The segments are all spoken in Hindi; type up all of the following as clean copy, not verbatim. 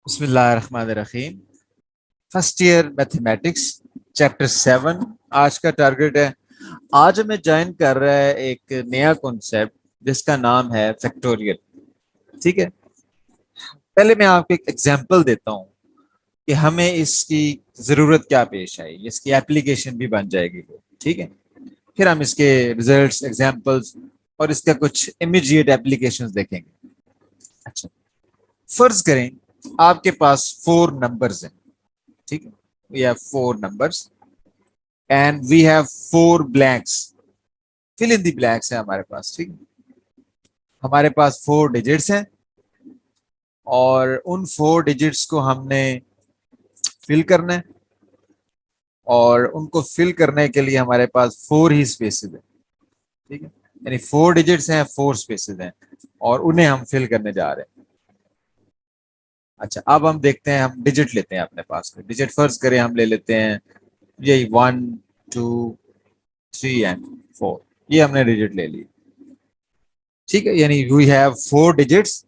बिस्मिल्लाहिर्रहमानिर्रहीम। फर्स्ट ईयर मैथमेटिक्स चैप्टर 7 आज का टारगेट है। आज हमें ज्वाइन कर रहा है एक नया कॉन्सेप्ट जिसका नाम है फैक्टोरियल। ठीक है, पहले मैं आपको एक एग्जांपल देता हूँ कि हमें इसकी जरूरत क्या पेश आई, इसकी एप्लीकेशन भी बन जाएगी वो। ठीक है, फिर हम इसके रिजल्ट्स, एग्जांपल्स और इसका कुछ इमीडिएट एप्लीकेशंस देखेंगे। अच्छा, फर्ज करें आपके पास 4 नंबर्स हैं। ठीक है, we have 4 numbers and we have 4 blanks. Fill in the blanks है हमारे पास। ठीक है, हमारे पास 4 डिजिट्स हैं और उन 4 डिजिट्स को हमने फिल करना है और उनको फिल करने के लिए हमारे पास 4 ही स्पेसेस है। ठीक है, यानी 4 डिजिट्स हैं, 4 स्पेसेस हैं और उन्हें हम फिल करने जा रहे हैं। अच्छा, अब हम देखते हैं, हम डिजिट लेते हैं अपने पास में। डिजिट फर्ज करें हम ले लेते हैं यही 1, 2, 3 एंड 4। ये हमने डिजिट ले ली। ठीक है, यानी वी हैव 4 डिजिट्स।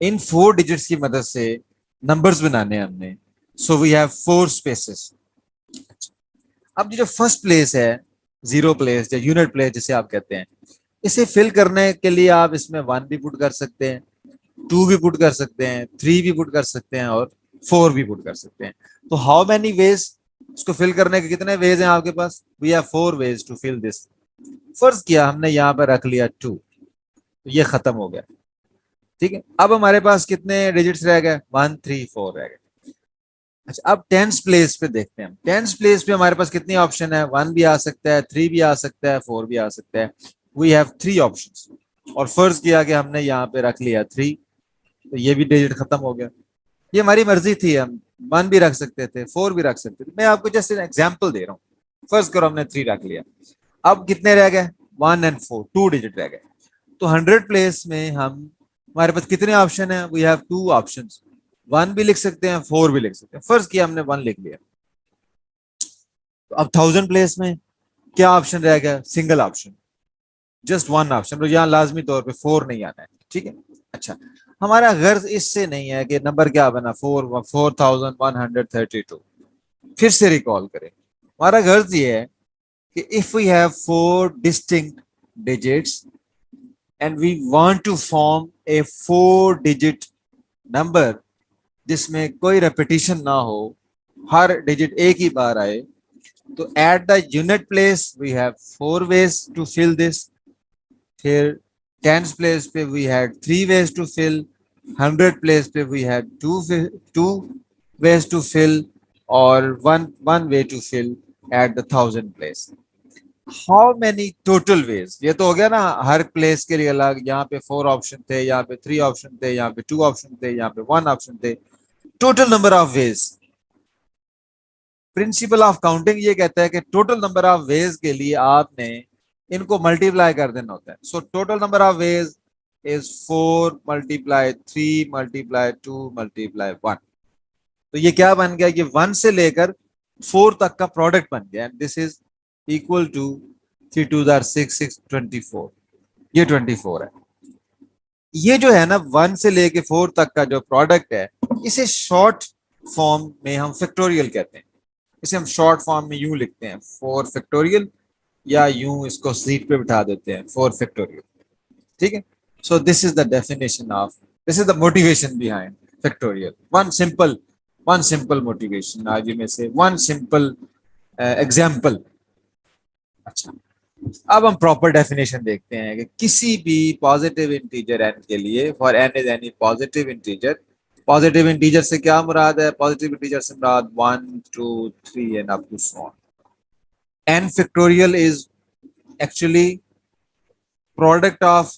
इन 4 डिजिट्स की मदद से नंबर्स बनाने हैं हमने। So we have 4 spaces. अब जो फर्स्ट प्लेस है, जीरो प्लेस या यूनिट प्लेस जिसे आप कहते हैं, इसे फिल करने के लिए आप इसमें 1 भी पुट कर सकते हैं, 2 भी पुट कर सकते हैं, 3 भी पुट कर सकते हैं और 4 भी पुट कर सकते हैं। तो हाउ मैनी वेज, इसको फिल करने के कितने वेज हैं आपके पास? We have 4 ways to fill this. फर्ज किया हमने यहाँ पर रख लिया 2, तो ये खत्म हो गया। ठीक है, अब हमारे पास कितने डिजिट्स रह गए? 1, 3, 4 रह गए। अच्छा, अब टेंस प्लेस पे देखते हैं। टेंस प्लेस पे हमारे पास कितनी ऑप्शन है? 1 भी आ सकता है, 3 भी आ सकता है, 4 भी आ सकता है। वी हैव 3 ऑप्शंस और फर्ज किया कि हमने यहाँ पे रख लिया 3, तो ये भी डिजिट खत्म हो गया। ये हमारी मर्जी थी, हम 1 भी रख सकते थे, 4 भी रख सकते थे। मैं आपको जस्ट एग्जाम्पल दे रहा हूँ। फर्ज करो हमने 3 रख लिया। अब कितने रह गए? 1 और 4, 2 डिजिट रह गए। तो 100 प्लेस में हम, हमारे पास कितने ऑप्शन है? We have 2 option. 1 भी लिख सकते हैं, 4 भी लिख सकते हैं। फर्ज किया हमने 1 लिख लिया। तो अब 1000 प्लेस में क्या ऑप्शन रह गया? Single option, just 1 option. तो यहाँ लाजमी तौर पे 4 नहीं आना है। ठीक है। अच्छा, हमारा गर्ज इससे नहीं है कि नंबर क्या बना, 4132। फिर से रिकॉल करें, हमारा गर्ज ये है कि if we have 4 distinct digits and we want to form a 4 digit number जिसमें कोई रेपिटेशन ना हो, हर डिजिट एक ही बार आए, तो at the unit place we have 4 ways to fill this. फिर टेंस प्लेस पे we had 3 ways to fill. 100 place पे we had two ways to fill और one way to fill at the 1000 place. How many total ways? ये तो हो गया ना, हर प्लेस के लिए अलग। यहाँ पे 4 ऑप्शन थे, यहाँ पे 3 ऑप्शन थे, यहाँ पे 2 ऑप्शन थे, यहाँ पे 1 ऑप्शन थे। Total number of veg, principle of counting ये कहता है कि टोटल नंबर ऑफ वेज के लिए आपने इनको मल्टीप्लाई कर देना होता है। So total number of veg is 4 × 3 × 2 × 1। तो ये क्या बन गया? ये 1 से लेकर 4 तक का प्रोडक्ट बन गया। And this is equal to 3 2 6 6 24। ये 24 है। ये जो है ना, 1 से लेके 4 तक का जो प्रोडक्ट है, इसे शॉर्ट फॉर्म में हम फैक्टोरियल कहते हैं। इसे हम शॉर्ट फॉर्म में यूं लिखते हैं 4 फैक्टोरियल, या यूं इसको सीट पे बिठा देते हैं 4 फैक्टोरियल। ठीक है। So this is the definition of, this is the motivation behind factorial. One simple motivation, आज में से वन सिंपल एग्जाम्पल। अच्छा, अब हम प्रॉपर डेफिनेशन देखते हैं कि किसी भी पॉजिटिव इंटीजर एन के लिए, for n is any positive integer. Positive integer से क्या मुराद है? पॉजिटिव इंटीजर से मुराद 1 2 3 and up to so on. N factorial is actually product of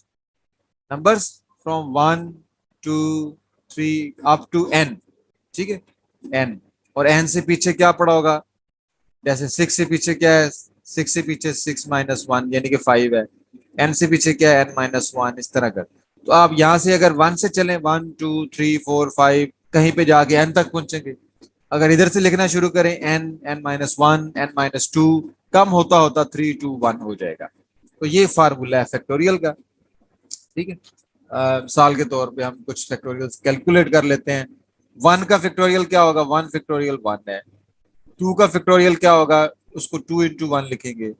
numbers from 1 2 3 up to n. ठीक है, एन। और एन से पीछे क्या पड़ा होगा? जैसे 6 से पीछे क्या है? 6 से पीछे 6 - 1 यानी कि 5 है। एन से पीछे क्या है? n - 1। इस तरह कर, तो आप यहां से अगर 1 से चलें, 1 2 3 4 5, कहीं पे जाके n तक पहुंचेंगे। अगर इधर से लिखना शुरू करें, n n - 1 n - 2, कम होता होता 3 2 1 हो जाएगा। तो ये फार्मूला है फैक्टोरियल का। ठीक है, मिसाल के तौर पे हम कुछ फैक्टोरियल कैलकुलेट कर लेते हैं। 1 का फैक्टोरियल क्या होगा, 1 फैक्टोरियल 1 है। 2 का फैक्टोरियल क्या होगा, उसको 2 इंटू 1 लिखेंगे।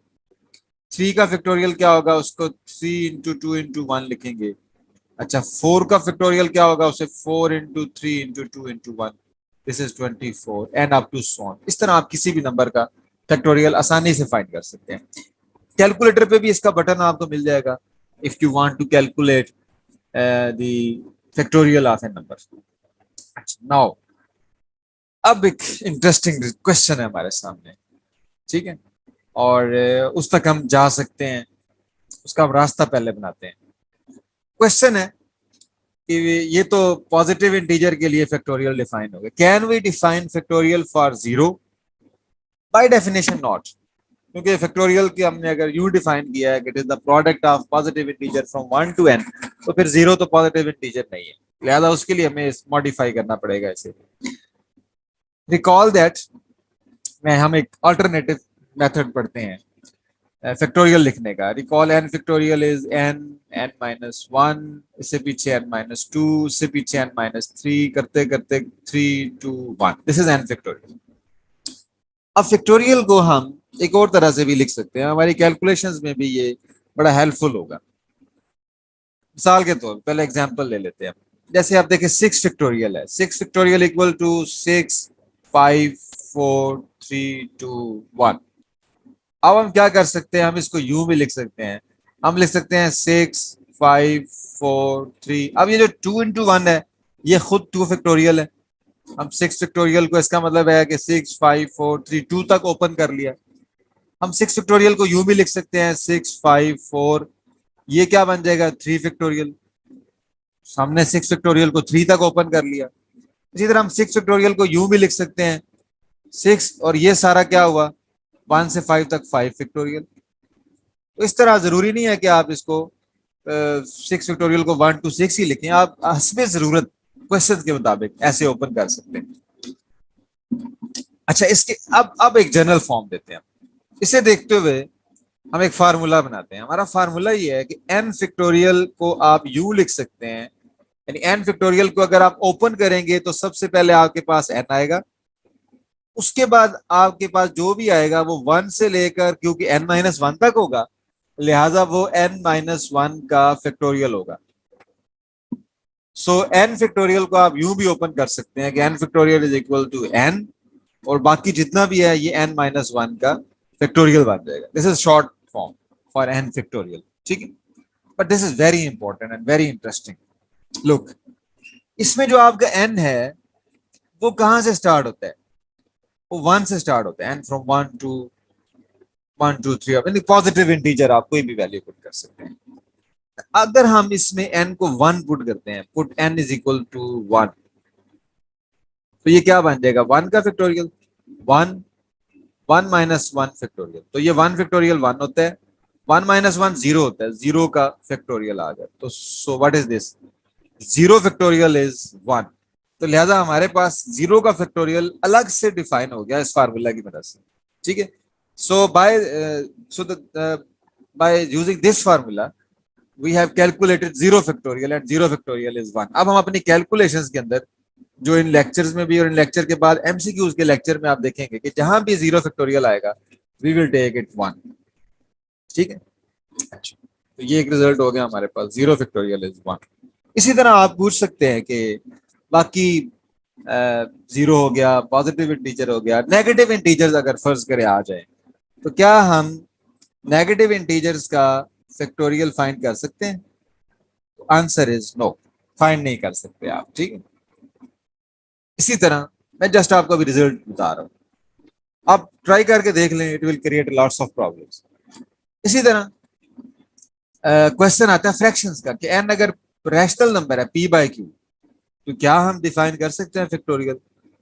3 का फैक्टोरियल क्या होगा, उसको 3 इंटू 2 इंटू 1 लिखेंगे। अच्छा, 4 का फैक्टोरियल क्या होगा, उसे 4 into 3 into 2 into 1, this is 24 and up to so on. इस तरह आप किसी भी नंबर का फैक्टोरियल आसानी से फाइंड कर सकते हैं। कैलकुलेटर पे भी इसका बटन आपको मिल जाएगा if you want to calculate the factorial of a number. Now अब एक इंटरेस्टिंग क्वेश्चन है हमारे सामने, ठीक है, और उस तक हम जा सकते हैं, उसका हम रास्ता पहले बनाते हैं। क्वेश्चन है कि ये तो पॉजिटिव इंटीजर के लिए फैक्टोरियल डिफाइन हो गया, can we define factorial for zero? By definition not, क्योंकि फैक्टोरियल की हमने अगर यू डिफाइन किया है कि it is the product of positive integer from 1 to n, तो फिर जीरो तो पॉजिटिव इंटीजर नहीं है, लिहाजा उसके लिए हमें मॉडिफाई करना पड़ेगा इसे। रिकॉल दैट, में हम एक अल्टरनेटिव मेथड पढ़ते हैं फैक्टोरियल लिखने का। Recall n factorial is n n minus one, इससे पीछे एन माइनस टू, इससे पीछे एन माइनस थ्री, करते करते 3 2 1, दिस इज एन फैक्टोरियल। अब फैक्टोरियल को हम एक और तरह से भी लिख सकते हैं, हमारी कैलकुलेशंस में भी ये बड़ा हेल्पफुल होगा। मिसाल के तौर पहले एग्जांपल ले लेते हैं। जैसे आप देखें 6 फैक्टोरियल है, 6 फैक्टोरियल इक्वल टू 6 5 4 3 2 1। अब हम क्या कर सकते हैं, हम इसको यूं भी लिख सकते हैं, हम लिख सकते हैं 6 5 4 3। अब ये जो 2 इंटू 1 है, ये खुद 2 फैक्टोरियल है। हम 6 फैक्टोरियल को, इसका मतलब है कि 6 5 4 3 2 तक ओपन कर लिया। हम 6 फैक्टोरियल को यूं भी लिख सकते हैं 6 5 4, ये क्या बन जाएगा 3 फैक्टोरियल। हमने 6 फैक्टोरियल को 3 तक ओपन कर लिया। इसी तरह हम 6 फैक्टोरियल को यूं भी लिख सकते हैं 6, और ये सारा क्या हुआ 1 से 5 तक 5 फैक्टोरियल। तो इस तरह जरूरी नहीं है कि आप इसको 6 फैक्टोरियल को 1 to 6 ही लिखें, आप हस्बे जरूरत क्वेश्चन के मुताबिक ऐसे ओपन कर सकते हैं। अच्छा, इसके अब एक जनरल फॉर्म देते हैं। इसे देखते हुए हम एक फार्मूला बनाते हैं। हमारा फार्मूला ये है कि एन फैक्टोरियल को आप यू लिख सकते हैं, यानी एन फैक्टोरियल को अगर आप ओपन करेंगे तो सबसे पहले आपके पास एन आएगा, उसके बाद आपके पास जो भी आएगा वो 1 से लेकर, क्योंकि n माइनस वन तक होगा, लिहाजा वो n माइनस वन का फैक्टोरियल होगा। सो n फैक्टोरियल को आप यूं भी ओपन कर सकते हैं कि n factorial is equal to n, और बाकी जितना भी है ये n माइनस वन का फैक्टोरियल बन जाएगा। This is short form for n factorial, ठीक है। But this is very important and very interesting. Look, इसमें जो आपका n है वो कहां से स्टार्ट होता है, वो 1 से स्टार्ट होता है, n फ्रॉम 1 2 3, यानी पॉजिटिव इंटीजर आप कोई भी वैल्यू पुट कर सकते हैं। अगर हम इसमें n को 1 पुट करते हैं, put n is equal to 1, तो ये क्या बन जाएगा 1 का फैक्टोरियल, 1 1 माइनस वन फैक्टोरियल, तो ये 1 फैक्टोरियल 1 होता है, 1 माइनस वन 0 होता है, 0 का फैक्टोरियल आ गया। तो so what is this, 0 factorial is 1। तो लिहाजा हमारे पास 0 का फैक्टोरियल अलग से डिफाइन हो गया इस फार्मूला की मदद से, ठीक है। So by so by using this formula we have calculated 0 factorial and 0 factorial is 1। अब हम अपनी कैलकुलेशंस के अंदर, जो इन लेक्चर्स में भी और इन लेक्चर के बाद एमसीक्यूज के लेक्चर में आप देखेंगे कि जहां भी 0 फैक्टोरियल आएगा वी विल टेक इट 1, ठीक है। अच्छा, तो ये एक रिजल्ट हो गया हमारे पास, 0 फैक्टोरियल इज 1। इसी तरह आप पूछ सकते हैं कि बाकी 0 हो गया, पॉजिटिव इंटीजर हो गया, नेगेटिव इंटीजर्स अगर फर्ज करे आ जाए, तो क्या हम नेगेटिव इंटीजर्स का फैक्टोरियल फाइंड कर सकते हैं? तो आंसर इज नो, फाइंड नहीं कर सकते आप, ठीक है। इसी तरह मैं जस्ट आपको अभी रिजल्ट बता रहा हूं, आप ट्राई करके देख लें, it will create lots of problems. इसी तरह क्वेश्चन आता है फ्रैक्शंस का कि एन अगर रैशनल नंबर है पी बाय क्यू, तो क्या हम डिफाइन कर सकते हैं factorial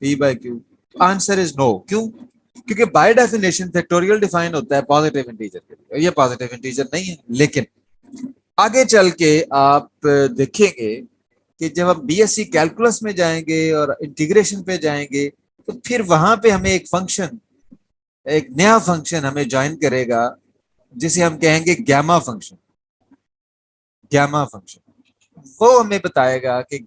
P by Q? Answer is no. क्यों? क्योंकि बाय डेफिनेशन फैक्टोरियल डिफाइन होता है पॉजिटिव इंटीजर के लिए, और ये पॉजिटिव इंटीजर नहीं है। लेकिन आगे चल के आप देखेंगे कि जब हम बीएससी कैलकुलस में जाएंगे और इंटीग्रेशन पे जाएंगे, तो फिर वहां पे हमें एक फंक्शन, एक नया फंक्शन हमें ज्वाइन करेगा, जिसे हम कहेंगे गैमा फंक्शन। गैमा फंक्शन वो हमें बताएगा कि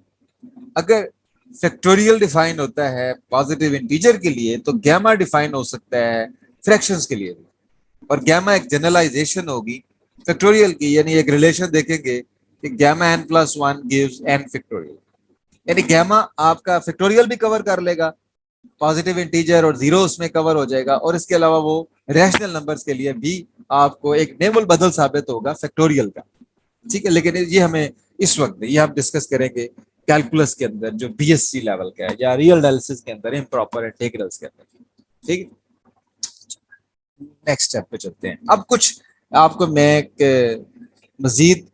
अगर फैक्टोरियल डिफाइन होता है पॉजिटिव इंटीजर के लिए, तो गैमा डिफाइन हो सकता है फ्रैक्शंस के लिए भी। और गैमा एक जनरलाइजेशन होगी फैक्टोरियल की, यानी एक रिलेशन देखेंगे कि gamma n plus one gives n factorial, यानी गैमा आपका फैक्टोरियल भी कवर कर लेगा, पॉजिटिव इंटीजर और जीरो उसमें कवर हो जाएगा, और इसके अलावा वो रैशनल नंबर्स के लिए भी आपको एक नेबल बदल साबित होगा फैक्टोरियल का। ठीक है, लेकिन ये हमें इस वक्त ये हम डिस्कस करेंगे कैलकुलस के अंदर जो बीएससी लेवल का है, या रियल एनालिसिस के अंदर, इम्प्रॉपर इंटीग्रल्स के अंदर। ठीक है, नेक्स्ट स्टेप पे चलते हैं। अब कुछ आपको मैं एक मजीद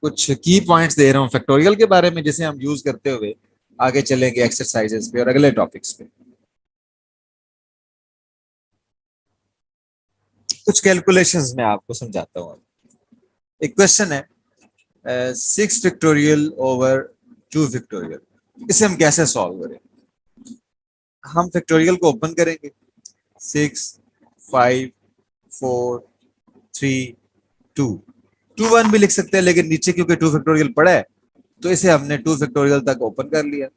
कुछ की पॉइंट्स दे रहा हूँ फैक्टोरियल के बारे में, जिसे हम यूज करते हुए आगे चलेंगे एक्सरसाइजेस पे और अगले टॉपिक्स पे। कुछ कैलकुलेशंस मैं आपको समझाता हूँ। एक क्वेश्चन है 6 फैक्टोरियल ओवर 2 फैक्टोरियल, इसे हम कैसे सॉल्व करें। हम फैक्टोरियल को ओपन करेंगे, 6 5 4 3 2 1 भी लिख सकते हैं, लेकिन नीचे क्योंकि 2 फैक्टोरियल पड़ा है तो इसे हमने 2 फैक्टोरियल तक ओपन कर लिया।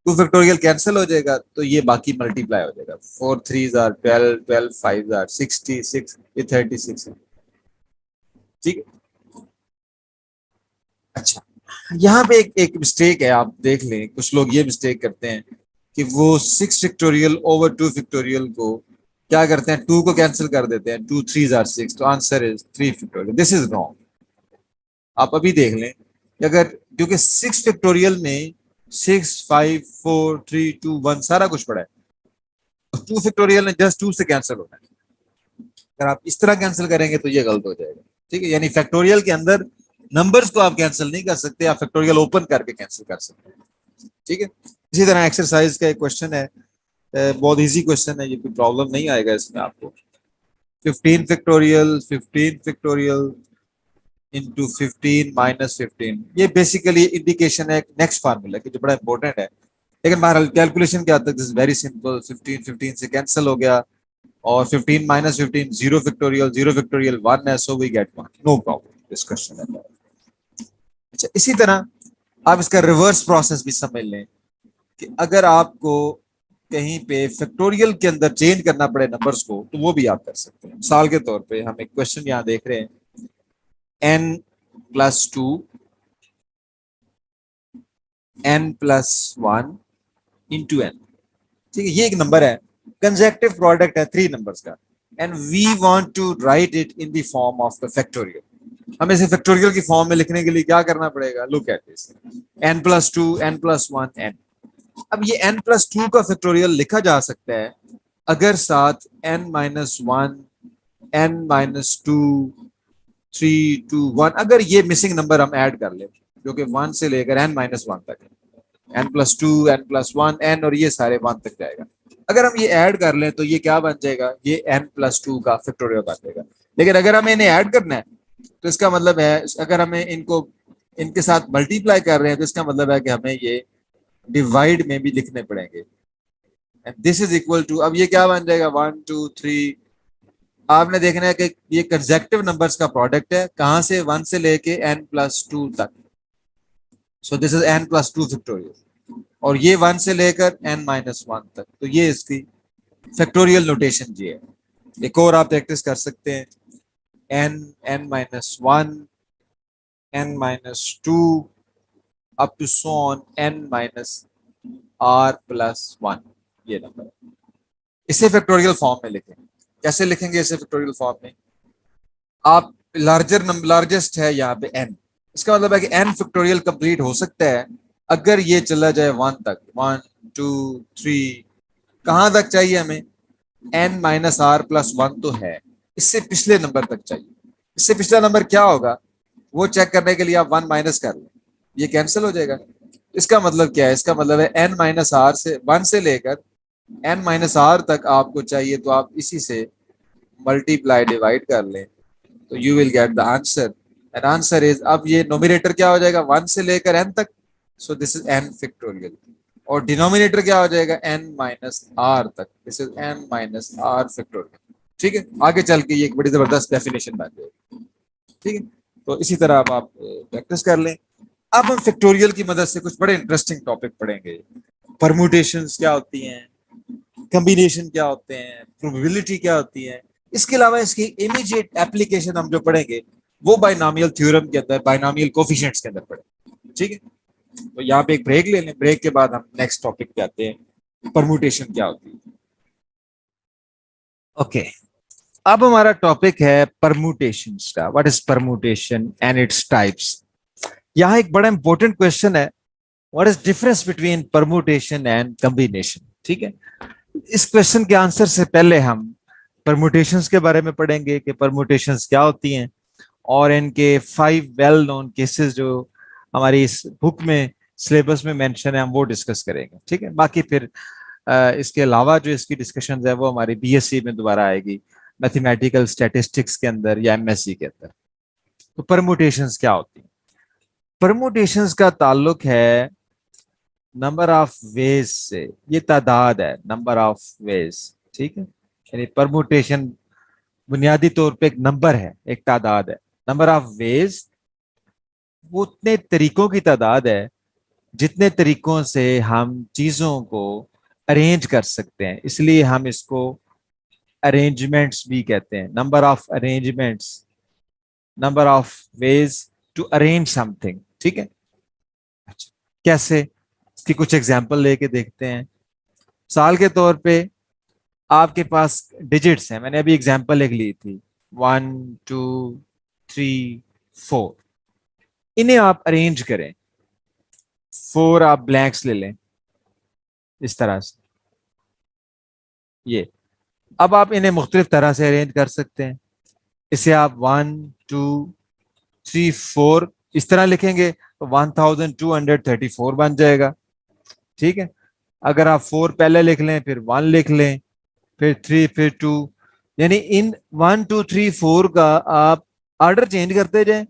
2 फैक्टोरियल कैंसिल हो जाएगा तो ये बाकी मल्टीप्लाई हो जाएगा, 4 3 12, 12 5 66, ये 36 है। ठीक है, अच्छा, यहाँ पे एक मिस्टेक है, आप देख लें, कुछ लोग ये मिस्टेक करते हैं कि वो 6 फैक्टोरियल ओवर 2 फैक्टोरियल को क्या करते हैं, 2 को कैंसिल कर देते हैं, 2 3 6, तो answer is 3 factorial. This is wrong. आप अभी देख लें कि अगर, क्योंकि 6 फैक्टोरियल में 6 5 4 3 2 1 सारा कुछ पड़ा है, 2 फैक्टोरियल ने जस्ट 2 से कैंसिल होना है। अगर आप इस तरह कैंसिल करेंगे तो ये गलत हो जाएगा। ठीक है, यानी फैक्टोरियल के अंदर नंबर्स को आप कैंसिल नहीं कर सकते, आप फैक्टोरियल ओपन करके कैंसिल कर सकते हैं। ठीक है, इसी तरह एक्सरसाइज का एक क्वेश्चन है, बहुत इजी क्वेश्चन है, ये कोई प्रॉब्लम नहीं आएगा इसमें आपको। 15 फैक्टोरियल इंटू 15 - 15, ये बेसिकली इंडिकेशन है नेक्स्ट फार्मूला की, जो बड़ा इंपॉर्टेंट है। लेकिन बहरहाल कैलकुलेशन क्या तक दिस वेरी सिंपल, 15 15 से कैंसिल हो गया, और 15 - 15 0 फैक्टोरियल 1 है, so we get 1, no problem this question है। अच्छा, इसी तरह आप इसका रिवर्स प्रोसेस भी समझ लें कि अगर आपको कहीं पे फैक्टोरियल के अंदर चेंज करना पड़े नंबर्स को, तो वो भी आप कर सकते हैं। मिसाल के तौर पे हम एक क्वेश्चन यहाँ देख रहे हैं, n+2 n+1 इंटू n। ठीक है, ये एक नंबर है, कंसेक्टिव प्रोडक्ट है 3 नंबर्स का, and we want to write it in the form of the factorial. हमें इसे फैक्टोरियल की फॉर्म में लिखने के लिए क्या करना पड़ेगा, look at this, n+2 n+1 n। अब ये n+2 का फैक्टोरियल लिखा जा सकता है अगर साथ n-1 n-2 3 2 1, अगर ये मिसिंग नंबर हम ऐड कर ले, जो कि 1 से लेकर n-1 तक है, n+2 n+1 n, और ये सारे 1 तक जाएगा। अगर हम ये ऐड कर लें तो ये क्या बन जाएगा, ये n+2 का फैक्टोरियल बन जाएगा। लेकिन अगर हमें इन्हें ऐड करना है तो इसका मतलब है, अगर हमें इनको इनके साथ मल्टीप्लाई कर रहे हैं तो इसका मतलब है कि हमें ये डिवाइड में भी लिखने पड़ेंगे। And this is equal to, अब ये क्या बन जाएगा, 1 2 3, आपने देखना है कि ये कंसेक्टिव नंबर्स का प्रोडक्ट है, कहां से, 1 से लेके n+2 तक, so this is n+2 factorial, और ये 1 से लेकर n-1 तक, तो ये इसकी फैक्टोरियल नोटेशन जी है। एक और आप प्रैक्टिस कर सकते हैं, n n-1 n-2 up to so on n-r+1, ये नंबर है। इसे फैक्टोरियल फॉर्म में लिखें। कैसे लिखेंगे इसे फैक्टोरियल फॉर्म में, आप लार्जर नंबर, लार्जेस्ट है यहाँ पे n, इसका मतलब है कि n फैक्टोरियल कंप्लीट हो सकता है अगर ये चला जाए 1 तक, 1 2 3, कहां तक चाहिए हमें, n-r+1 तो है, इससे पिछले नंबर तक चाहिए। इससे पिछला नंबर क्या होगा वो चेक करने के लिए आप 1 माइनस कर लें, ये कैंसिल हो जाएगा। इसका मतलब क्या है, इसका मतलब है n-r से 1 से लेकर n-r तक आपको चाहिए, तो आप इसी से मल्टीप्लाई डिवाइड कर लें तो you will get the answer, and answer is, अब ये नोमिनेटर क्या हो जाएगा, 1 से लेकर n तक, so this is n factorial, और डिनोमिनेटर क्या हो जाएगा, n-r तक, दिस इज n-r फैक्टोरियल। ठीक है, आगे चल के ये एक बड़ी जबरदस्त डेफिनेशन बन जाएगी। ठीक है, तो इसी तरह आप प्रैक्टिस कर लें। अब हम फैक्टोरियल की मदद से कुछ बड़े इंटरेस्टिंग टॉपिक पढ़ेंगे। परम्यूटेशंस क्या होती हैं, कॉम्बिनेशन क्या होते हैं, प्रोबेबिलिटी क्या होती है। इसके अलावा इसकी इमीडिएट एप्लीकेशन हम जो पढ़ेंगे वो बाइनोमियल थ्योरम के अंदर, बाइनोमियल कोफिशिएंट्स के अंदर पढ़ेंगे। ठीक है, तो यहाँ पे एक ब्रेक ले लें, ब्रेक के बाद हम नेक्स्ट टॉपिक पे आते हैं, परम्यूटेशन क्या होती है। ओके, अब हमारा टॉपिक है परम्यूटेशंस का। What is permutation and its types. यहाँ एक बड़ा इंपॉर्टेंट क्वेश्चन है, what is difference between permutation and combination. ठीक है, इस क्वेश्चन के आंसर से पहले हम परम्यूटेशंस के बारे में पढ़ेंगे कि परम्यूटेशंस क्या होती हैं, और इनके 5 वेल नोन केसेस जो हमारी इस बुक में सिलेबस में मेंशन है हम वो डिस्कस करेंगे। ठीक है, बाकी फिर इसके अलावा जो इसकी डिस्कशन है वो हमारी बीएससी में दोबारा आएगी, मैथमेटिकल स्टैटिस्टिक्स के अंदर या एमएससी के अंदर। तो परम्यूटेशंस क्या होती है। परम्यूटेशंस का ताल्लुक है नंबर ऑफ वेज से, ये तादाद है, नंबर ऑफ वेज। ठीक है, यानी परम्यूटेशन बुनियादी तौर पे एक नंबर है, एक तादाद है। नंबर ऑफ वेज वो उतने तरीकों की तादाद है जितने तरीकों से हम चीजों को अरेंज कर सकते हैं, इसलिए हम इसको अरेंजमेंट्स भी कहते हैं। Number of arrangements, number of ways to arrange something. ठीक है, अच्छा, कैसे, इसकी कुछ एग्जांपल लेके देखते हैं। साल के तौर पे आपके पास डिजिट्स हैं, मैंने अभी एग्जांपल एक ली थी, 1 2 3 4। इन्हें आप अरेंज करें, 4 आप ब्लैंक्स ले लें इस तरह से। ये अब आप इन्हें मुख्तलिफ तरह से अरेंज कर सकते हैं। इसे आप 1 2 3 4 इस तरह लिखेंगे तो 1234 बन जाएगा। ठीक है, अगर आप 4 पहले लिख लें, फिर 1 लिख लें, फिर 3, फिर 2, यानी इन 1 2 3 4 का आप ऑर्डर चेंज करते जाएं,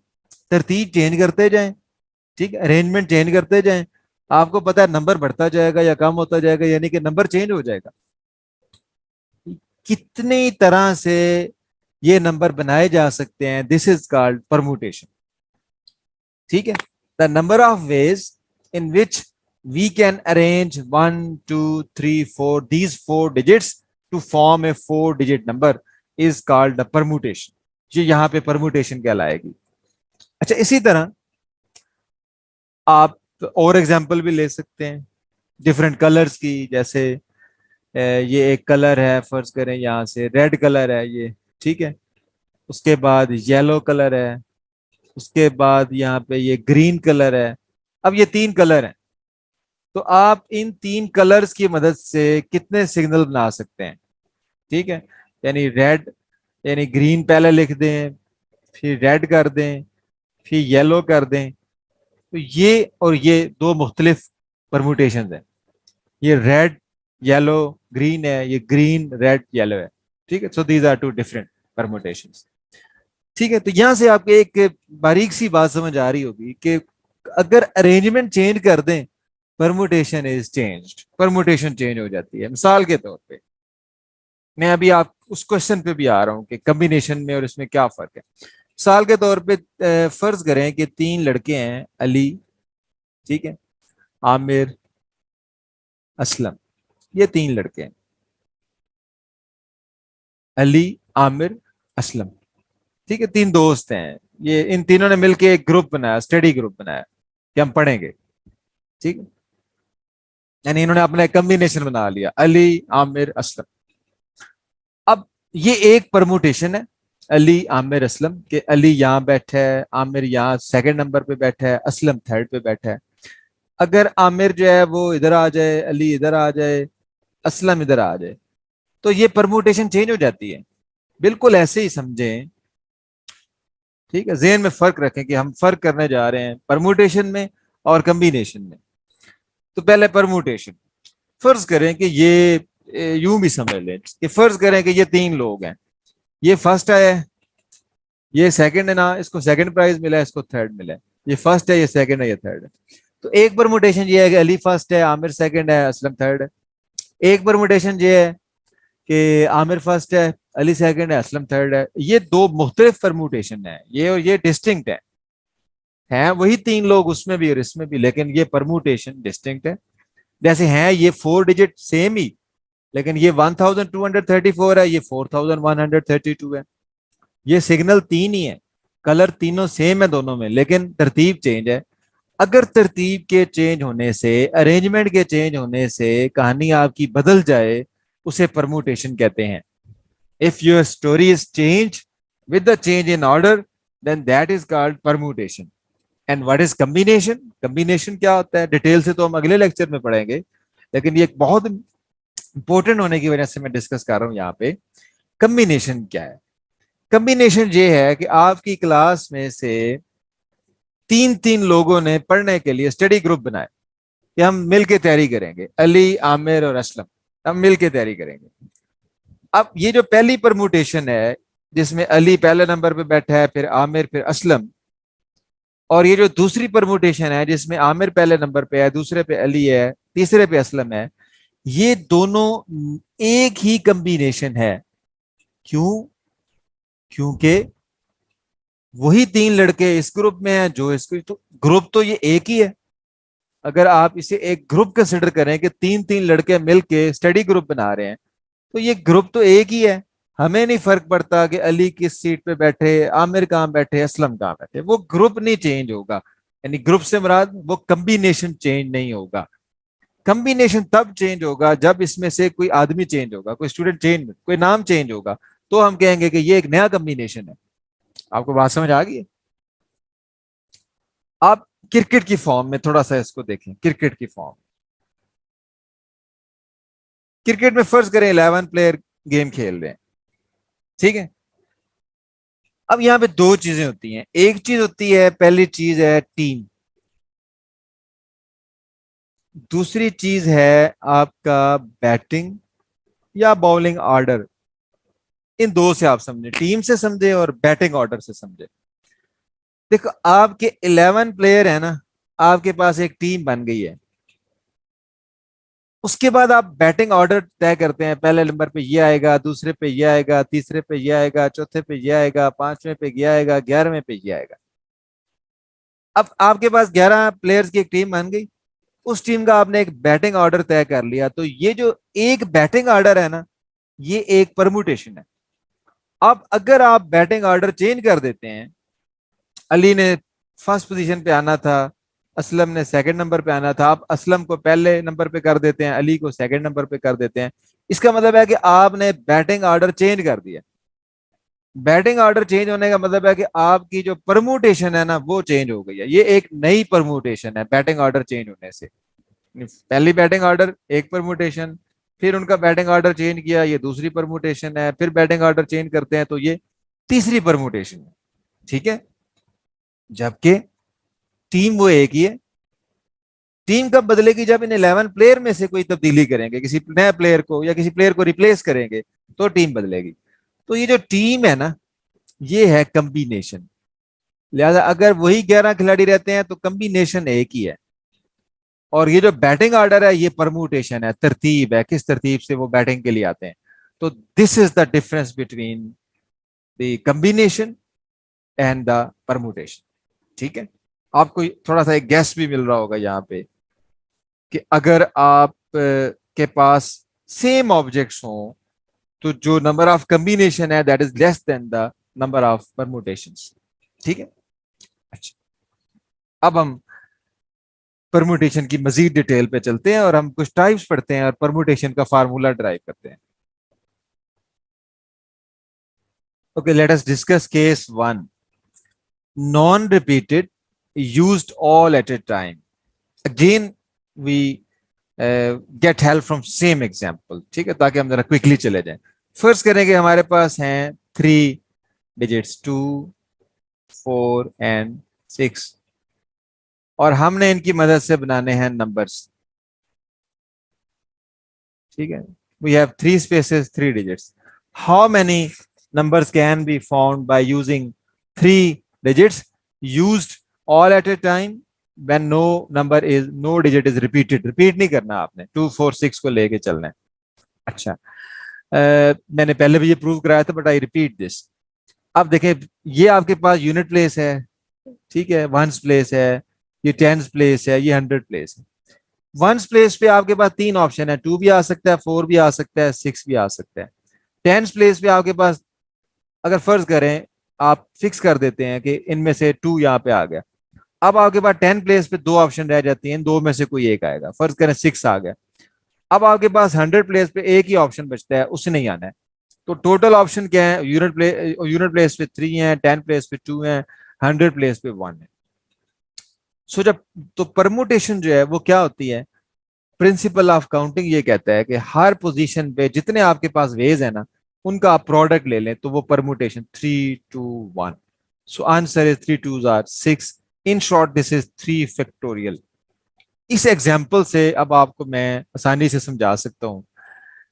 तरतीब चेंज करते जाएं। ठीक है, अरेंजमेंट चेंज करते जाएं, आपको पता है नंबर बढ़ता जाएगा या कम होता जाएगा, यानी कि नंबर चेंज हो जाएगा। कितनी तरह से ये नंबर बनाए जा सकते हैं, दिस इज कॉल्ड परम्यूटेशन। ठीक है, the number of ways in which we can arrange 1 2 3 4 these 4 digits to form a 4 digit number is called the permutation। ये यहाँ पे परम्यूटेशन कहलाएगी। अच्छा, इसी तरह आप और एग्जांपल भी ले सकते हैं डिफरेंट कलर्स की। जैसे ये एक कलर है, फर्ज करें यहाँ से रेड कलर है ये। ठीक है, उसके बाद येलो कलर है, उसके बाद यहाँ पे ये ग्रीन कलर है। अब ये 3 कलर हैं, तो आप इन 3 कलर्स की मदद से कितने सिग्नल बना सकते हैं। ठीक है, यानी रेड, यानी ग्रीन पहले लिख दें, फिर रेड कर दें, फिर येलो कर दें। तो ये और ये 2 मुख्तलिफ परम्यूटेशन है। ये रेड येलो ग्रीन है, ये ग्रीन रेड येलो है। ठीक है, so these are 2 different permutations. ठीक है, तो यहां से आपको एक बारीक सी बात समझ आ रही होगी कि अगर अरेंजमेंट चेंज कर दें, permutation is changed, permutation change हो जाती है। मिसाल के तौर पे मैं अभी आप उस क्वेश्चन पे भी आ रहा हूं कि कॉम्बिनेशन में और इसमें क्या फर्क है। मिसाल के तौर पे फर्ज करें कि 3 लड़के हैं, अली, ठीक है, आमिर, असलम। ये 3 लड़के हैं, अली, आमिर, असलम। ठीक है, 3 दोस्त हैं। ये इन तीनों ने मिलकर एक ग्रुप बनाया, स्टडी ग्रुप बनाया कि हम पढ़ेंगे। ठीक है, यानी इन्होंने अपना एक कॉम्बिनेशन बना लिया, अली, आमिर, असलम। अब ये एक परमुटेशन है, अली, आमिर, असलम, के अली यहाँ बैठा है, आमिर यहाँ सेकंड नंबर पे बैठा है, असलम थर्ड पे बैठा है। अगर आमिर जो है वो इधर आ जाए, अली इधर आ जाए, असलम इधर आ जाए, तो ये परमुटेशन चेंज हो जाती है। बिल्कुल ऐसे ही समझें। ठीक है, ज़हन में फर्क रखें कि हम फर्क करने जा रहे हैं परमुटेशन में और कम्बिनेशन में। तो पहले परमुटेशन, फर्ज करें कि ये यूं भी समझ लें कि फर्ज करें कि ये 3 लोग हैं, ये फर्स्ट है, ये सेकंड है ना, इसको सेकंड प्राइज मिला है, इसको थर्ड मिला है। ये फर्स्ट है, ये सेकंड है, ये थर्ड है। तो एक परमुटेशन ये है कि अली फर्स्ट है, आमिर सेकंड है, असलम थर्ड है। एक परमुटेशन ये है कि आमिर फर्स्ट है, अली सेकंड है, असलम थर्ड है। ये 2 मुख्तलिफ परमुटेशन है, ये और ये डिस्टिंक्ट है। हैं वही तीन लोग उसमें भी और इसमें भी, लेकिन ये परमुटेशन डिस्टिंक्ट है। जैसे हैं ये 4 डिजिट सेम ही, लेकिन ये 1234 है, ये 4132 है। ये सिग्नल तीन ही है, कलर तीनों सेम है दोनों में, लेकिन तरतीब चेंज है। अगर तरतीब के चेंज होने से, अरेंजमेंट के चेंज होने से कहानी आपकी बदल जाए, उसे परमुटेशन कहते हैं। If your story is change with the change in order, then that is called permutation. And what is combination? Combination क्या होता है डिटेल से तो हम अगले लेक्चर में पढ़ेंगे, लेकिन ये बहुत इंपॉर्टेंट होने की वजह से मैं डिस्कस कर रहा हूं यहाँ पे। कम्बिनेशन क्या है? कम्बिनेशन ये है कि आपकी क्लास में से तीन तीन लोगों ने पढ़ने के लिए स्टडी ग्रुप बनाए कि हम मिलके तैयारी करेंगे, अली, आमिर और असलम, हम मिलके तैयारी करेंगे। अब ये जो पहली परमुटेशन है जिसमें अली पहले नंबर पे बैठा है, फिर आमिर, फिर असलम, और ये जो दूसरी परमुटेशन है जिसमें आमिर पहले नंबर पे है, दूसरे पे अली है, तीसरे पे असलम है, ये दोनों एक ही कम्बिनेशन है। क्यों? क्योंकि वही तीन लड़के इस ग्रुप में हैं जो इस तो ग्रुप तो ये एक ही है। अगर आप इसे एक ग्रुप कंसिडर करें कि तीन तीन लड़के मिलके स्टडी ग्रुप बना रहे हैं, तो ये ग्रुप तो एक ही है। हमें नहीं फर्क पड़ता कि अली किस सीट पे बैठे, आमिर कहाँ बैठे, असलम कहाँ बैठे, वो ग्रुप नहीं चेंज होगा। यानी ग्रुप से मुराद वो कम्बिनेशन चेंज नहीं होगा। कम्बिनेशन तब चेंज होगा जब इसमें से कोई आदमी चेंज होगा, कोई स्टूडेंट चेंज, कोई नाम चेंज होगा, तो हम कहेंगे कि ये एक नया कम्बिनेशन है। आपको बात समझ आ गई है? आप क्रिकेट की फॉर्म में थोड़ा सा इसको देखें। क्रिकेट की फॉर्म, क्रिकेट में फर्ज करें 11 प्लेयर गेम खेल रहे हैं, ठीक है। अब यहां पे दो चीजें होती हैं। एक चीज होती है, पहली चीज है टीम, दूसरी चीज है आपका बैटिंग या बॉलिंग ऑर्डर। इन दो से आप समझे, टीम से समझे और बैटिंग ऑर्डर से समझे। देखो आपके 11 प्लेयर है ना, आपके पास एक टीम बन गई है। उसके बाद आप बैटिंग ऑर्डर तय करते हैं, पहले नंबर पे ये आएगा, दूसरे पे ये आएगा, तीसरे पे ये आएगा, चौथे पे ये आएगा, पांचवें पे ये आएगा, 11वें पे ये आएगा। अब आपके पास 11 प्लेयर्स की एक टीम बन गई। उस टीम का आपने एक बैटिंग ऑर्डर तय कर लिया, तो ये जो एक बैटिंग ऑर्डर है ना, ये एक परमुटेशन है। अब अगर आप बैटिंग ऑर्डर चेंज कर देते हैं, अली ने फर्स्ट पोजीशन पे आना था, असलम ने सेकंड नंबर पे आना था, आप असलम को पहले नंबर पे कर देते हैं, अली को सेकंड नंबर पे कर देते हैं, इसका मतलब है कि आपने बैटिंग ऑर्डर चेंज कर दिया। बैटिंग ऑर्डर चेंज होने का मतलब है कि आपकी जो परमुटेशन है ना, वो चेंज हो गई है। ये एक नई परमुटेशन है बैटिंग ऑर्डर चेंज होने से। पहली बैटिंग ऑर्डर एक परमुटेशन, फिर उनका बैटिंग ऑर्डर चेंज किया, ये दूसरी परमुटेशन है, फिर बैटिंग ऑर्डर चेंज करते हैं तो ये तीसरी परमुटेशन है, ठीक है। जबकि टीम वो एक ही है। टीम कब बदलेगी? जब इन 11 प्लेयर में से कोई तब्दीली करेंगे, किसी नए प्लेयर को या किसी प्लेयर को रिप्लेस करेंगे, तो टीम बदलेगी। तो ये जो टीम है ना, ये है कम्बिनेशन। लिहाजा अगर वही 11 खिलाड़ी रहते हैं तो कम्बिनेशन एक ही है। और ये जो बैटिंग ऑर्डर है, ये परमुटेशन है, तरतीब है, किस तरतीब से वो बैटिंग के लिए आते हैं। तो this is the difference between the combination and the permutation, ठीक है। आपको थोड़ा सा एक गैस भी मिल रहा होगा यहाँ पे कि अगर आप के पास सेम ऑब्जेक्ट्स हो, तो जो नंबर ऑफ कम्बिनेशन है that is less than the number of permutations, ठीक है। अच्छा, अब हम परमुटेशन की मजीद डिटेल पे चलते हैं और हम कुछ टाइप्स पढ़ते हैं और परमुटेशन का फार्मूला ड्राइव करते हैं। Okay, let us discuss case 1, non repeated used all at a time. Again we get help from same example, ठीक है, ताकि हम जरा क्विकली चले जाएं। फर्स्ट करेंगे, हमारे पास हैं 3 डिजिट्स, 2, 4 एंड 6, और हमने इनकी मदद से बनाने हैं नंबर्स, ठीक है। We have 3 spaces, 3 digits. How many numbers can be found by using 3 digits used all at a time when no digit is repeated? Repeat नहीं करना आपने, 2, 4, 6 को लेके चलना है। अच्छा, मैंने पहले भी ये प्रूव कराया था, बट आई रिपीट दिस। अब देखें, ये आपके पास यूनिट प्लेस है, ठीक है, वंस प्लेस है, ये टेंस प्लेस है, ये हंड्रेड प्लेस है। वंस प्लेस पे आपके पास तीन ऑप्शन है, 2 भी आ सकता है, 4 भी आ सकता है, 6 भी आ सकता है। टेंस प्लेस पे आपके पास, अगर फर्ज करें आप फिक्स कर देते हैं कि इनमें से 2 यहाँ पे आ गया, अब आपके पास 10 प्लेस पे दो ऑप्शन रह जाती हैं, इन दो में से कोई एक आएगा, फर्ज करें 6 आ गया। अब आपके पास 100 प्लेस पे एक ही ऑप्शन बचता है, उससे नहीं आना है। तो टोटल ऑप्शन क्या है, यूनिट प्लेस पे 3 है, 10 प्लेस पे 2 है, 100 प्लेस पे 1 है। सो जब, तो परमुटेशन जो है वो क्या होती है, प्रिंसिपल ऑफ काउंटिंग ये कहता है कि हर पोजीशन पे जितने आपके पास वेज है ना, उनका आप प्रोडक्ट ले लें, तो वो permutation 3 2 1। So answer is 3 2 are 6। In short this is 3 factorial. इस एग्जाम्पल से अब आपको मैं आसानी से समझा सकता हूं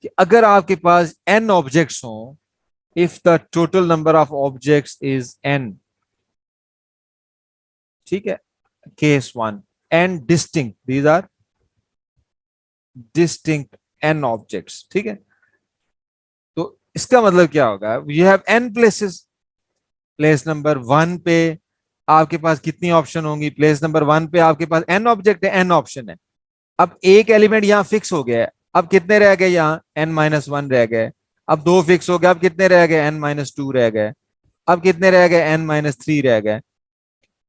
कि अगर आपके पास n ऑब्जेक्ट्स हो, if the total number of objects is n, ठीक है, case one, n distinct, these are distinct n objects, ठीक है। तो इसका मतलब क्या होगा, you have n places. Place number one पे आपके पास कितनी ऑप्शन होंगी, प्लेस नंबर वन पे आपके पास n ऑब्जेक्ट है, n ऑप्शन है। अब एक एलिमेंट यहाँ फिक्स हो गया है, अब कितने रह गए, यहाँ n-1 रह गए। अब दो फिक्स हो गए, अब कितने रह गए, n-2 रह गए। अब कितने रह गए, n-3 रह गए।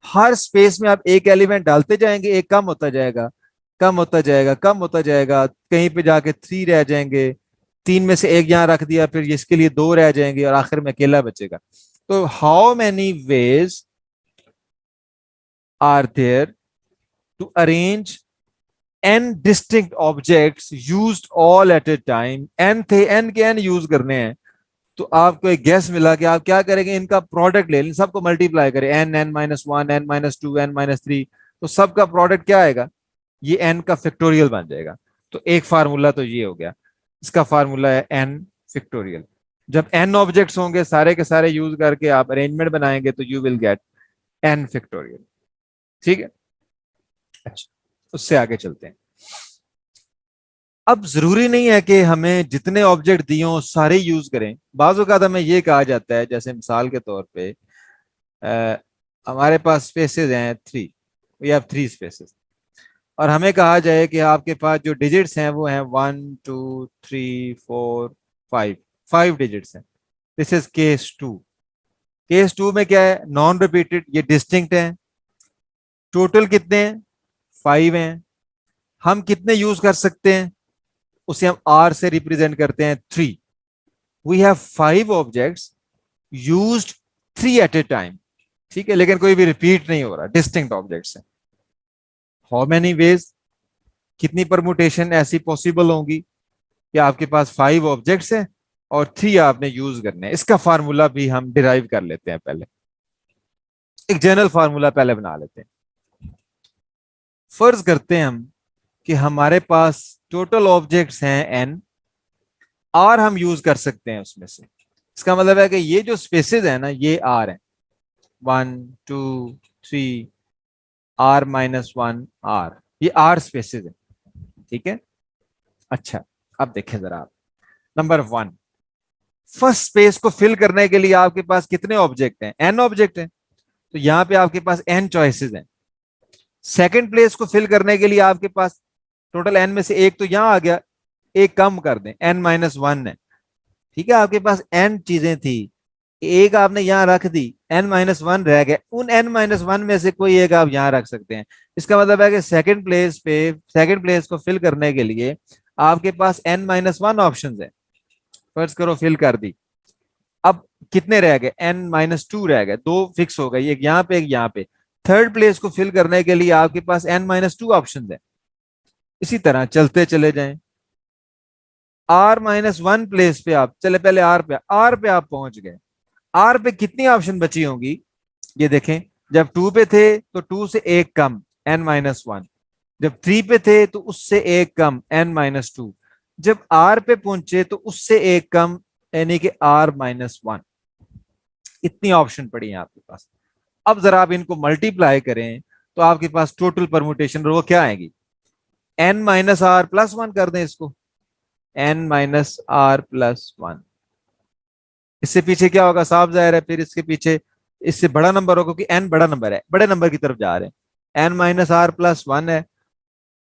हर स्पेस में आप एक एलिमेंट डालते जाएंगे, एक कम होता जाएगा, कम होता जाएगा, कम होता जाएगा, कहीं पे जाके 3 रह जाएंगे, 3 में से एक यहाँ रख दिया, फिर इसके लिए 2 रह जाएंगे, और आखिर में अकेला बचेगा। तो how many ways are there to arrange n distinct objects used all at a time, n थे, n के n यूज करने हैं। तो आपको एक गैस मिला कि आप क्या करेंगे, इनका प्रोडक्ट ले लें, सबको मल्टीप्लाई करें, n n-1 n-2 n-3, तो सबका प्रोडक्ट क्या आएगा, ये n का फैक्टोरियल बन जाएगा। तो एक फार्मूला तो ये हो गया, इसका फार्मूला है n फैक्टोरियल। जब n ऑब्जेक्ट्स होंगे सारे के सारे यूज करके आप अरेंजमेंट बनाएंगे, तो you will get n factorial. ठीक है, अच्छा, उससे आगे चलते हैं। अब जरूरी नहीं है कि हमें जितने ऑब्जेक्ट दिए हों सारे यूज करें। बाज़ औक़ात हमें ये कहा जाता है, जैसे मिसाल के तौर पे अ, हमारे पास स्पेसेस हैं 3, वी हैव 3 स्पेसेस, और हमें कहा जाए कि आपके पास जो डिजिट्स हैं वो हैं 1 2 3 4 5, 5 डिजिट्स हैं। This is case two. Case two में क्या है, नॉन रिपीटेड, ये डिस्टिंक्ट है। टोटल कितने हैं, 5 हैं। हम कितने यूज कर सकते हैं, उसे हम आर से रिप्रेजेंट करते हैं 3। We have 5 objects used 3 at a time, ठीक है, लेकिन कोई भी रिपीट नहीं हो रहा, डिस्टिंक्ट ऑब्जेक्ट्स हैं। हाउ मेनी वेज, कितनी परमुटेशन ऐसी पॉसिबल होंगी कि आपके पास 5 ऑब्जेक्ट्स हैं और 3 आपने यूज करने हैं। इसका फार्मूला भी हम डिराइव कर लेते हैं, पहले एक जनरल फार्मूला पहले बना लेते हैं। फर्ज करते हैं हम कि हमारे पास टोटल ऑब्जेक्ट्स हैं एन, आर हम यूज कर सकते हैं उसमें से। इसका मतलब है कि ये जो स्पेसेस है ना, ये आर है, 1 2 3, r-1 आर, ये आर स्पेसेस है, ठीक है। अच्छा, अब देखें जरा आप, नंबर 1, फर्स्ट स्पेस को फिल करने के लिए आपके पास कितने ऑब्जेक्ट हैं, एन ऑब्जेक्ट हैं, तो यहां पे आपके पास एन चॉइसेस हैं। सेकंड प्लेस को फिल करने के लिए आपके पास टोटल एन में से एक तो यहां आ गया, एक कम कर दें, n-1 है, ठीक है। आपके पास एन चीजें थी, एक आपने यहां रख दी, n-1 रह गए, उन n-1 में से कोई एक आप यहां रख सकते हैं। इसका मतलब है कि सेकंड प्लेस को फिल करने के लिए आपके पास n-1 ऑप्शन है। फर्ज करो फिल कर दी, अब कितने रह गए, n-2 रह गए, दो फिक्स हो गई, एक यहाँ पे एक यहाँ पे। थर्ड प्लेस को फिल करने के लिए आपके पास n-2 ऑप्शन है। इसी तरह चलते चले जाएं, r-1 प्लेस पे आप चले, पहले आर पे आप पहुंच गए। आर पे कितनी ऑप्शन बची होंगी, ये देखें, जब 2 पे थे तो 2 से एक कम, n-1। जब 3 पे थे तो उससे एक कम, n-2। जब आर पे पहुंचे तो उससे एक कम, यानी कि r-1। इतनी ऑप्शन पड़ी है आपके पास। अब जरा आप इनको मल्टीप्लाई करें, तो आपके पास टोटल परमुटेशन वो क्या आएगी, n-r+1 कर दें इसको, n-r+1। इससे पीछे क्या होगा, साफ जाहिर है, फिर इसके पीछे इससे बड़ा नंबर हो, क्योंकि n बड़ा नंबर है, बड़े नंबर की तरफ जा रहे हैं, n minus are plus one है,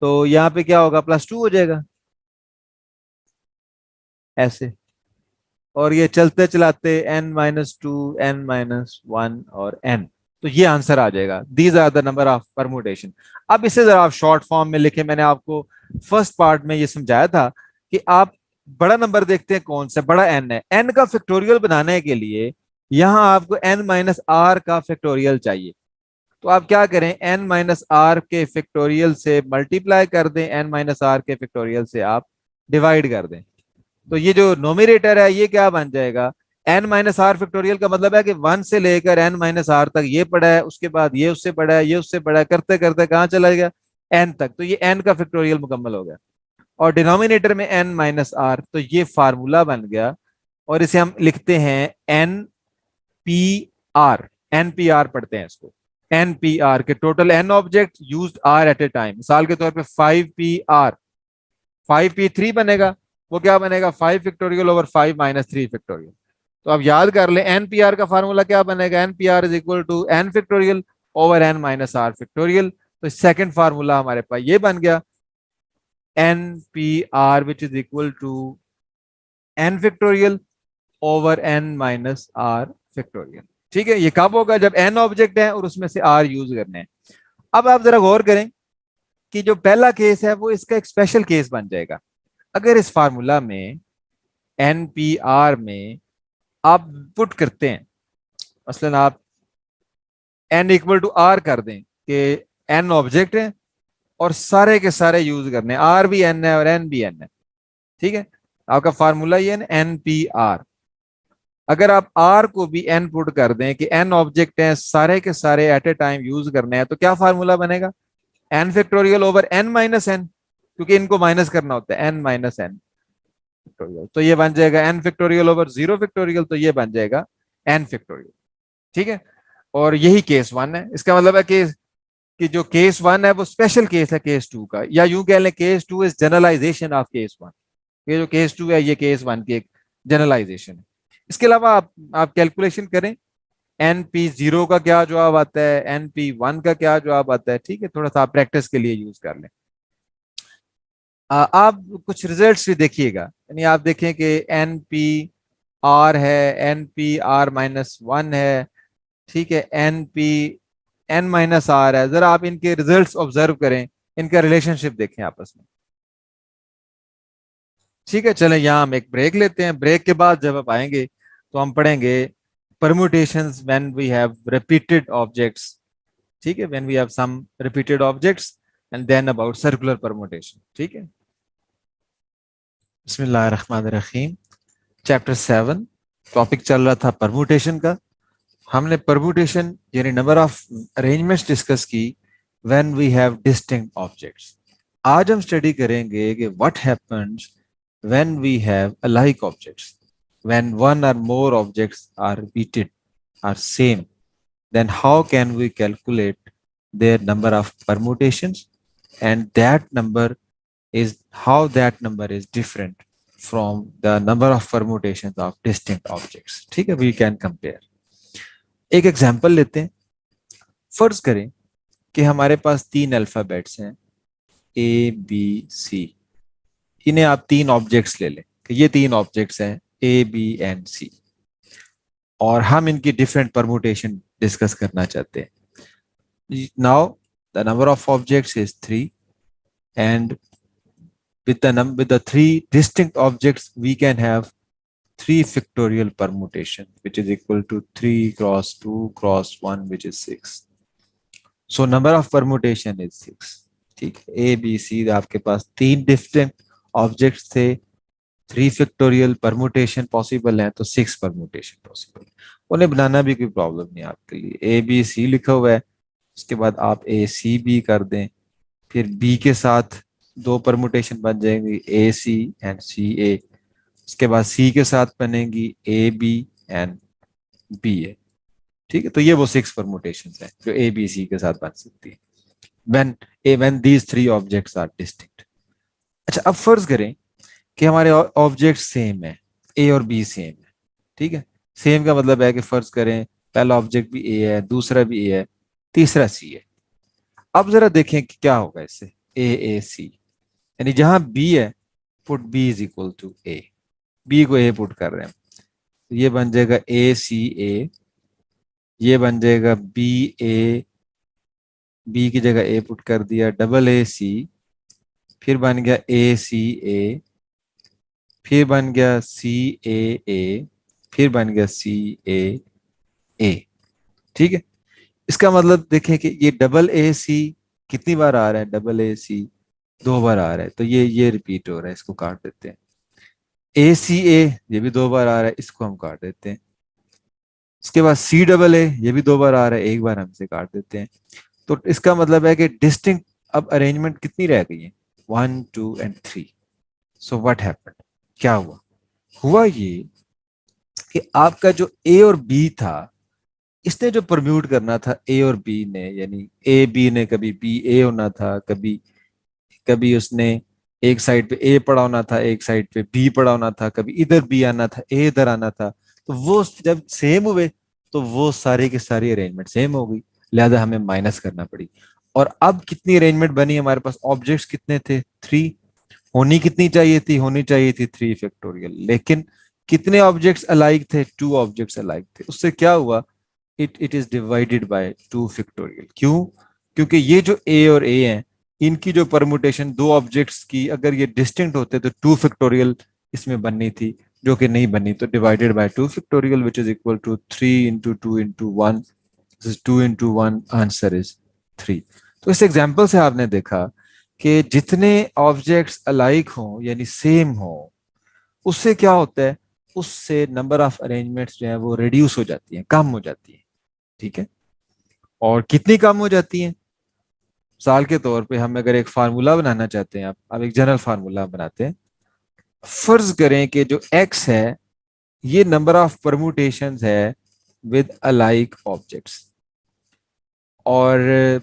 तो यहाँ पे क्या होगा, प्लस टू हो जाएगा ऐसे। और ये चलते चलाते n-2, n-1 और n, तो ये आंसर आ जाएगा। These are the number of permutation. अब इसे जरा आप शॉर्ट फॉर्म में लिखे, मैंने आपको फर्स्ट पार्ट में ये समझाया था कि आप बड़ा नंबर देखते हैं कौन सा, बड़ा n है, n का फैक्टोरियल बनाने के लिए यहां आपको n-r का फैक्टोरियल चाहिए। तो आप क्या करें, n-r के फैक्टोरियल से मल्टीप्लाई कर दें, n-r के फैक्टोरियल से आप डिवाइड कर दें, तो ये जो नोमिनेटर है ये क्या बन जाएगा, n-r फैक्टोरियल का मतलब है कि 1 से लेकर n-r तक ये पड़ा है, उसके बाद ये उससे बड़ा है, ये उससे बड़ा है, करते करते कहाँ चला गया, n तक, तो ये n का फैक्टोरियल मुकम्मल हो गया। और डिनोमिनेटर में n-r, तो ये फार्मूला बन गया, और इसे हम लिखते हैं npr, npr पढ़ते हैं इसको, npr के total n object used r at a time. मिसाल के तौर पे 5pr, 5p3 बनेगा, वो क्या बनेगा, 5 फैक्टोरियल ओवर 5 माइनस 3 फैक्टोरियल। तो आप याद कर लें, एनपीआर का फार्मूला क्या बनेगा, NPR is equal to N factorial over N minus R factorial. तो सेकंड फार्मूला हमारे पास ये बन गया, N P R which is equal to N factorial over N minus R factorial. ठीक है, ये कब होगा, जब एन ऑब्जेक्ट है और उसमें से आर यूज करने हैं। अब आप जरा गौर करें कि जो पहला केस है वो इसका एक स्पेशल केस बन जाएगा। अगर इस फार्मूला में एनपीआर में आप पुट करते हैं, मसलन आप एन इक्वल टू आर कर दें कि एन ऑब्जेक्ट है और सारे के सारे यूज करने, आर भी एन है और एन भी एन है, ठीक है, आपका फार्मूला ये है एन पी आर। अगर आप आर को भी एन पुट कर दें कि एन ऑब्जेक्ट है, सारे के सारे एट ए टाइम यूज करने हैं, तो क्या फार्मूला बनेगा, N factorial over N minus N, क्योंकि इनको माइनस करना होता है, एन माइनस एन फैक्टोरियल, तो ये बन जाएगा N factorial over zero factorial, तो ये बन जाएगा एन फैक्टोरियल। ठीक है, और यही केस वन है। इसका मतलब है कि जो केस वन है वो स्पेशल केस है केस टू का, या यूं कह लें case two is generalisation of case one. ये जो केस टू है ये केस वन की एक जनरलाइजेशन है। इसके अलावा आप कैलकुलेशन करें, एन पी जीरो का क्या जवाब आता है, एन पी वन का क्या जवाब आता है। ठीक है, थोड़ा सा प्रैक्टिस के लिए यूज कर लें। आप कुछ रिजल्ट्स भी देखिएगा, यानी आप देखें कि एन पी आर है, N P R minus one है, ठीक है, N P N minus R है। जरा आप इनके रिजल्ट्स ऑब्जर्व करें, इनका रिलेशनशिप देखें आपस में। ठीक है, चलें यहाँ हम एक ब्रेक लेते हैं, ब्रेक के बाद जब आप आएंगे तो हम पढ़ेंगे permutations when we have repeated objects। ठीक है, when we have some repeated objects, and then about circular permutation। ठीक है, बिस्मिल्लाहिर्रहमानिर्रहीम। चैप्टर 7, टॉपिक चल रहा था परमुटेशन का। हमने परमुटेशन यानी नंबर ऑफ अरेंजमेंट्स डिस्कस की when we have distinct objects. आज हम स्टडी करेंगे कि what happens when we have alike objects, when one or more objects are repeated or same, then how can we calculate their number of permutations, and that number is how that number is different from the number of permutations of distinct objects। ठीक है, we can compare। एक एग्जांपल लेते हैं। फर्ज करें कि हमारे पास 3 अल्फाबेट्स हैं ए बी सी, इन्हें आप 3 ऑब्जेक्ट्स ले लें कि ये 3 ऑब्जेक्ट्स हैं ए बी एंड सी, और हम इनकी डिफरेंट परमुटेशन डिस्कस करना चाहते हैं। Now the number of objects is 3, and with the 3 distinct objects we can have 3 factorial permutation, which is equal to 3 cross 2 cross 1, which is 6। so number of permutation is 6। ठीक है, ए बी सी आपके पास 3 डिफरेंट ऑब्जेक्ट्स थे, 3 फैक्टोरियल परमुटेशन पॉसिबल है, तो 6 परमुटेशन पॉसिबल है। उन्हें बनाना भी कोई प्रॉब्लम नहीं आपके लिए, ए बी सी लिखा हुआ है, उसके बाद आप ए सी बी कर दें, फिर बी के साथ 2 परमुटेशन बन जाएंगी, ए सी एंड सी ए, उसके बाद सी के साथ बनेंगी ए बी एंड बी ए। ठीक है, तो ये वो 6 परमुटेशन है जो ए बी सी के साथ बन सकती है when these 3 objects are distinct। अच्छा, अब फर्ज करें कि हमारे ऑब्जेक्ट सेम है, ए और बी सेम है। ठीक है, सेम का मतलब है कि फर्ज करें पहला ऑब्जेक्ट भी ए है, दूसरा भी ए है, तीसरा सी है। अब जरा देखें कि क्या होगा इससे, ए सी, यानी जहां बी है put B is equal to A, B को ए पुट कर रहे हैं, तो ये बन जाएगा ए सी ए, ये बन जाएगा बी ए, बी की जगह ए पुट कर दिया, डबल ए सी, फिर बन गया ए सी ए, फिर बन गया सी ए, फिर बन गया सी ए। ठीक है, इसका मतलब देखें कि ये डबल ए सी कितनी बार आ रहा है, डबल ए सी 2 बार आ रहा है, तो ये रिपीट हो रहा है, इसको काट देते हैं। ए सी ए, ये भी 2 बार आ रहा है, इसको हम काट देते हैं। इसके बाद सी डबल ए, ये भी 2 बार आ रहा है, एक बार हम इसे काट देते हैं। तो इसका मतलब है कि डिस्टिंक्ट अब अरेंजमेंट कितनी रह गई है, 1 2 एंड 3। सो व्हाट हैपेंड, क्या हुआ, हुआ ये कि आपका जो ए और बी था, इसने जो परम्यूट करना था ए और बी ने, यानी ए बी ने कभी बी ए होना था, कभी कभी उसने एक साइड पे ए पड़ा होना था, एक साइड पे बी पड़ा होना था, कभी इधर बी आना था, ए इधर आना था। तो वो जब सेम हुए तो वो सारे के सारी अरेंजमेंट सेम हो गई, लिहाजा हमें माइनस करना पड़ी। और अब कितनी अरेंजमेंट बनी हमारे पास, ऑब्जेक्ट्स कितने थे, 3। होनी कितनी चाहिए थी, होनी चाहिए थी 3 फैक्टोरियल, लेकिन कितने ऑब्जेक्ट्स अलाइक थे, 2 ऑब्जेक्ट्स अलाइक थे। उससे क्या हुआ, it is divided by 2 factorial. क्यों, क्योंकि ये जो ए और ए हैं, इनकी जो परमुटेशन 2 ऑब्जेक्ट्स की अगर ये डिस्टिंक्ट होते तो 2 फैक्टोरियल इसमें बननी थी, जो कि नहीं बनी, तो divided by 2 factorial which is equal to 3 into 2 into 1, 2 into 1, answer is 3। तो इस एग्जाम्पल से आपने देखा कि जितने ऑब्जेक्ट्स अलाइक हों यानी सेम हो, उससे क्या होता है, उससे नंबर ऑफ अरेंजमेंट्स जो है वो रिड्यूस हो जाती हैं, कम हो जाती है। ठीक है, और कितनी कम हो जाती हैं, साल के तौर पे हम अगर एक फार्मूला बनाना चाहते हैं, आप एक जनरल फार्मूला बनाते हैं, फर्ज करें कि जो x है ये नंबर ऑफ परमुटेशंस है विद अलाइक ऑब्जेक्ट्स, और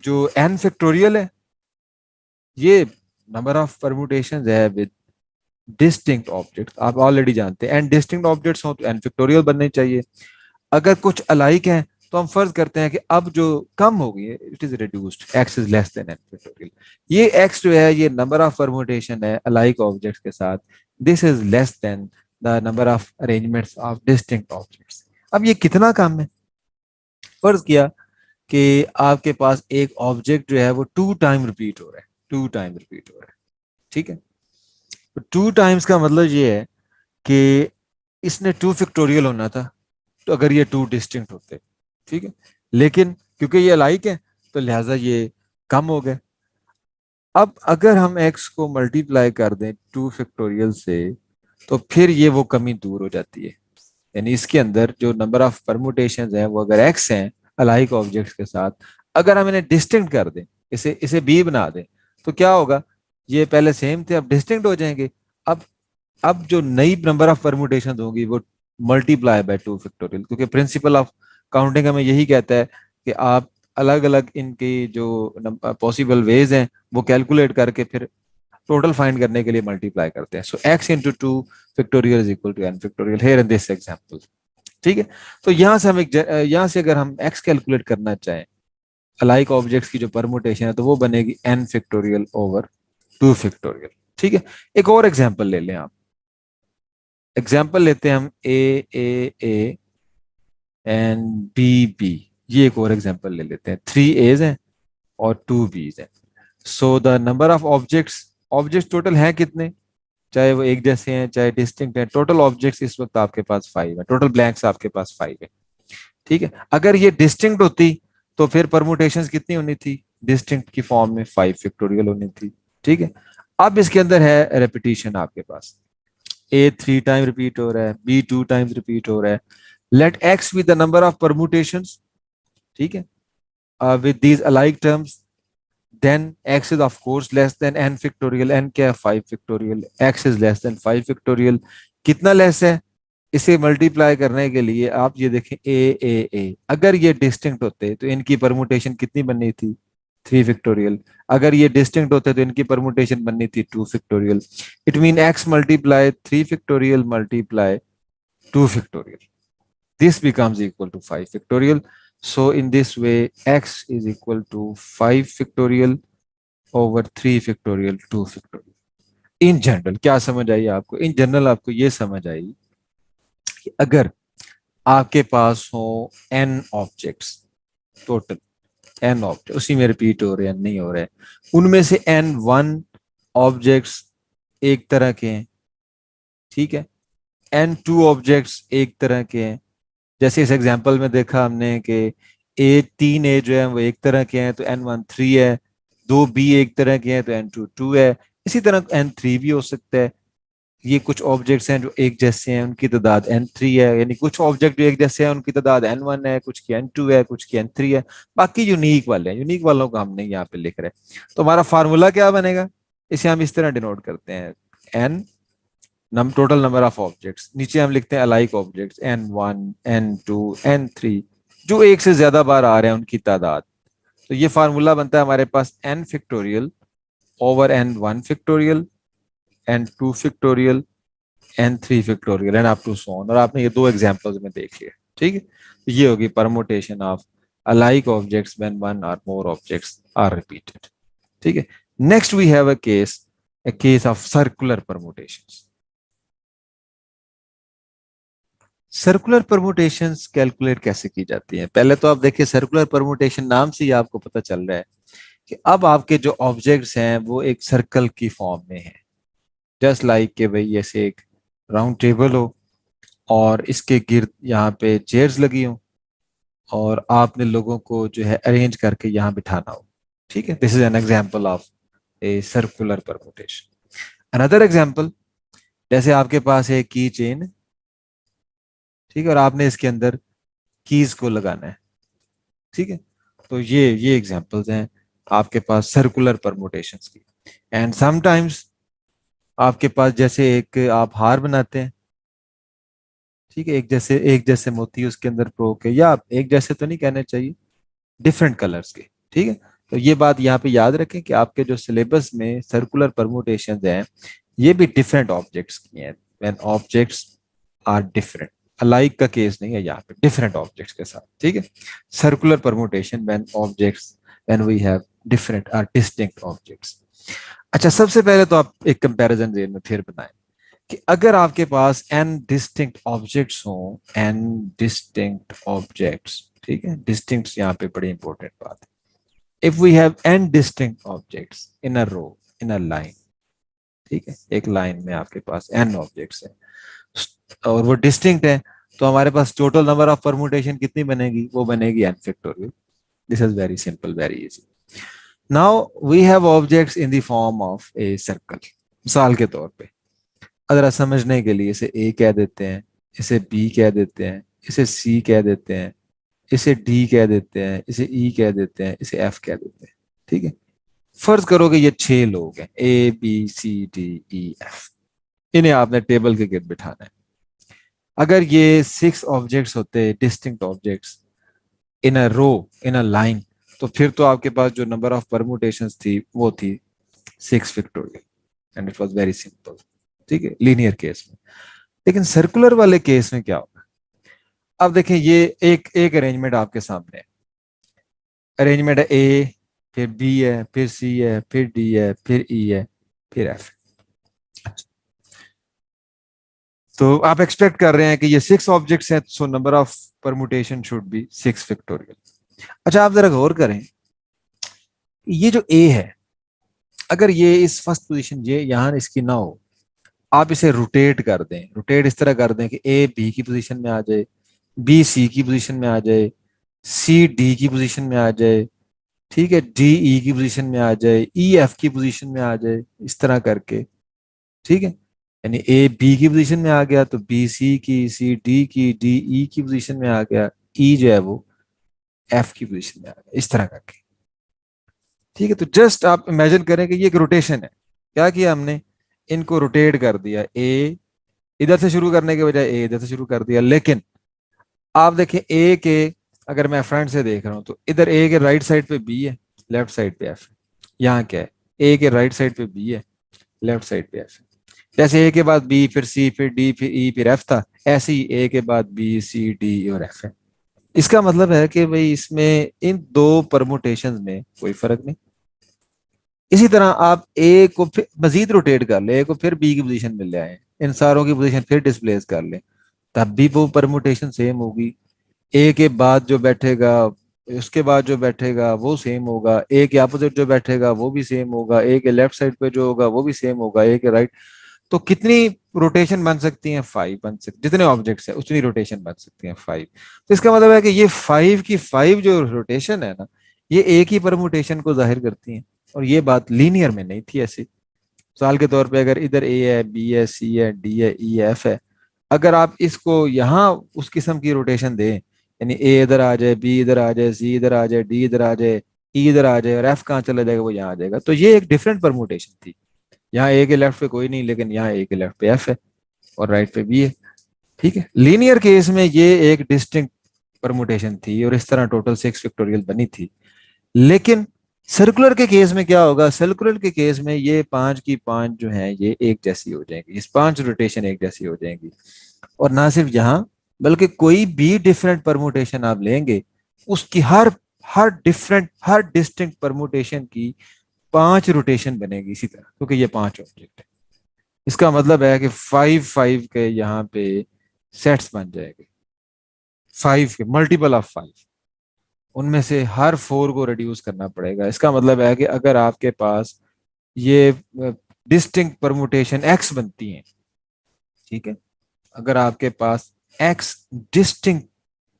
जो n फैक्टोरियल है ये नंबर ऑफ परमुटेशंस है विद डिस्टिंक्ट ऑब्जेक्ट्स। आप ऑलरेडी जानते हैं एन डिस्टिंक्ट ऑब्जेक्ट्स हो तो n फैक्टोरियल बनने चाहिए। अगर कुछ अलाइक हैं तो हम फर्ज करते हैं कि अब जो कम हो गई है it is reduced, X is less than N factorial. ये एक्स जो है ये नंबर ऑफ परमुटेशन है अलाइक ऑब्जेक्ट्स के साथ, this is less than the number of arrangements of distinct objects. अब ये कितना कम है, फर्ज किया कि आपके पास एक ऑब्जेक्ट जो है वो 2 टाइम रिपीट हो रहा है, 2 टाइम रिपीट हो रहा है। ठीक है, तो 2 टाइम्स का मतलब ये है कि इसने 2 फैक्टोरियल होना था, तो अगर ये 2 डिस्टिंक्ट होते, ठीक है, लेकिन क्योंकि ये लाइक है तो लिहाजा ये कम हो गए। अब अगर हम x को मल्टीप्लाई कर दें 2 फैक्टोरियल से, तो फिर ये वो कमी दूर हो जाती है, यानी इसके अंदर जो नंबर ऑफ परमुटेशंस हैं वो अगर x हैं अलाइक ऑब्जेक्ट्स के साथ, अगर हम इन्हें डिस्टिंक्ट कर दें, इसे इसे b बना दें, तो क्या होगा, ये पहले सेम थे अब डिस्टिंक्ट हो जाएंगे। अब जो नई नंबर ऑफ परमुटेशन होंगी वो मल्टीप्लाई बाय 2 फैक्टोरियल, क्योंकि प्रिंसिपल ऑफ काउंटिंग हमें यही कहता है कि आप अलग अलग इनकी जो पॉसिबल वेज हैं वो कैलकुलेट करके फिर टोटल फाइंड करने के लिए मल्टीप्लाई करते हैं। So x into 2 factorial is equal to n factorial here in this example. ठीक है, तो यहाँ से हम यहाँ से अगर हम x कैलकुलेट करना चाहें अलाइक ऑब्जेक्ट्स की जो परमुटेशन है तो वो बनेगी n फैक्टोरियल ओवर 2 फैक्टोरियल। ठीक है, एक और एग्जांपल ले लें आप, एग्जाम्पल लेते हैं हम ए एंड बी, ये एक और एग्जाम्पल ले लेते हैं, 3 एज हैं और 2 बीज हैं। So the number of objects total हैं कितने, चाहे वो एक जैसे हैं चाहे डिस्टिंक्ट हैं, टोटल ऑब्जेक्ट्स इस वक्त आपके पास 5 है, टोटल ब्लैंक्स आपके पास 5 है। ठीक है, अगर ये डिस्टिंक्ट होती तो फिर परमुटेशंस कितनी होनी थी, डिस्टिंक्ट की फॉर्म में 5 फैक्टोरियल होनी थी। ठीक है, अब इसके अंदर है रेपिटेशन, आपके पास ए 3 टाइम रिपीट हो रहा है, बी 2 टाइम्स रिपीट हो रहा है, let X be the number of permutations. ठीक है, with these alike terms, then x is of course less than n factorial, n क्या है 5 factorial, x is less than 5 factorial। कितना लेस है, इसे मल्टीप्लाई करने के लिए आप ये देखें ए अगर ये डिस्टिंक्ट होते तो इनकी परमुटेशन कितनी बननी थी, 3 फैक्टोरियल, अगर ये डिस्टिंक्ट होते तो इनकी परमुटेशन बननी थी 2 factorial. It mean x multiply 3 factorial multiply 2 factorial. this becomes equal to 5 factorial. So in this way, x is equal to 5 factorial over 3 factorial 2 factorial. In general क्या समझ आई आपको? इन जनरल आपको ये समझ आई कि अगर आपके पास हो n objects, total n object उसी में रिपीट हो रहे हैं, नहीं हो रहे हैं, उनमें से n1 ऑब्जेक्ट्स एक तरह के हैं, ठीक है, n2 ऑब्जेक्ट्स एक तरह के हैं। जैसे इस एग्जांपल में देखा हमने कि तीन ए जो है वो एक तरह के हैं तो n1 3 है, दो बी एक तरह के हैं तो n2 2 है, इसी तरह n3 भी हो सकता है। ये कुछ ऑब्जेक्ट्स हैं जो एक जैसे हैं, उनकी तादाद n3 है, यानी कुछ ऑब्जेक्ट जो एक जैसे हैं उनकी तादाद n1 है, कुछ की n2 है, कुछ की n3 है। बाकी यूनिक वाले हैं, यूनिक वालों को हम नहीं यहाँ पे लिख रहे। तो हमारा फार्मूला क्या बनेगा? इसे हम इस तरह डिनोट करते हैं, n total number of objects, नीचे हम लिखते हैं alike objects n1 n2 n3, जो एक से ज्यादा बार आ रहे हैं उनकी तादाद। तो ये फार्मूला बनता है हमारे पास n factorial over n1 factorial n2 factorial n3 factorial and up to so on. और आपने ये दो एग्जांपल्स में देख लिया, ठीक है। तो ये होगी permutation of alike objects when one or more objects are repeated, ठीक है। Next we have a case of circular permutations. Circular permutations calculate कैसे की जाती हैं? पहले तो आप देखिए, सर्कुलर परमुटेशन नाम से ही आपको पता चल रहा है कि अब आपके जो ऑब्जेक्ट्स हैं वो एक सर्कल की फॉर्म में है। जस्ट लाइक के भाई ऐसे एक राउंड टेबल हो और इसके गिर्द यहाँ पे चेयर्स लगी हो और आपने लोगों को जो है अरेंज करके यहाँ बिठाना हो, ठीक है। This is an example of a circular permutation. Another example, जैसे आपके पास है की चेन, ठीक है, और आपने इसके अंदर कीज को लगाना है, ठीक है। तो ये एग्जांपल्स हैं आपके पास सर्कुलर परमुटेशंस की। एंड समटाइम्स आपके पास जैसे एक आप हार बनाते हैं, ठीक है, एक जैसे मोती उसके अंदर प्रो के, या आप एक जैसे तो नहीं कहने चाहिए, डिफरेंट कलर्स के, ठीक है। तो ये बात यहाँ पे याद रखें कि आपके जो सिलेबस में सर्कुलर परमुटेशंस हैं ये भी डिफरेंट ऑब्जेक्ट्स की हैं, when objects are different. Alike का केस नहीं है यहाँ पे, डिफरेंट ऑब्जेक्ट्स के साथ, ठीक है। Circular permutation when objects, when we have different are distinct objects. अच्छा, सबसे पहले तो आप एक कंपैरिजन जेन में फिर बनाएं कि अगर आपके पास n डिस्टिंक्ट ऑब्जेक्ट्स हो, n डिस्टिंक्ट ऑब्जेक्ट्स, ठीक है, डिस्टिंक्ट यहाँ पे बड़ी इंपॉर्टेंट बात है। If we have n distinct objects in a row, in a line, ठीक है, एक लाइन में आपके पास n ऑब्जेक्ट्स हैं और वो डिस्टिंक्ट है, तो हमारे पास टोटल नंबर ऑफ परमुटेशन कितनी बनेगी? वो बनेगी n factorial. This is very simple, very easy. Now we have objects in the form of a circle. मिसाल के तौर पे अगर समझने के लिए इसे ए कह देते हैं, इसे बी कह देते हैं, इसे सी कह देते हैं, इसे डी कह देते हैं, इसे ई कह देते हैं, इसे एफ कह देते हैं, ठीक है। फर्ज करो कि ये 6 लोग हैं, A B C D E F, इन्हें आपने टेबल के गिर्द बिठाना है। अगर ये 6 ऑब्जेक्ट्स होते, distinct objects in a row, in a line, तो फिर तो आपके पास जो नंबर ऑफ परमुटेशंस थी वो थी 6 factorial and it was very simple, ठीक है, लीनियर केस में। लेकिन सर्कुलर वाले केस में क्या होगा? अब देखें, ये एक एक अरेंजमेंट आपके सामने है। अरेंजमेंट है ए, फिर बी है, फिर सी है, फिर डी है, फिर ई है, फिर एफ। तो आप एक्सपेक्ट कर रहे हैं कि ये 6 ऑब्जेक्ट्स हैं, so number of permutation should be 6 factorial. अच्छा, आप जरा गौर करें, ये जो ए है, अगर ये इस फर्स्ट पोजीशन ये यहां इसकी ना हो, आप इसे रोटेट कर दें, रोटेट इस तरह कर दें कि ए बी की पोजीशन में आ जाए, बी सी की पोजीशन में आ जाए, सी डी की पोजीशन में आ जाए, ठीक है, डी ई की पोजीशन में आ जाए, ई एफ की पोजीशन में आ जाए, इस तरह करके, ठीक है। यानी ए बी की पोजीशन में आ गया तो बी सी की, सी डी की, डी ई की पोजीशन में आ गया, ई जो है वो एफ की पोजीशन में आ गया, इस तरह करके, ठीक है। तो जस्ट आप इमेजिन करें कि ये एक रोटेशन है। क्या किया हमने? इनको रोटेट कर दिया, ए इधर से शुरू करने के बजाय ए इधर से शुरू कर दिया। लेकिन आप देखें ए के, अगर मैं फ्रंट से देख रहा हूं तो इधर ए के राइट साइड पे बी है, लेफ्ट साइड पे एफ है। यहाँ क्या है? ए के राइट साइड पे बी है, लेफ्ट साइड पे एफ है। जैसे ए के बाद बी, फिर सी, फिर डी, फिर ई, फिर एफ था, ऐसे ही ए के बाद बी सी डी और एफ है। इसका मतलब है कि भाई इसमें इन दो परमुटेशन में कोई फर्क नहीं। इसी तरह आप ए को फिर मजीद रोटेट कर ले, ए को फिर बी की पोजीशन में ले आए, इन सारों की पोजीशन फिर डिस्प्लेस कर ले, तब भी वो परमुटेशन सेम होगी। ए के बाद जो बैठेगा, उसके बाद जो बैठेगा वो सेम होगा, ए के अपोजिट जो बैठेगा वो भी सेम होगा, ए के लेफ्ट साइड पे जो होगा वो भी सेम होगा, ए के राइट। तो कितनी रोटेशन बन सकती है? 5 बन सकती, जितने ऑब्जेक्ट्स है उतनी रोटेशन बन सकती है 5। तो इसका मतलब है कि ये 5 की 5 जो रोटेशन है ना, ये एक ही परमुटेशन को जाहिर करती है। और ये बात लीनियर में नहीं थी ऐसी। मिसाल के तौर पे अगर इधर ए है, बी है, सी है, डी है, ई है, एफ है, अगर आप इसको यहाँ उस किस्म की रोटेशन दें, यानी ए इधर आ जाए, बी इधर आ जाए, सी इधर आ जाए, डी इधर आ जाए, ई इधर आ जाए, और एफ कहाँ चला जाएगा? वो यहाँ आ जाएगा। तो ये एक डिफरेंट परमुटेशन थी। यहाँ ए के लेफ्ट पे कोई नहीं, लेकिन यहाँ ए के लेफ्ट पे एफ है और राइट पे बी है। ठीक है, लीनियर केस में ये एक डिस्टिंक्ट परमुटेशन थी और इस तरह टोटल 6 फैक्टोरियल बनी थी। लेकिन सर्कुलर के केस में क्या होगा? सर्कुलर के केस में ये 5 की 5 जो है ये एक जैसी हो जाएंगी, इस 5 रोटेशन एक जैसी हो जाएंगी। और ना सिर्फ यहाँ, बल्कि कोई भी डिफरेंट परमुटेशन आप लेंगे, उसकी हर डिफरेंट, हर डिस्टिंक्ट परमुटेशन की 5 रोटेशन बनेगी इसी तरह, क्योंकि ये 5 ऑब्जेक्ट है। इसका मतलब है कि 5 5 के यहाँ पे सेट्स बन जाएंगे, 5 के मल्टीपल ऑफ 5। उनमें से हर 4 को रिड्यूस करना पड़ेगा। इसका मतलब है कि अगर आपके पास ये डिस्टिंक्ट परमुटेशन एक्स बनती हैं, ठीक है, अगर आपके पास एक्स डिस्टिंक्ट,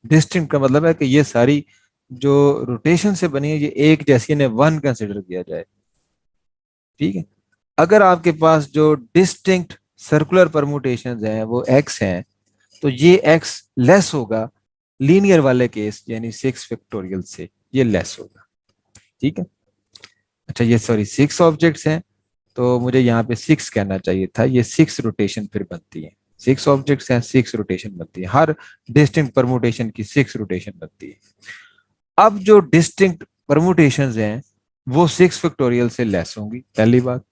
डिस्टिंक्ट का मतलब है कि ये सारी जो रोटेशन से बनी है ये एक जैसी, ने 1 कंसिडर किया जाए। ठीक है, अगर आपके पास जो डिस्टिंक्ट सर्कुलर परमुटेशंस हैं वो एक्स हैं, तो ये एक्स लेस होगा लीनियर वाले केस यानी 6 फैक्टोरियल से, ये लेस होगा। ठीक है, अच्छा ये सॉरी 6 ऑब्जेक्ट्स हैं, तो मुझे यहाँ पे 6 कहना चाहिए था, ये 6 रोटेशन फिर बनती है। 6 ऑब्जेक्ट्स हैं, 6 रोटेशन बनती है, हर डिस्टिंक्ट परमुटेशन की 6 रोटेशन बनती है। अब जो डिस्टिंक्ट परमुटेशंस हैं वो 6 फैक्टोरियल से लेस होंगी। पहली बात,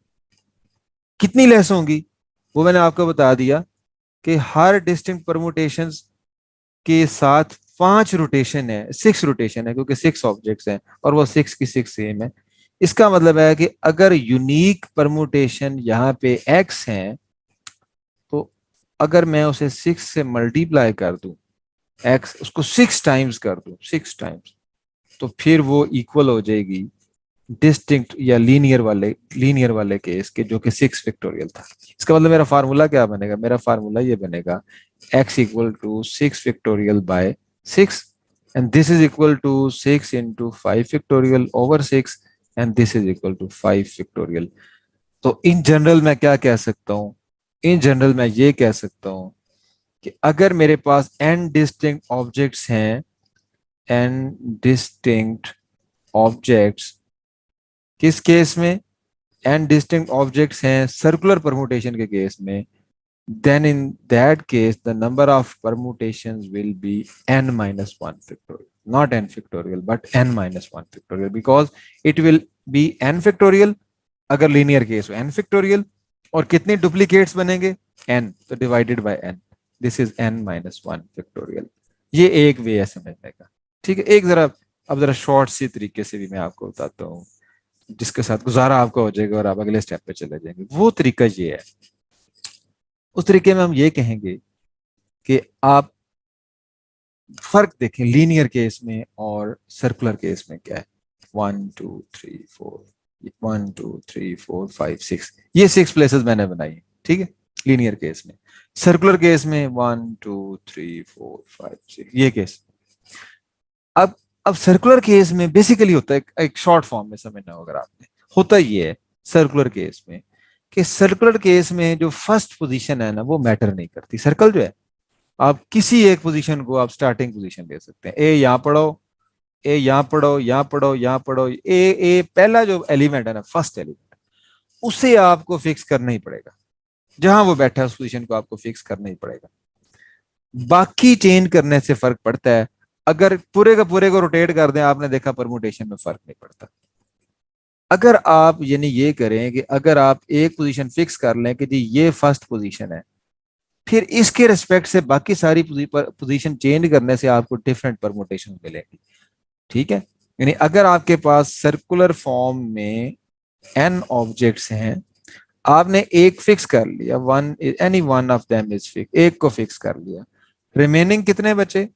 कितनी लेस होंगी वो मैंने आपको बता दिया कि हर डिस्टिंक्ट परमुटेशंस के साथ 5 रोटेशन है, 6 रोटेशन है, क्योंकि 6 ऑब्जेक्ट्स हैं और वो 6 की 6 सेम है। इसका मतलब है कि अगर यूनिक परमुटेशन यहाँ पे x है, तो अगर मैं उसे 6 से मल्टीप्लाई कर दूं, x उसको 6 टाइम्स कर दूं, 6 टाइम्स, तो फिर वो इक्वल हो जाएगी डिस्टिंक्ट या लीनियर वाले केस के, जो कि 6 फैक्टोरियल था। इसका मतलब मेरा फार्मूला क्या बनेगा? मेरा फार्मूला ये बनेगा x equal to 6 factorial by 6, and this is equal to 6 into 5 factorial over 6, and this is equal to 5 factorial. तो इन जनरल मैं क्या कह सकता हूँ? इन जनरल मैं ये कह सकता हूँ कि अगर मेरे पास n डिस्टिंक्ट ऑब्जेक्ट्स हैं, n डिस्टिंक्ट ऑब्जेक्ट्स, किस केस में? n डिस्टिंक्ट ऑब्जेक्ट्स हैं सर्कुलर परमुटेशन के केस में, then in that case the number of permutations will be n minus 1 factorial, not n factorial but n minus 1 factorial, because it will be n factorial अगर लीनियर केस हो n factorial, और कितने डुप्लीकेट्स बनेंगे? n, तो divided bye n, this is n minus 1 factorial। ये एक वे है समझने का। ठीक है, एक जरा अब जरा शॉर्ट सी तरीके से भी मैं आपको बताता हूँ, जिसके साथ गुजारा आपका हो जाएगा और आप अगले स्टेप पे चले जाएंगे। वो तरीका ये है, उस तरीके में हम ये कहेंगे कि आप फर्क देखें लीनियर केस में और सर्कुलर केस में क्या है। 1 2 3 4, 1 2 3 4 5 6, ये 6 प्लेसेस मैंने बनाई है। ठीक है, लीनियर केस में। सर्कुलर केस में 1 2 3 4 5 6, ये केस। अब सर्कुलर केस में बेसिकली होता है, एक शॉर्ट फॉर्म में समझना होगा आपने, होता ये है सर्कुलर केस में कि सर्कुलर केस में जो फर्स्ट पोजीशन है ना वो मैटर नहीं करती। सर्कल जो है, आप किसी एक पोजीशन को आप स्टार्टिंग पोजीशन ले सकते हैं। ए यहाँ पढ़ो, ए यहाँ पढ़ो, यहाँ पढ़ो, यहाँ पढ़ो, ए पहला जो एलिमेंट है ना, फर्स्ट एलिमेंट, उसे आपको फिक्स करना ही पड़ेगा। जहां वो बैठा है उस पोजीशन को आपको फिक्स करना ही पड़ेगा। बाकी चेंज करने से फर्क पड़ता है। अगर पूरे का पूरे को रोटेट कर दें, आपने देखा परमुटेशन में फर्क नहीं पड़ता। अगर आप यानी ये करें कि अगर आप एक पोजीशन फिक्स कर लें कि जी ये फर्स्ट पोजीशन है, फिर इसके रिस्पेक्ट से बाकी सारी पोजीशन चेंज करने से आपको डिफरेंट परमुटेशन मिलेंगी। ठीक है, यानी अगर आपके पास सर्कुलर फॉर्म में n ऑब्जेक्ट्स हैं, आपने एक फिक्स कर लिया, one any one of them is fix, एक को फिक्स कर लिया, रिमेनिंग कितने बचे?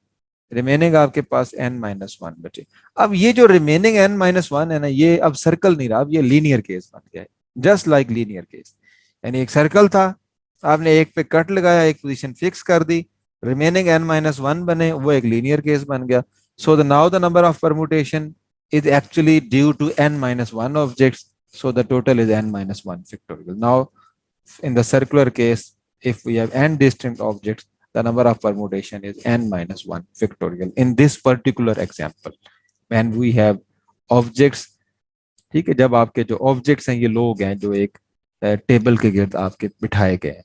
रिमेनिंग आपके पास n-1 बचे। अब ये जो रिमेनिंग n-1 है ना, ये अब सर्कल नहीं रहा, अब ये लीनियर केस बन गया है, जस्ट लाइक लीनियर केस। यानी एक सर्कल था, आपने एक पे कट लगाया, एक पोजीशन फिक्स कर दी, रिमेनिंग n-1 बने, वो एक लीनियर केस बन गया। So the now the number of permutation is actually due to n-1 objects, so the total is n-1 factorial. Now in the circular case, if we have n distinct objects, the number of permutation is n-1 factorial in this particular example when we have objects। ठीक है, जब आपके जो ऑब्जेक्ट्स हैं ये लोग हैं जो एक टेबल के गिर्द आपके बिठाए गए हैं।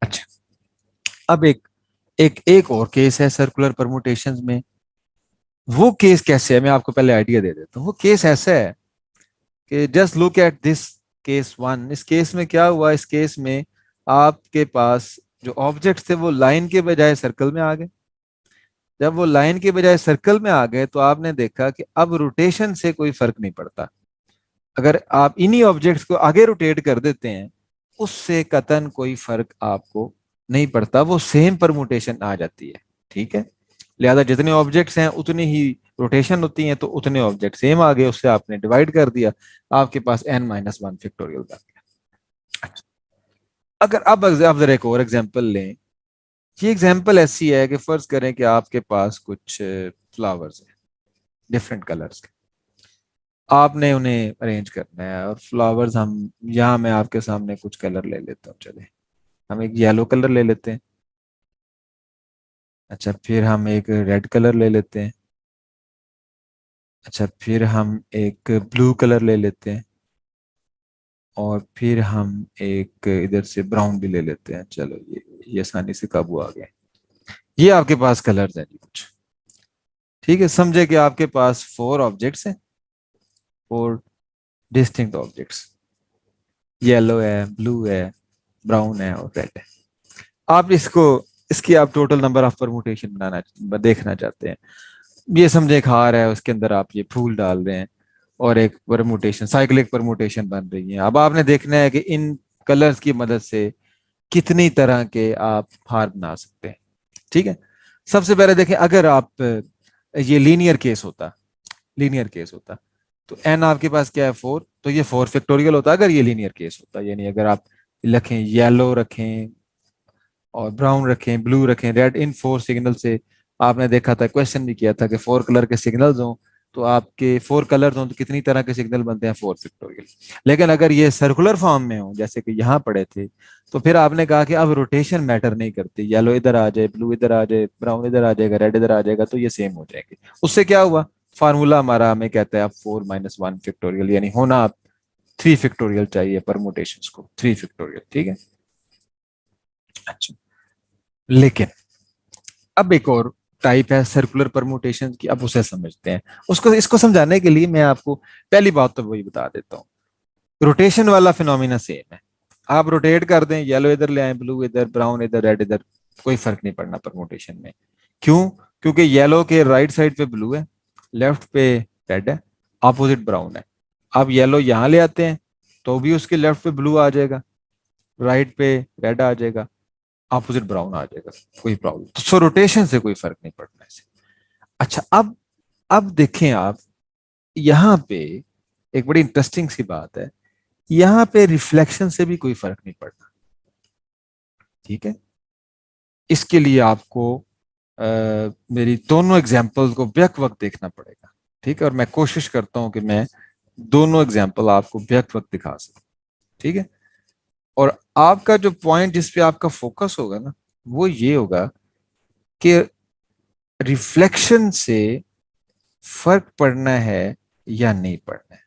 अच्छा, अब एक और केस है सर्कुलर परमुटेशंस में। वो केस कैसे है, मैं आपको पहले आइडिया दे देता हूँ। वो केस ऐसा है कि just look at this case one. इस केस में क्या हुआ, इस केस में आपके पास जो ऑब्जेक्ट थे वो लाइन के बजाय सर्कल में आ गए। जब वो लाइन के बजाय सर्कल में आ गए तो आपने देखा कि अब रोटेशन से कोई फर्क नहीं पड़ता। अगर आप इन्हीं ऑब्जेक्ट्स को आगे रोटेट कर देते हैं, उससे कतन कोई फर्क आपको नहीं पड़ता, वो सेम परमुटेशन आ जाती है। ठीक है, लिहाजा जितने ऑब्जेक्ट्स हैं उतनी ही रोटेशन होती है, तो उतने ऑब्जेक्ट सेम आ गए, उससे आपने डिवाइड कर दिया, आपके पास n-1 फैक्टोरियल बन गया। अगर अब जरा एक और एग्जांपल लें। ये एग्जांपल ऐसी है कि फर्ज करें कि आपके पास कुछ फ्लावर्स हैं डिफरेंट कलर्स के, आपने उन्हें अरेंज करना है। और फ्लावर्स हम यहाँ मैं आपके सामने कुछ कलर ले लेता हूँ, चले हम एक येलो कलर ले लेते हैं। अच्छा, फिर हम एक रेड कलर ले लेते हैं। अच्छा, फिर हम एक ब्लू कलर ले लेते हैं, और फिर हम एक इधर से ब्राउन भी ले लेते हैं। चलो ये आसानी से काबू आ गए। ये आपके पास कलर्स हैं जी कुछ। ठीक है, समझे कि आपके पास 4 ऑब्जेक्ट्स हैं, 4 डिस्टिंक्ट ऑब्जेक्ट्स। येलो है, ब्लू है, ब्राउन है और रेड है। आप इसको इसकी आप टोटल नंबर ऑफ परमुटेशन बनाना देखना चाहते हैं। ये समझे एक हार है, उसके अंदर आप ये फूल डाल रहे हैं और एक परमुटेशन, साइक्लिक परमुटेशन बन रही है। अब आपने देखना है कि इन कलर्स की मदद से कितनी तरह के आप हार बना सकते हैं। ठीक है, सबसे पहले देखें, अगर आप ये लीनियर केस होता तो एन आपके पास क्या है 4, तो ये 4 फैक्टोरियल होता अगर ये लीनियर केस होता। यानी अगर आप रखें येलो रखें और ब्राउन रखें, ब्लू रखें, रेड, इन 4 सिग्नल से आपने देखा था, क्वेश्चन भी किया था कि 4 कलर के सिग्नल्स हों, तो आपके 4 कलर्स हों तो कितनी तरह के सिग्नल बनते हैं, 4 फैक्टोरियल। लेकिन अगर ये सर्कुलर फॉर्म में हो जैसे कि यहाँ पढ़े थे, तो फिर आपने कहा कि अब रोटेशन मैटर नहीं करती, येलो इधर आ जाए, ब्लू इधर आ जाए, ब्राउन इधर आ जाएगा, रेड इधर आ जाएगा, तो ये सेम हो जाएंगे। उससे क्या हुआ, फार्मूला हमारा हमें कहता है अब 4-1 फैक्टोरियल, यानी होना आप 3 फैक्टोरियल चाहिए परमुटेशन को, 3 फैक्टोरियल। ठीक है, अच्छा, लेकिन अब एक और टाइप है सर्कुलर परमुटेशन की, अब उसे समझते हैं। उसको इसको समझाने के लिए मैं आपको पहली बात तो वही बता देता हूँ, रोटेशन वाला फिनोमिना सेम है। आप रोटेट कर दें, येलो इधर ले आए, ब्लू इधर, ब्राउन इधर, रेड इधर, कोई फर्क नहीं पड़ना परमुटेशन में। क्यों? क्योंकि येलो के राइट साइड पे ब्लू है, लेफ्ट पे रेड है, ऑपोजिट ब्राउन है। आप येलो यहाँ ले आते हैं तो भी उसके लेफ्ट पे ब्लू आ जाएगा, राइट पे रेड आ जाएगा, ऑपोजिट ब्राउन आ जाएगा, कोई प्रॉब्लम। तो सो रोटेशन से कोई फर्क नहीं पड़ना इसे। अच्छा, अब देखें आप, यहाँ पे एक बड़ी इंटरेस्टिंग सी बात है, यहाँ पे रिफ्लेक्शन से भी कोई फर्क नहीं पड़ना। ठीक है, इसके लिए आपको मेरी दोनों एग्जाम्पल्स को बेक वक्त देखना पड़ेगा। ठीक है, और मैं कोशिश करता हूं कि मैं दोनों एग्जाम्पल आपको बेक वक्त दिखा सकूं। ठीक है, और आपका जो पॉइंट जिस पे आपका फोकस होगा ना, वो ये होगा कि रिफ्लेक्शन से फर्क पड़ना है या नहीं पड़ना है।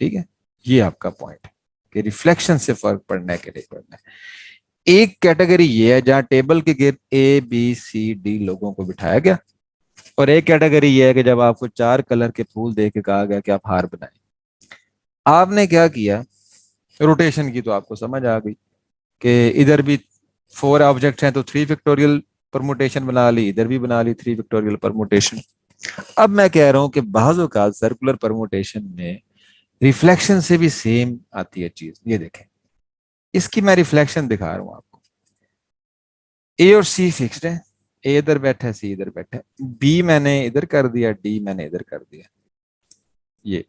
ठीक है, ये आपका पॉइंट है कि रिफ्लेक्शन से फर्क पड़ना है कि नहीं पड़ना है। एक कैटेगरी ये है जहां टेबल के गिर्द A B C D लोगों को बिठाया गया, और एक कैटेगरी ये है कि जब आपको 4 कलर के फूल दे के कहा गया कि आप हार बनाएं। आपने क्या किया, रोटेशन की तो आपको समझ आ गई कि इधर भी 4 ऑब्जेक्ट हैं तो 3 फैक्टोरियल परमुटेशन बना ली, इधर भी बना ली 3 फैक्टोरियल परमुटेशन। अब मैं कह रहा हूं कि बाज़ औक़ात सर्कुलर परमुटेशन में रिफ्लेक्शन से भी सेम आती है चीज। ये देखें, इसकी मैं रिफ्लेक्शन दिखा रहा हूं आपको। ए और सी फिक्स्ड है, ए इधर बैठा है, सी इधर बैठा है, बी मैंने इधर कर दिया, डी मैंने इधर कर दिया। ये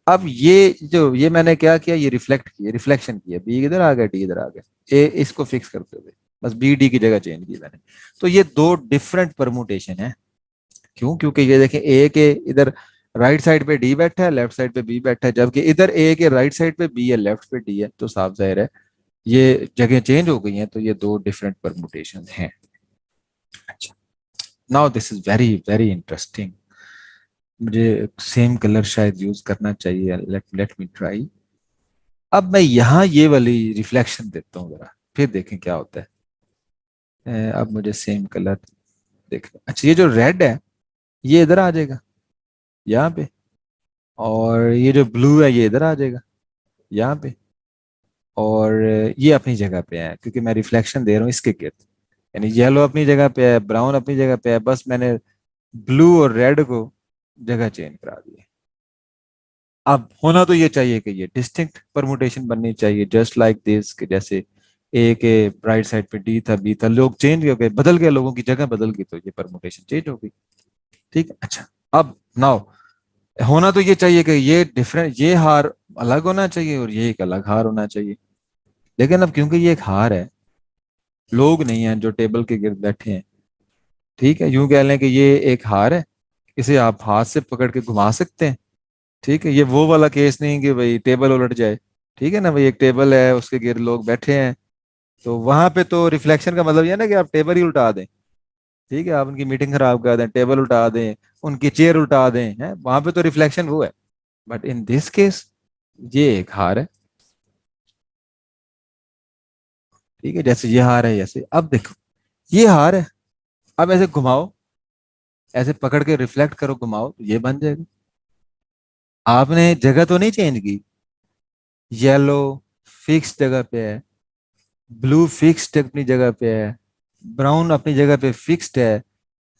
अब ये मैंने क्या किया, ये रिफ्लेक्ट किया, रिफ्लेक्शन किया, बी इधर आ गया, डी इधर आ गया, ए इसको फिक्स करते हुए बस बी डी की जगह चेंज की मैंने। तो ये दो डिफरेंट परमुटेशन है। क्यों? क्योंकि ये देखें, ए के इधर राइट साइड पे डी बैठा है, लेफ्ट साइड पे बी बैठा है, जबकि इधर ए के राइट साइड पे बी है, लेफ्ट पे डी है, तो साफ जाहिर है ये जगह चेंज हो गई हैं, तो ये दो डिफरेंट परमुटेशन हैं। अच्छा, now this is very very interesting. मुझे सेम कलर शायद यूज करना चाहिए, लेट लेट मी ट्राई। अब मैं यहाँ ये वाली रिफ्लेक्शन देता हूँ जरा, फिर देखें क्या होता है। अब मुझे सेम कलर देख, अच्छा ये जो रेड है ये इधर आ जाएगा यहाँ पे, और ये जो ब्लू है ये इधर आ जाएगा यहाँ पे, और ये अपनी जगह पे है क्योंकि मैं रिफ्लेक्शन दे रहा हूँ इसके गिर्द। यानी येलो अपनी जगह पे है, ब्राउन अपनी जगह पे है, बस मैंने ब्लू और रेड को जगह चेंज करा दी है। अब होना तो ये चाहिए कि ये डिस्टिंक्ट परमुटेशन बननी चाहिए, जस्ट लाइक दिस, कि जैसे ए के राइट साइड पे डी था, बी था, लोग चेंज हो गए, बदल गए, लोगों की जगह बदल गई, तो ये परमुटेशन चेंज हो गई। ठीक है, अच्छा। अब नाउ होना तो ये चाहिए कि ये डिफरेंट, ये हार अलग होना चाहिए और ये एक अलग हार होना चाहिए। लेकिन अब क्योंकि ये एक हार है, लोग नहीं हैं जो टेबल के गिर्द बैठे हैं, ठीक है, यूं कह लें कि ये एक हार है, इसे आप हाथ से पकड़ के घुमा सकते हैं। ठीक है, ये वो वाला केस नहीं कि भाई टेबल उलट जाए। ठीक है ना भाई, एक टेबल है उसके गिर्द लोग बैठे हैं, तो वहां पे तो रिफ्लेक्शन का मतलब ये है ना कि आप टेबल ही उल्टा दें। ठीक है, आप उनकी मीटिंग खराब कर दें, टेबल उल्टा दें, उनकी चेयर उल्टा दें, है वहां पे तो रिफ्लेक्शन वो है। बट इन दिस केस ये एक हार है। ठीक है, जैसे ये हार है, जैसे अब देखो ये हार है, अब ऐसे घुमाओ, ऐसे पकड़ के रिफ्लेक्ट करो, घुमाओ, तो ये बन जाएगा। आपने जगह तो नहीं चेंज की, येलो फिक्स जगह पे है, ब्लू फिक्स्ड अपनी जगह पे है, ब्राउन अपनी जगह पे फिक्स्ड है,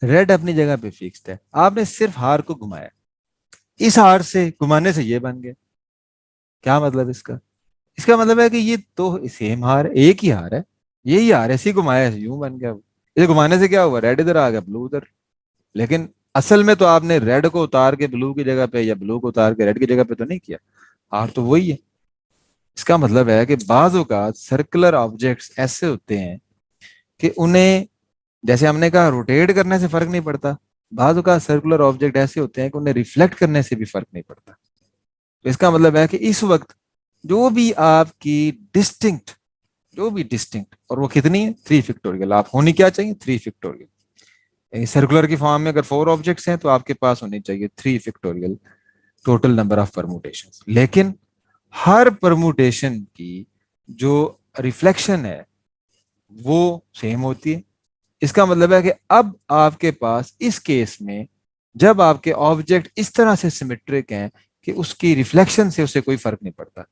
रेड अपनी जगह पे फिक्स्ड है, आपने सिर्फ हार को घुमाया। इस हार से घुमाने से ये बन गया। क्या मतलब इसका? इसका मतलब है कि ये तो सेम हार है, एक ही हार है, यही हार है, ऐसे ही घुमाया, ऐसे यूं बन गया। इसे घुमाने से क्या हुआ, रेड इधर आ गया, ब्लू उधर। लेकिन असल में तो आपने रेड को उतार के ब्लू की जगह पे या ब्लू को उतार के रेड की जगह पे तो नहीं किया, हार तो वही है। इसका मतलब है कि बाज़ औक़ात सर्कुलर ऑब्जेक्ट्स ऐसे होते हैं कि उन्हें, जैसे हमने कहा, रोटेट करने से फर्क नहीं पड़ता, बाज़ औक़ात सर्कुलर ऑब्जेक्ट ऐसे होते हैं कि उन्हें रिफ्लेक्ट करने से भी फर्क नहीं पड़ता। तो इसका मतलब है कि इस वक्त जो भी आपकी डिस्टिंक्ट, जो भी डिस्टिंक्ट, और वो कितनी है, 3 फैक्टोरियल, आप होनी क्या चाहिए, 3 फैक्टोरियल। सर्कुलर की फॉर्म में अगर 4 ऑब्जेक्ट्स हैं तो आपके पास होनी चाहिए 3 factorial total number of permutations. लेकिन हर परमुटेशन की जो रिफ्लेक्शन है वो सेम होती है। इसका मतलब है कि अब आपके पास इस केस में, जब आपके ऑब्जेक्ट इस तरह से सिमेट्रिक हैं कि उसकी रिफ्लेक्शन से उसे कोई फर्क नहीं पड़ता,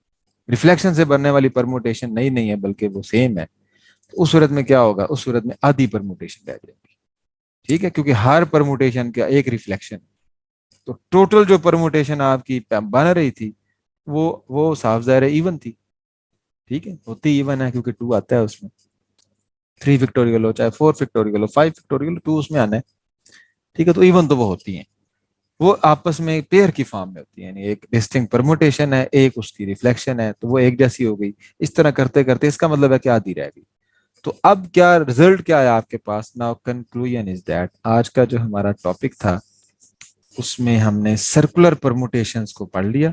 रिफ्लेक्शन से बनने वाली परमुटेशन नई नहीं है बल्कि वो सेम है, तो उस सूरत में क्या होगा, उस सूरत में आधी परमुटेशन रह जाएगी। ठीक है, क्योंकि हर परमुटेशन का एक रिफ्लेक्शन, तो टोटल जो परमुटेशन आपकी बन रही थी वो साफ ज़ाहिर है इवन थी। ठीक है, होती इवन है क्योंकि 2 आता है उसमें, 3 फैक्टोरियल हो चाहे 4 फैक्टोरियल हो, 5 फैक्टोरियल, 2 उसमें आना है। ठीक है, तो इवन तो वो होती हैं, वो आपस में पेयर की फॉर्म में होती है, यानी एक डिस्टिंक्ट परमुटेशन है, एक उसकी रिफ्लेक्शन है, तो वो एक जैसी हो गई। इस तरह करते करते इसका मतलब है कि आधी रह गई। तो अब क्या रिजल्ट क्या है आपके पास? नाउ कंक्लूजन इज दैट आज का जो हमारा टॉपिक था उसमें हमने सर्कुलर परमुटेशंस को पढ़ लिया,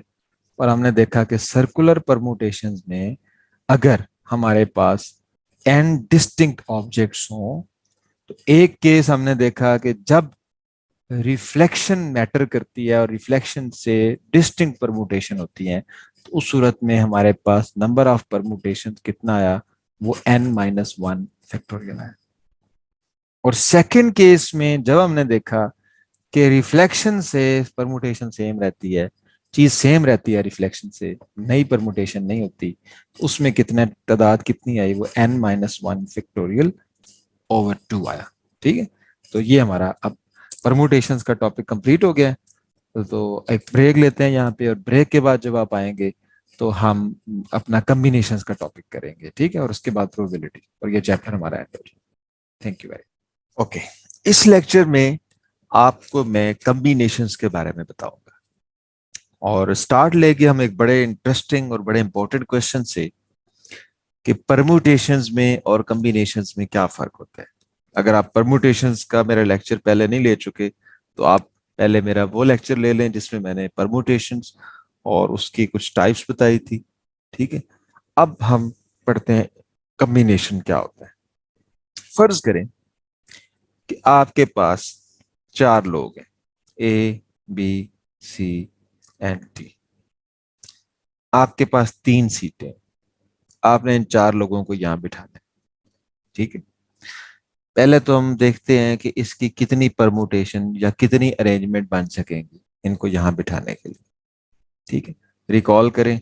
और हमने देखा कि सर्कुलर परमुटेशंस में अगर हमारे पास n डिस्टिंक्ट ऑब्जेक्ट्स हों, तो एक केस हमने देखा कि जब रिफ्लेक्शन मैटर करती है और रिफ्लेक्शन से डिस्टिंक्ट परमुटेशन होती हैं, तो उस सूरत में हमारे पास नंबर ऑफ परमुटेशन कितना आया, वो n-1 फैक्टोरियल है। और सेकंड केस में जब हमने देखा कि रिफ्लेक्शन से परमुटेशन सेम रहती है, चीज सेम रहती है रिफ्लेक्शन से, नई परमुटेशन नहीं होती, उसमें कितने तादाद कितनी आई, वो n-1 फैक्टोरियल ओवर 2 आया। ठीक है, तो ये हमारा अब परमुटेशंस का टॉपिक कंप्लीट हो गया है। तो एक ब्रेक लेते हैं यहाँ पे, और ब्रेक के बाद जब आप आएंगे तो हम अपना कम्बिनेशंस का टॉपिक करेंगे, ठीक है, और उसके बाद प्रोबेबिलिटी, और ये चैप्टर हमारा एंड हो जाएगा। Thank you very okay. इस लेक्चर में आपको मैं कम्बिनेशंस के बारे में बताऊंगा, और स्टार्ट लेके हम एक बड़े इंटरेस्टिंग और बड़े इंपॉर्टेंट क्वेश्चन से कि परम्यूटेशंस में और कम्बिनेशंस में क्या फर्क होता है। अगर आप परम्यूटेशंस का मेरा लेक्चर पहले नहीं ले चुके तो आप पहले मेरा वो लेक्चर ले लें जिसमें मैंने परम्यूटेशंस और उसकी कुछ टाइप्स बताई थी। ठीक है, अब हम पढ़ते हैं कम्बिनेशन क्या होता है। फर्ज करें कि आपके पास 4 लोग हैं, A B C and D. आपके पास 3 सीटें, आपने इन 4 लोगों को यहां बिठाना है। ठीक है, पहले तो हम देखते हैं कि इसकी कितनी परमुटेशन या कितनी अरेंजमेंट बन सकेंगी इनको यहां बिठाने के लिए। ठीक है, रिकॉल करें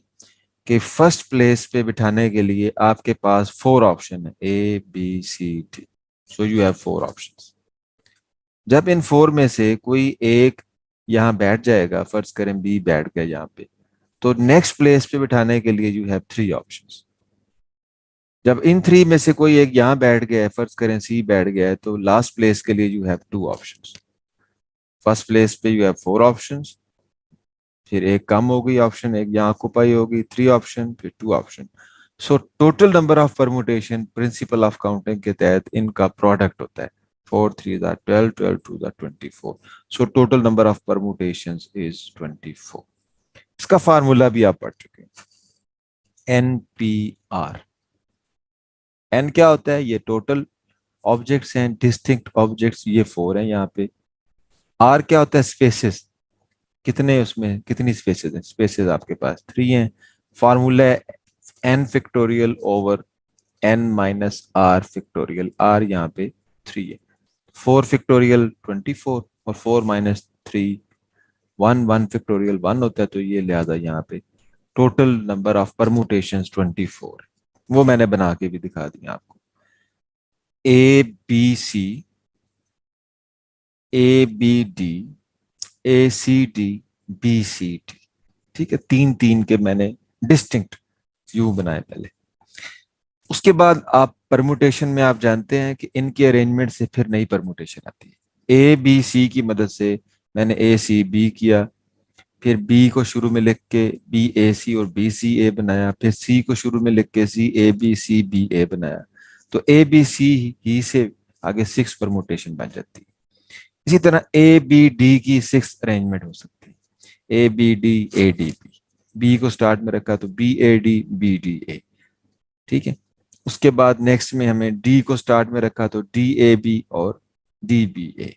कि फर्स्ट प्लेस पे बिठाने के लिए आपके पास 4 ऑप्शन है, A B C D. So you have 4 options. जब इन 4 में से कोई एक यहाँ बैठ जाएगा, फर्ज करें बी बैठ गया यहाँ पे, तो नेक्स्ट प्लेस पे बिठाने के लिए यू हैव 3 ऑप्शंस। जब इन 3 में से कोई एक यहाँ बैठ गया है, फर्ज करें सी बैठ गया है, तो लास्ट प्लेस के लिए you have 2 options. First place पे यू हैव 4 ऑप्शंस, फिर एक कम हो गई ऑप्शन, एक यहाँ ऑक्युपाई होगी, 3 ऑप्शन, फिर 2 option. So total number of permutation principle of counting के तहत इनका प्रोडक्ट होता है 4 3 12, 12 2 24। So total number of permutation is 24। इसका फार्मूला भी आप पढ़ चुके हैं, NPR। एन क्या होता है, ये टोटल ऑब्जेक्ट्स हैं, डिस्टिंक्ट ऑब्जेक्ट्स ये 4 हैं यहाँ पे। आर क्या होता है, स्पेसेस, कितने उसमें कितनी स्पेसेस हैं, स्पेसेस आपके पास 3 हैं। फार्मूला है n factorial over n-r factorial, R यहाँ पे 3 है। 4 फैक्टोरियल 24, और 4 माइनस 3 1, 1 फैक्टोरियल 1 होता है, तो ये लिहाजा यहाँ पे टोटल नंबर ऑफ परमुटेशंस 24। वो मैंने बना के भी दिखा दिया आपको, A B C, A B D, A C D, B C D. ठीक है, 3 3 के मैंने डिस्टिंक्ट व्यू बनाए पहले। उसके बाद आप परमुटेशन में आप जानते हैं कि इनके अरेंजमेंट से फिर नई परमुटेशन आती है। ए बी सी की मदद से मैंने ए सी बी किया, फिर बी को शुरू में लिख के बी ए सी और बी सी ए बनाया, फिर सी को शुरू में लिख के सी ए बी सी बी ए बनाया। तो ए बी सी ही से आगे 6 परमुटेशन बन जाती है। इसी तरह ए बी डी की 6 अरेंजमेंट हो सकती है, A B D A D B. B को स्टार्ट में रखा तो B A D B D A. ठीक है, उसके बाद नेक्स्ट में हमें डी को स्टार्ट में रखा तो डी ए बी और डी बी ए।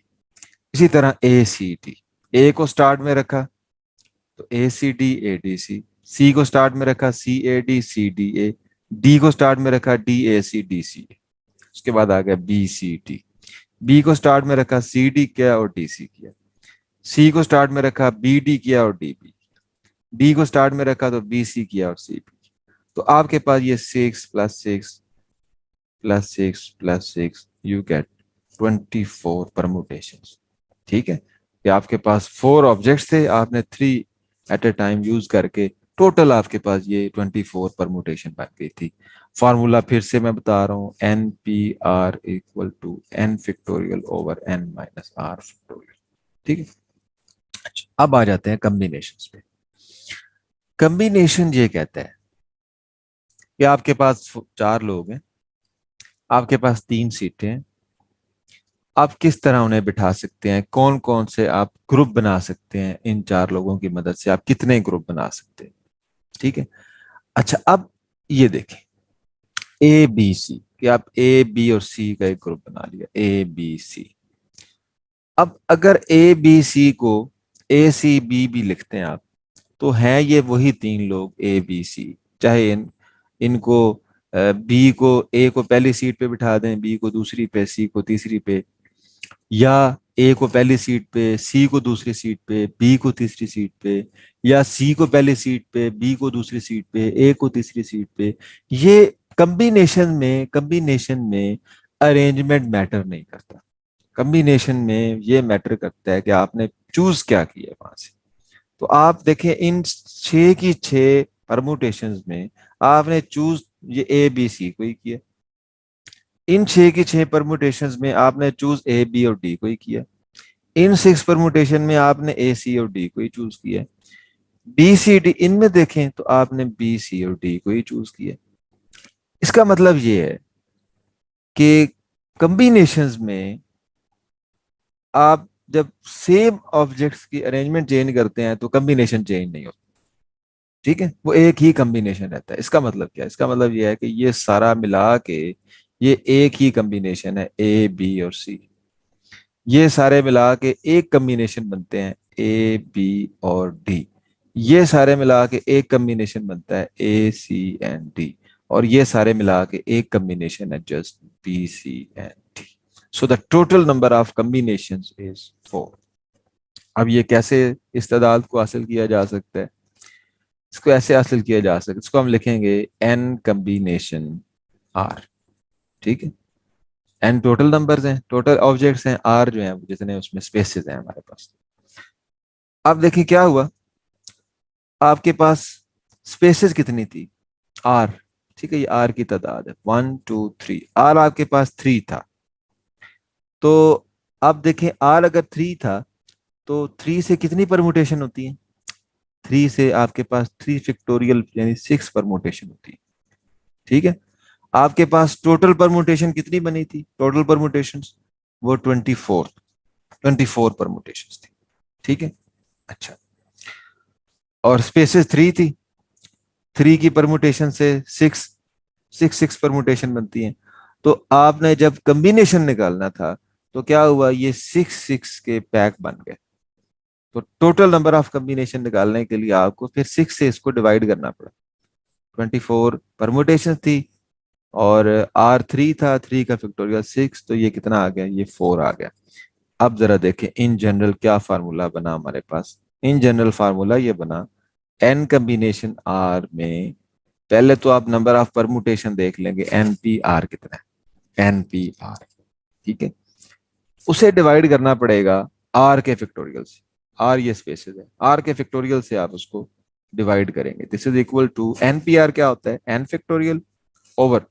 इसी तरह ए सी डी, ए को स्टार्ट में रखा तो ए सी डी ए डी सी, सी को स्टार्ट में रखा C A D C D A, D को स्टार्ट में रखा D A C D C ए। उसके बाद आ गया बी सी डी, बी को स्टार्ट में रखा सी डी किया और डी सी किया, सी को स्टार्ट में रखा बी डी किया और डी बी, डी को स्टार्ट में रखा तो बी सी किया और सी बी। तो आपके पास ये 6 plus 6 plus 6 plus 6, you get 24 permutations. ठीक है, कि आपके पास 4 ऑब्जेक्ट्स थे, आपने 3 एट ए टाइम यूज करके टोटल आपके पास ये 24 परमुटेशन बन गई थी। फार्मूला फिर से मैं बता रहा हूँ, NPR equal to n factorial over n minus r factorial. ठीक है, अच्छा अब आ जाते हैं कम्बिनेशंस पे। कम्बिनेशन ये कहता है कि आपके पास 4 लोग हैं, आपके पास 3 सीटें हैं, आप किस तरह उन्हें बिठा सकते हैं, कौन कौन से आप ग्रुप बना सकते हैं, इन 4 लोगों की मदद से आप कितने ग्रुप बना सकते हैं। ठीक है, अच्छा अब ये देखें ए बी सी, कि आप ए बी और सी का एक ग्रुप बना लिया, ए बी सी। अब अगर ए बी सी को ए सी बी भी लिखते हैं आप, तो हैं ये वही 3 लोग ए बी सी। चाहे इनको बी को, ए को पहली सीट पे बिठा दें, बी को दूसरी पे, सी को तीसरी पे, या ए को पहली सीट पे, सी को दूसरी सीट पे, बी को तीसरी सीट पे, या सी को पहली सीट पे, बी को दूसरी सीट पे, ए को तीसरी सीट पे, ये कम्बिनेशन में अरेंजमेंट मैटर नहीं करता। कम्बिनेशन में ये मैटर करता है कि आपने चूज क्या किया वहां से। तो आप देखें इन छह की छह परमुटेशंस में आपने चूज ये ए बी सी को ही किया। इन छह की छह परमुटेशंस में आपने चूज ए बी और डी को ही किया। इन सिक्स परमुटेशन में आपने ए सी और डी को ही चूज किया। बी सी डी इनमें देखें तो आपने बी सी और डी को ही चूज किया। इसका मतलब ये है कि कॉम्बिनेशंस में आप जब सेम ऑब्जेक्ट्स की अरेंजमेंट चेंज करते हैं तो कॉम्बिनेशन चेंज नहीं होता। ठीक है, वो एक ही कॉम्बिनेशन रहता है। इसका मतलब क्या है? इसका मतलब ये है कि ये सारा मिला के ये एक ही कॉम्बिनेशन है, ए बी और सी। ये सारे मिला के एक कॉम्बिनेशन बनते हैं, ए बी और डी। ये सारे मिला के एक कॉम्बिनेशन बनता है, ए सी एंड डी। और ये सारे मिला के एक कॉम्बिनेशन है, just B C and D. So the total number of combinations is 4। अब ये कैसे इस तादाद को हासिल किया जा सकता है? इसको ऐसे हासिल किया जा सकता है, इसको हम लिखेंगे एन कॉम्बिनेशन आर। ठीक है, एन टोटल नंबर्स हैं, टोटल ऑब्जेक्ट्स हैं, आर जो है जितने उसमें स्पेसेस हैं हमारे पास। अब देखिए क्या हुआ, आपके पास स्पेसेस कितनी थी? आर। ठीक है, ये आर की तादाद है, 1 2 3। आर आपके पास 3 था। तो अब देखें आर अगर 3 था तो 3 से कितनी परमुटेशन होती है? 3 से आपके पास 3 फैक्टोरियल यानी 6 परमुटेशन होती है। ठीक है, आपके पास टोटल परमुटेशन कितनी बनी थी? टोटल परमुटेशन वो 24 परमुटेशन थी। ठीक है, अच्छा, और स्पेसेस 3 थी। 3 की परमुटेशन से 6 परमुटेशन बनती है। तो आपने जब कॉम्बिनेशन निकालना था तो क्या हुआ, ये 6 के पैक बन गए। तो टोटल नंबर ऑफ कॉम्बिनेशन निकालने के लिए आपको फिर 6 से इसको डिवाइड करना पड़ा। 24 परमुटेशन थी और R3 था, 3 का फैक्टोरियल 6, तो ये कितना आ गया? ये 4 आ गया। अब जरा देखें इन जनरल क्या फार्मूला बना हमारे पास। इन जनरल फार्मूला ये बना, एन कॉम्बिनेशन आर में पहले तो आप नंबर ऑफ परमुटेशन देख लेंगे, एन पी आर कितना है, एन पी आर। ठीक है, उसे डिवाइड करना पड़ेगा आर के फैक्टोरियल से। आर ये स्पेसेस है, आर के फैक्टोरियल से आप उसको डिवाइड करेंगे। This is equal to N P R क्या होता है? N factorial over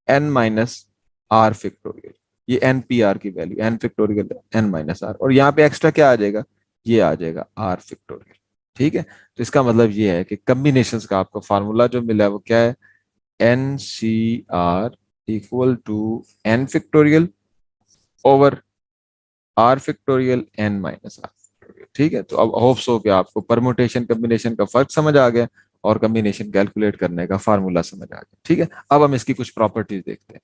N minus R factorial. ये एन पी आर की value, N factorial N minus R, और यहाँ पे एक्स्ट्रा क्या आ जाएगा? ये आ जाएगा आर फैक्टोरियल। ठीक है, तो इसका मतलब ये है कि कॉम्बिनेशंस का आपको फार्मूला जो मिला है वो क्या है? N C R equal to N factorial over R factorial N minus R factorial. ठीक है, तो अब होप सो कि आपको परमुटेशन कॉम्बिनेशन का फर्क समझ आ गया और कॉम्बिनेशन कैलकुलेट करने का फार्मूला समझ आ गया। ठीक है, अब हम इसकी कुछ प्रॉपर्टीज देखते हैं।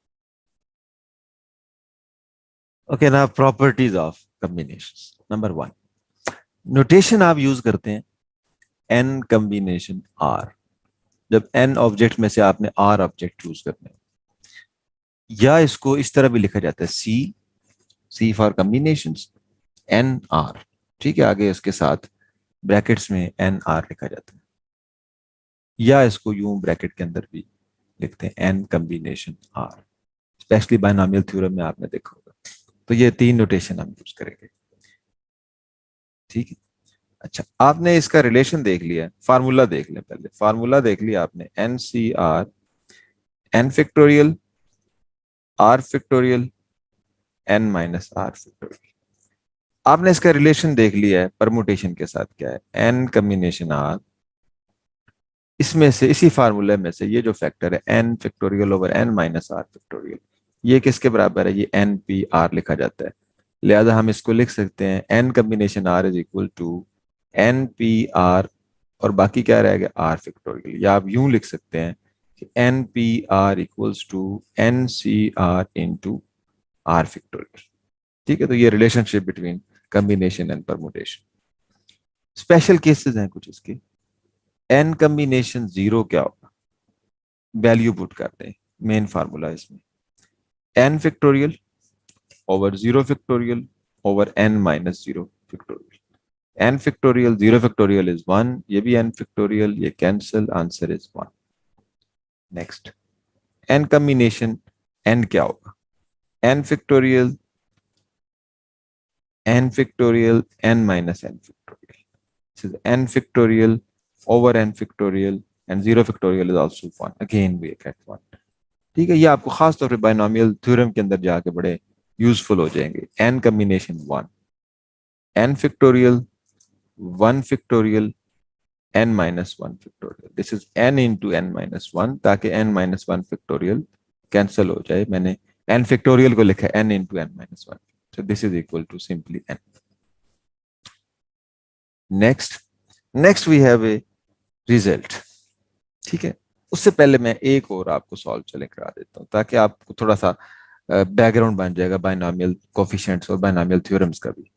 ओके ना, properties of combination. Number 1, notation आप यूज करते हैं एन कॉम्बिनेशन आर जब एन ऑब्जेक्ट में से आपने आर ऑब्जेक्ट चूज करने हैं। या इसको इस तरह भी लिखा जाता है, सी, सी फॉर कॉम्बिनेशन एन आर। ठीक है, आगे इसके साथ ब्रैकेट्स में एन आर लिखा जाता है, या इसको यूं ब्रैकेट के अंदर भी लिखते हैं N combination R. Specially binomial theorem में आपने देखा होगा। तो ये 3 नोटेशन हम यूज करेंगे। ठीक है, अच्छा, आपने इसका रिलेशन देख लिया, फार्मूला देख लें। पहले फार्मूला देख लिया आपने, N C R N factorial R factorial N minus R factorial. आपने इसका रिलेशन देख लिया है परमुटेशन के साथ, क्या है? एन कॉम्बिनेशन आर, इसमें से इसी फार्मूले में से ये जो फैक्टर है N factorial over N minus R factorial, ये किसके बराबर है? ये एन पी आर लिखा जाता है। लिहाजा हम इसको लिख सकते हैं N combination R is equal to N P R, और बाकी क्या रहेगा? R factorial. या आप यूं लिख सकते हैं कि N P R equals to N C R into R factorial. ठीक है, तो ये relationship between combination and permutation. Special cases हैं कुछ इसके। एन कॉम्बिनेशन 0 क्या होगा? वैल्यू पुट करते हैं, मेन फार्मूला इसमें N factorial over 0 factorial over n minus 0 factorial. n factorial 0 factorial is 1, ये भी n factorial, ये cancel, answer is 1. Next, n combination, n क्या होगा? n factorial n minus n factorial. This is n factorial over n factorial and 0 factorial is also 1. Again we get 1. ठीक है, ये आपको खास तौर पे बाइनोमियल थ्योरम के अंदर जाके बड़े यूजफुल हो जाएंगे. n combination 1, n factorial 1 factorial n minus 1 factorial. This is n into n minus 1 ताकि n minus 1 factorial कैंसिल हो जाए. मैंने n factorial को लिखा n into n minus 1. So this is equal to simply n. Next we have a result. ठीक है, उससे पहले मैं एक और आपको सॉल्व चले करा देता हूँ ताकि आपको थोड़ा सा बैकग्राउंड बन जाएगा बाइनोमियल कोफिशिएंट्स और बाइनोमियल थ्योरम्स का भी.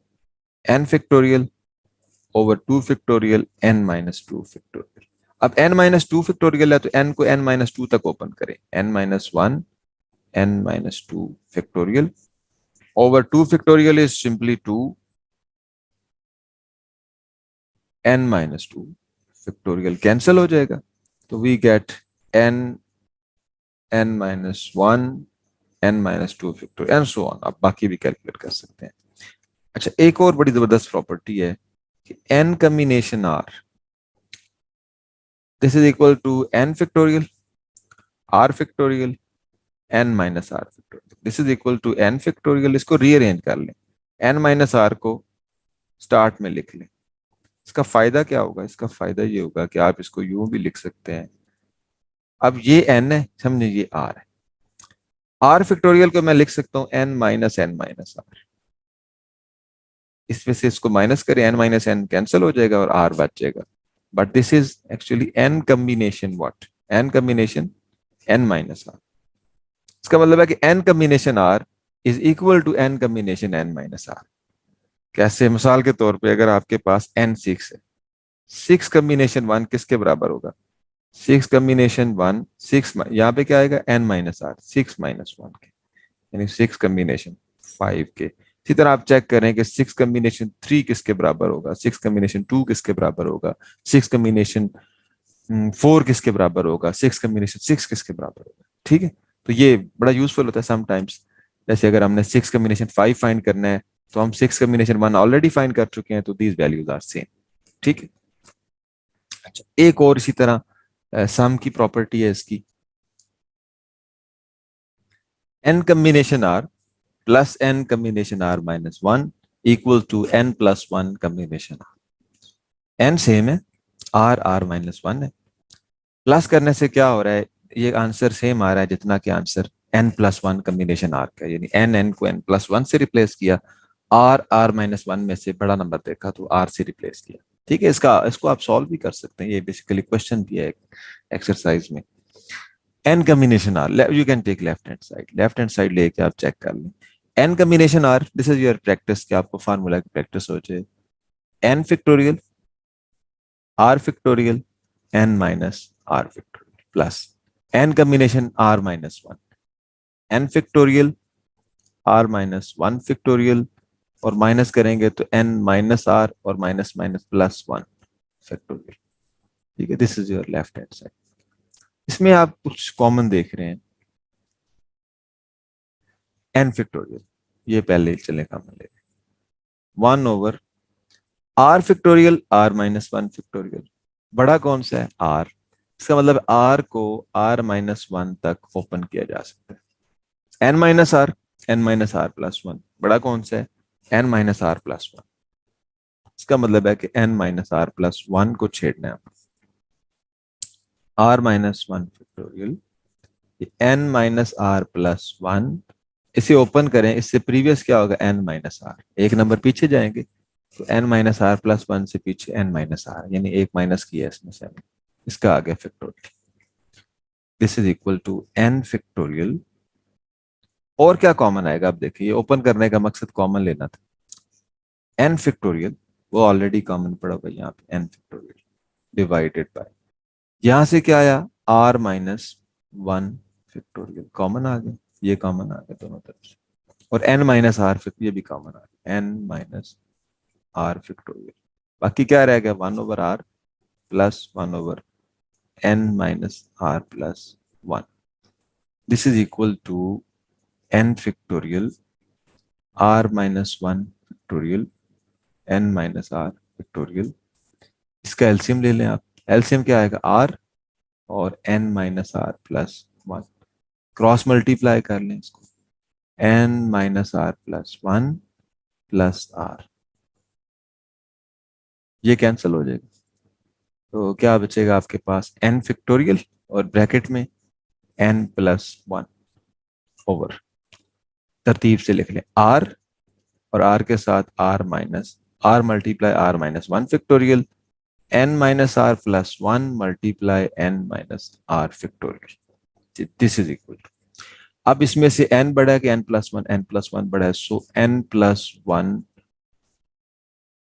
n factorial over 2 factorial n minus 2 factorial. अब n minus 2 factorial है तो n को n minus 2 तक ओपन करें. n minus 1 n minus 2 factorial over 2 factorial is simply 2 n minus 2 factorial cancel हो जाएगा तो we get n minus 1 n minus 2 factorial and so on. आप बाकी भी कैलकुलेट कर सकते हैं. अच्छा, एक और बड़ी जबरदस्त प्रॉपर्टी है कि n combination r, this is equal to n factorial r factorial n minus r factorial. This is equal to n factorial. इसको रीअरेंज कर लें, n minus r को स्टार्ट में लिख लें. इसका फायदा क्या होगा? इसका फायदा ये होगा कि आप इसको यूं भी लिख सकते हैं. अब ये n है, समझे, ये r है. r फैक्टोरियल को मैं लिख सकता हूं n माइनस r. इसमें से इसको माइनस करें, n माइनस n कैंसिल हो जाएगा और r बच जाएगा. But this is actually n combination what? n combination n minus r. इसका मतलब है कि n combination r is equal to n combination n minus r. कैसे? मिसाल के तौर पे अगर आपके पास n 6 है, 6 कॉम्बिनेशन 1 किसके बराबर होगा? 6 कॉम्बिनेशन 1 6, यहाँ पे क्या आएगा? n माइनस r, 6 माइनस 1 के, यानी 6 कॉम्बिनेशन 5 के. इसी तरह आप चेक करें कि 6 कॉम्बिनेशन 3 किसके बराबर होगा, 6 कॉम्बिनेशन 2 किसके बराबर होगा, 6 कॉम्बिनेशन 4 किसके बराबर होगा, 6 कॉम्बिनेशन 6 किसके बराबर होगा. ठीक है, तो ये बड़ा यूजफुल होता है समटाइम्स. जैसे अगर हमने 6 कॉम्बिनेशन 5 फाइंड करना है तो हम 6 कॉम्बिनेशन 1 ऑलरेडी फाइंड कर चुके हैं, तो दीज वैल्यूज आर सेम. ठीक है. अच्छा, एक और इसी तरह सम की प्रॉपर्टी है इसकी, n combination r plus n combination r minus 1 equal to n plus 1 combination r. n same है, r माइनस 1 है. प्लस करने से क्या हो रहा है? ये आंसर सेम आ रहा है जितना कि answer n plus 1 combination r का, यानी n को n प्लस 1 से रिप्लेस किया, r माइनस 1 में से बड़ा नंबर देखा तो r से रिप्लेस किया. ठीक है, इसको आप सॉल्व भी कर सकते हैं. ये बेसिकली क्वेश्चन भी है एक्सरसाइज में. n combination r, you can take left hand side लेके आप चेक कर लें. n combination r, this is your practice, कि आपको फार्मूला की प्रैक्टिस हो जाए. n factorial r factorial n minus r factorial plus n combination r minus 1 n factorial r minus 1 factorial, और माइनस करेंगे तो n माइनस r और माइनस माइनस प्लस 1 फैक्टोरियल. ठीक है, this is your left hand side. इसमें आप कुछ कॉमन देख रहे हैं. n फैक्टोरियल, ये पहले चले कॉमन ले, 1 over r factorial r minus 1 factorial. बड़ा कौन सा है? r. इसका मतलब r को r माइनस 1 तक ओपन किया जा सकता है. n माइनस r प्लस 1, बड़ा कौन सा है? n minus r plus 1. इसका मतलब है कि n माइनस r प्लस 1 को छेड़ना है r minus 1 factorial, n minus r plus 1. इसे ओपन करें, इससे प्रीवियस क्या होगा? n minus r. एक नंबर पीछे जाएंगे तो n माइनस r प्लस 1 से पीछे n माइनस r, यानी एक माइनस किया इसमें से, इसका आ गया factorial. This is equal to n factorial. और क्या कॉमन आएगा? अब देखिए, ओपन करने का मकसद कॉमन लेना था. n फैक्टोरियल वो ऑलरेडी कॉमन पड़ा हुआ यहाँ पे, n फैक्टोरियल डिवाइडेड बाय, यहां से क्या आया? r माइनस 1 फैक्टोरियल कॉमन आ गया, ये कॉमन आ गया दोनों तरफ से. और n माइनस आर फिक्ट ये भी कॉमन आ रहा है, n माइनस आर फैक्टोरियल। बाकी क्या रहेगा, 1/r plus 1/n minus are plus 1। This is equal to n factorial r minus 1 factorial n minus R factorial. इसका एलसीएम ले लें आप। एलसीएम क्या आएगा, r और n minus are plus 1। Cross multiply कर लें इसको, n minus are plus 1 plus R, ये कैंसिल हो जाएगा। तो क्या बचेगा आपके पास, n फैक्टोरियल और ब्रैकेट में n प्लस 1 ओवर, तरतीब से लिख लें r और r के साथ r minus r multiply r minus 1 factorial, n minus are plus 1 multiply n minus R factorial. This is equal to, अब इसमें से n बड़ा है कि n प्लस वन बड़ा है, सो n plus one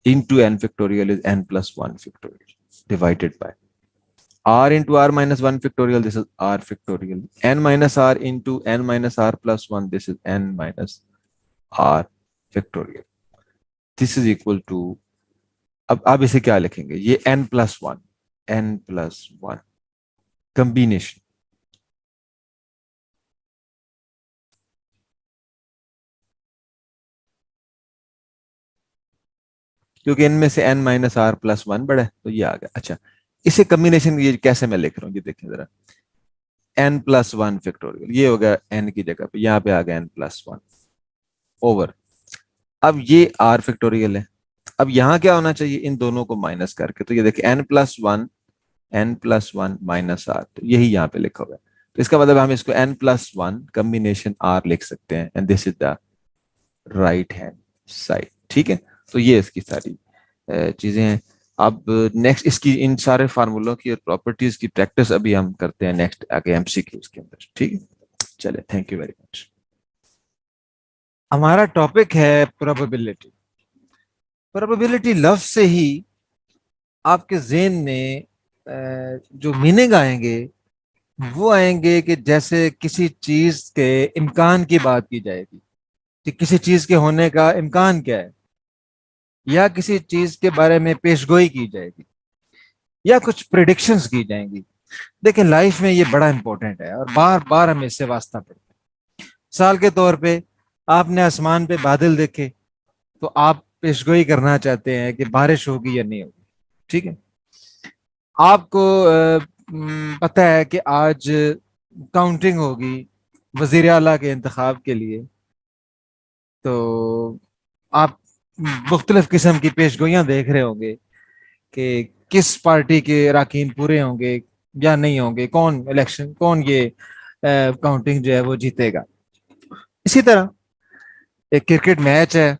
into n factorial is n plus 1 factorial divided by r into r minus 1 factorial, this is r factorial, n minus r into n minus r plus 1, this is n minus r factorial। this is equal to, अब इसे क्या लिखेंगे, ये n plus 1, n plus 1 combination, क्योंकि इनमें से n माइनस आर प्लस 1 बड़ा है तो ये आ गया। अच्छा, इसे कॉम्बिनेशन ये कैसे मैं लिख रहा हूँ, ये देखें जरा, n प्लस 1 फैक्टोरियल, ये हो गया n की जगह पे, यहाँ पे आ गया n प्लस 1 ओवर, अब ये r फैक्टोरियल है। अब यहाँ क्या होना चाहिए, इन दोनों को माइनस करके, तो ये देखिए n plus one minus R, तो यही यहाँ पे लिखा हुआ है। तो इसका मतलब हम इसको n प्लस 1 कॉम्बिनेशन r लिख सकते हैं, and this is the right hand side. ठीक है, तो ये इसकी सारी चीजें हैं। अब नेक्स्ट इसकी इन सारे फार्मूलों की और प्रॉपर्टीज की प्रैक्टिस अभी हम करते हैं नेक्स्ट आगे एमसीक्यूज के अंदर। ठीक है, चले, थैंक यू वेरी मच। हमारा टॉपिक है प्रोबेबिलिटी। प्रोबेबिलिटी लफ्ज से ही आपके ज़हन में जो मीनिंग आएंगे वो आएंगे कि जैसे किसी चीज के इम्कान की बात की जाएगी कि किसी चीज के होने का इम्कान क्या है, या किसी चीज के बारे में पेशगोई की जाएगी, या कुछ प्रिडिक्शंस की जाएंगी। देखिए, लाइफ में ये बड़ा इंपॉर्टेंट है और बार बार हमें इससे वास्ता पड़ता है। साल के तौर पे आपने आसमान पे बादल देखे तो आप पेशगोई करना चाहते हैं कि बारिश होगी या नहीं होगी। ठीक है, आपको पता है कि आज काउंटिंग होगी वजीर आला के इंतखाब के लिए, तो आप मुख्तलिफ किस्म की पेशगोइयां देख रहे होंगे कि किस पार्टी के अरकान पूरे होंगे या नहीं होंगे, कौन इलेक्शन, कौन ये काउंटिंग जो है वो जीतेगा। इसी तरह एक क्रिकेट मैच है,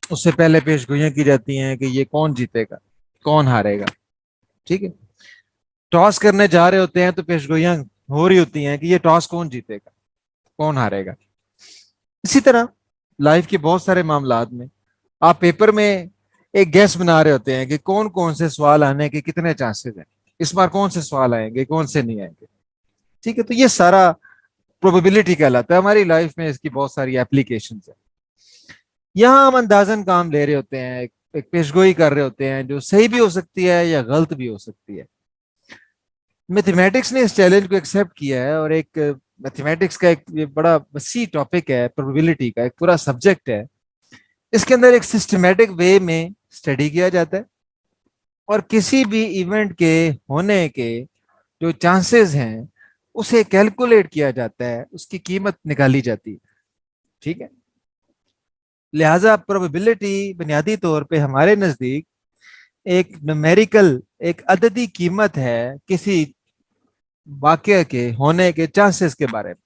उससे पहले पेशगोइयां की जाती हैं कि ये कौन जीतेगा, कौन हारेगा। ठीक है, टॉस करने जा रहे होते हैं तो पेशगोइयां हो रही होती हैं कि ये टॉस कौन जीतेगा, कौन हारेगा। इसी तरह लाइफ के बहुत सारे मामलात में आप पेपर में एक गैस बना रहे होते हैं कि कौन कौन से सवाल आने के कितने चांसेस हैं, इस बार कौन से सवाल आएंगे, कौन से नहीं आएंगे। ठीक है, तो ये सारा प्रोबेबिलिटी कहलाता है। हमारी लाइफ में इसकी बहुत सारी एप्लीकेशंस है। यहाँ हम अंदाजन काम ले रहे होते हैं, एक पेशगोई कर रहे होते हैं जो सही भी हो सकती है या गलत भी हो सकती है। मैथमेटिक्स ने इस चैलेंज को एक्सेप्ट किया है और एक मैथमेटिक्स का एक ये बड़ा वसी टॉपिक है, प्रोबेबिलिटी का एक पूरा सब्जेक्ट है। इसके अंदर एक सिस्टमेटिक वे में स्टडी किया जाता है और किसी भी इवेंट के होने के जो चांसेस हैं उसे कैलकुलेट किया जाता है, उसकी कीमत निकाली जाती है। ठीक है, लिहाजा प्रोबेबिलिटी बुनियादी तौर पे हमारे नजदीक एक न्यूमेरिकल, एक अददी कीमत है किसी वाकये के होने के चांसेस के बारे में,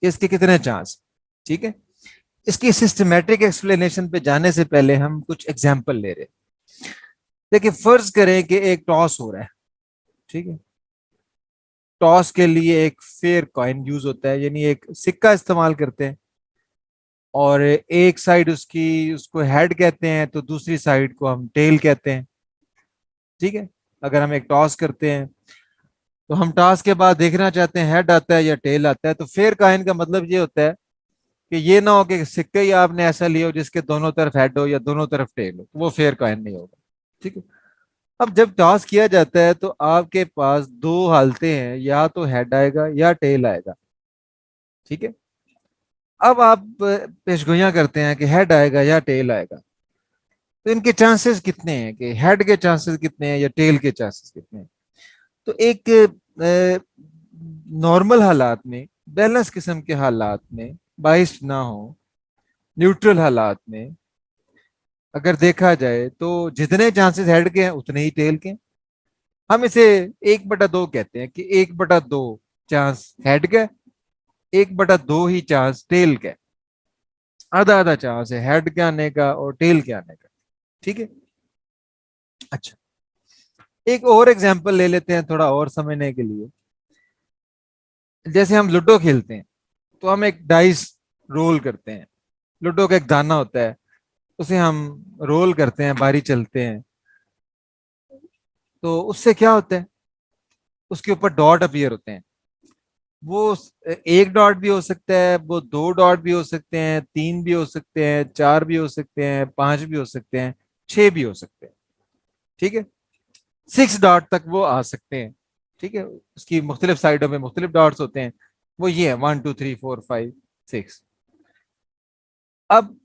कि इसके कितने चांस। ठीक है, इसकी सिस्टमेटिक एक्सप्लेनेशन पे जाने से पहले हम कुछ एग्जाम्पल ले रहे हैं। देखिए, फर्ज करें कि एक टॉस हो रहा है। ठीक है, टॉस के लिए एक फेयर कॉइन यूज होता है, यानी एक सिक्का इस्तेमाल करते हैं, और एक साइड उसकी उसको हेड कहते हैं तो दूसरी साइड को हम टेल कहते हैं। ठीक है, अगर हम एक टॉस करते हैं तो हम टॉस के बाद देखना चाहते हैं हेड आता है या टेल आता है, तो फेयर कॉइन का मतलब ये होता है कि ये ना हो कि सिक्के ही आपने ऐसा लिया हो जिसके दोनों तरफ हेड हो या दोनों तरफ टेल हो, तो वो फेयर कॉइन नहीं होगा। ठीक है। अब जब टॉस किया जाता है तो आपके पास दो हालतें हैं, या तो हेड आएगा या टेल आएगा। ठीक है। अब आप पेशगोइयां करते हैं कि हेड आएगा या टेल आएगा, तो इनके चांसेस कितने हैं, कि हेड के चांसेस कितने हैं या टेल के चांसेस कितने हैं। तो एक नॉर्मल हालात में, बैलेंस किस्म के हालात में, बाइस्ड ना हो, न्यूट्रल हालात में अगर देखा जाए तो जितने चांसेस हेड के हैं उतने ही टेल के हैं। हम इसे 1/2 कहते हैं, कि 1/2 चांस हेड का, 1/2 ही चांस टेल का। आधा आधा चांस है हेड के आने का और टेल के आने का। ठीक है। अच्छा, एक और एग्जांपल ले लेते हैं थोड़ा और समझने के लिए। जैसे हम लूडो खेलते हैं तो हम एक डाइस रोल करते हैं। लूडो का एक दाना होता है, उसे हम रोल करते हैं, बारी चलते हैं। तो उससे क्या होता है, उसके ऊपर डॉट अपीयर होते हैं। वो एक डॉट भी हो सकता है, वो दो डॉट भी हो सकते हैं, तीन भी हो सकते हैं, चार भी हो सकते हैं, पांच भी हो सकते हैं, छह भी हो सकते हैं। ठीक है। 6 डॉट तक वो आ सकते हैं। ठीक है। उसकी मुख्तलिफ साइडों में मुख्तलिफ डॉट्स होते हैं। वो ये है 1 2 3 4 5 6। अब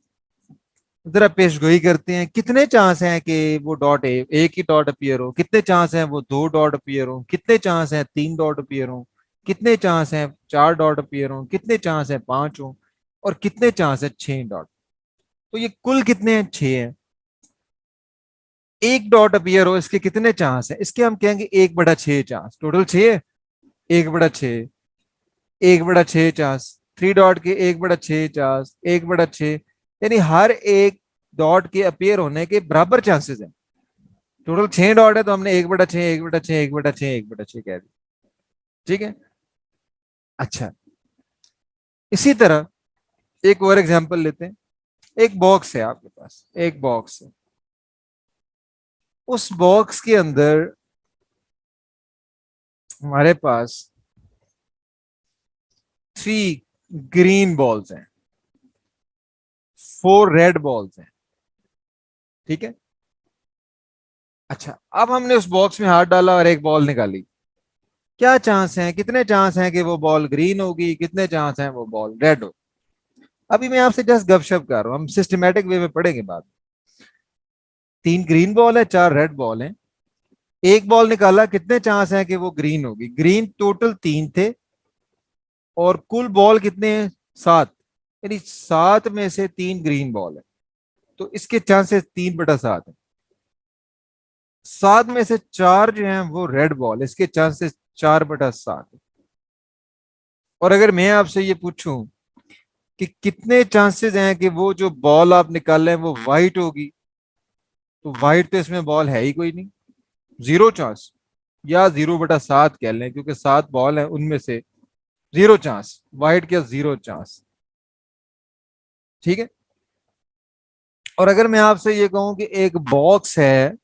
जरा पेशगोई करते हैं, कितने चांस हैं कि वो डॉट एक ही डॉट अपीयर हो, कितने चांस हैं वो दो डॉट अपीयर हो, कितने चांस हैं तीन डॉट अपीयर हो, कितने चांस हैं चार डॉट अपीयर हो, कितने चांस हैं पांच हो, और कितने चांस है 6 डॉट। तो ये कुल कितने हैं, 6 हैं। एक डॉट अपीयर हो, इसके कितने चांस हैं, इसके हम कहेंगे 1/6 चांस। टोटल 6 है, 1/6, 1/6 चांस। 3 डॉट के 1/6 चांस, 1/6, यानी हर एक डॉट के अपीयर होने के बराबर चांसेस हैं। टोटल 6 डॉट है तो हमने 1/6, 1/6, 1/6, 1/6 कह दिया। ठीक है। अच्छा, इसी तरह एक और एग्जांपल लेते हैं। एक बॉक्स है आपके पास, एक बॉक्स है। उस बॉक्स के अंदर हमारे पास 3 ग्रीन बॉल्स हैं, 4 रेड बॉल्स हैं। ठीक है। अच्छा, अब हमने उस बॉक्स में हाथ डाला और एक बॉल निकाली। क्या चांस है, कितने चांस हैं कि वो बॉल ग्रीन होगी, कितने चांस हैं वो बॉल रेड होगी। अभी मैं आपसे जस्ट गपशप कर रहा हूं, हम सिस्टमेटिक वे में पढ़ेंगे बाद। 3 ग्रीन बॉल है, 4 रेड बॉल है। एक बॉल निकाला, कितने चांस हैं कि वो ग्रीन होगी। ग्रीन टोटल 3 थे, और कुल बॉल कितने हैं, 7। यानी 7 में से 3 ग्रीन बॉल है, तो इसके चांसेस 3/7 है। 7 में से 4 जो है वो रेड बॉल, इसके चांसेस 4/7 है। और अगर मैं आपसे ये पूछूं कि कितने चांसेस हैं कि वो जो बॉल आप निकाल रहे हैं वो वाइट होगी, तो वाइट तो इसमें बॉल है ही कोई नहीं, 0 चांस। या 0/7 कह लें, क्योंकि 7 बॉल है उनमें से 0 चांस, वाइट का 0 चांस। ठीक है। और अगर मैं आपसे ये कहूं कि एक बॉक्स है,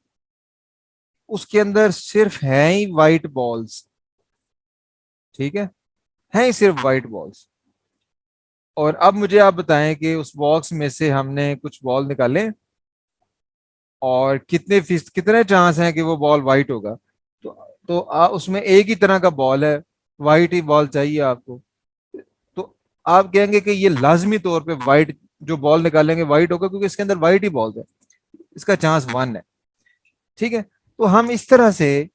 उसके अंदर सिर्फ है ही वाइट बॉल्स। ठीक है ही सिर्फ वाइट बॉल्स। और अब मुझे आप बताएं कि उस बॉक्स में से हमने कुछ बॉल निकाले, और कितने चांस हैं कि वो बॉल वाइट होगा। तो उसमें एक ही तरह का बॉल है, वाइट ही बॉल चाहिए आपको। तो आप कहेंगे कि ये लाजमी तौर पे वाइट, जो बॉल निकालेंगे वाइट होगा, क्योंकि इसके अंदर वाइट ही बॉल है। इसका चांस 1 है। ठीक है। तो हम इस तरह से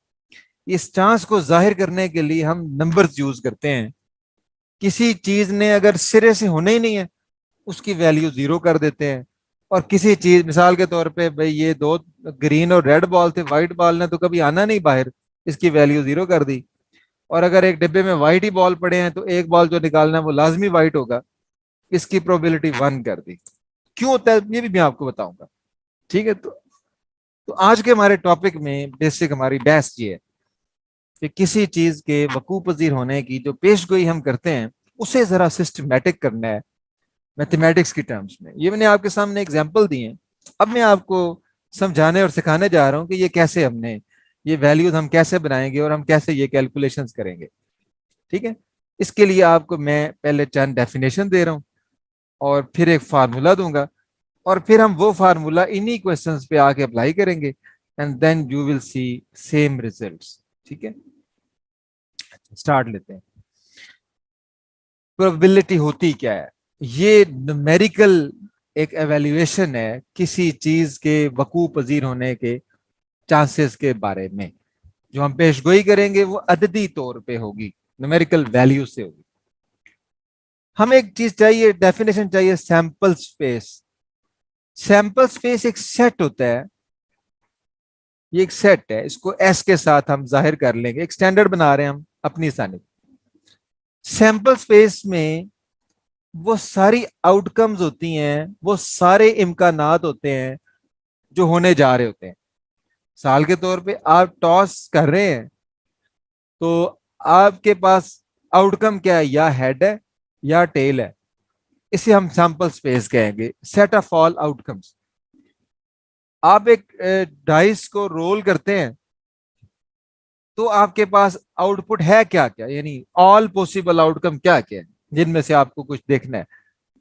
इस चांस को जाहिर करने के लिए हम नंबर्स यूज करते हैं। किसी चीज ने अगर सिरे से होना ही नहीं है, उसकी वैल्यू 0 कर देते हैं। और किसी चीज, मिसाल के तौर पे भाई ये दो ग्रीन और रेड बॉल थे, व्हाइट बॉल ने तो कभी आना नहीं बाहर, इसकी वैल्यू 0 कर दी। और अगर एक डिब्बे में व्हाइट ही बॉल पड़े हैं तो एक बॉल जो निकालना है वो लाजमी व्हाइट होगा, इसकी प्रोबेबिलिटी 1 कर दी। क्यों होता है ये भी मैं आपको बताऊंगा। ठीक है। तो आज के हमारे टॉपिक में बेसिक हमारी बहस ये है कि किसी चीज के वकू पजीर होने की जो पेशगोई हम करते हैं, उसे जरा सिस्टमेटिक करना है मैथमेटिक्स की टर्म्स में। ये मैंने आपके सामने एग्जांपल दिए हैं। अब मैं आपको समझाने और सिखाने जा रहा हूं कि ये कैसे हमने ये वैल्यूज हम कैसे बनाएंगे और हम कैसे ये कैलकुलेशंस करेंगे। ठीक है। इसके लिए आपको मैं पहले चंद डेफिनेशन दे रहा हूं, और फिर एक फार्मूला दूंगा, और फिर हम वो फार्मूला इन्हीं क्वेश्चंस पे आके अप्लाई करेंगे, and then you will see same results. ठीक है, स्टार्ट लेते हैं। प्रोबेबिलिटी होती क्या है? ये न्यूमेरिकल एक एवेल्युएशन है किसी चीज के वकू पजीर होने के चांसेस के बारे में। जो हम पेशगोई करेंगे वो अददी तौर पे होगी, न्यूमेरिकल वैल्यू से होगी। हमें एक चीज चाहिए, डेफिनेशन चाहिए, सैंपल स्पेस। सैंपल स्पेस एक सेट होता है, ये एक सेट है, इसको एस के साथ हम जाहिर कर लेंगे, एक स्टैंडर्ड बना रहे हैं हम अपनी सानी। सैंपल स्पेस में वो सारी आउटकम्स होती हैं, वो सारे इम्कानात होते हैं जो होने जा रहे होते हैं। साल के तौर पे आप टॉस कर रहे हैं, तो आपके पास आउटकम क्या है? या हेड है या टेल है। इसे हम सैंपल स्पेस कहेंगे, सेट ऑफ ऑल आउटकम्स। आप एक डाइस को रोल करते हैं, तो आपके पास आउटपुट है क्या क्या, यानी ऑल पॉसिबल आउटकम क्या क्या है जिनमें से आपको कुछ देखना है।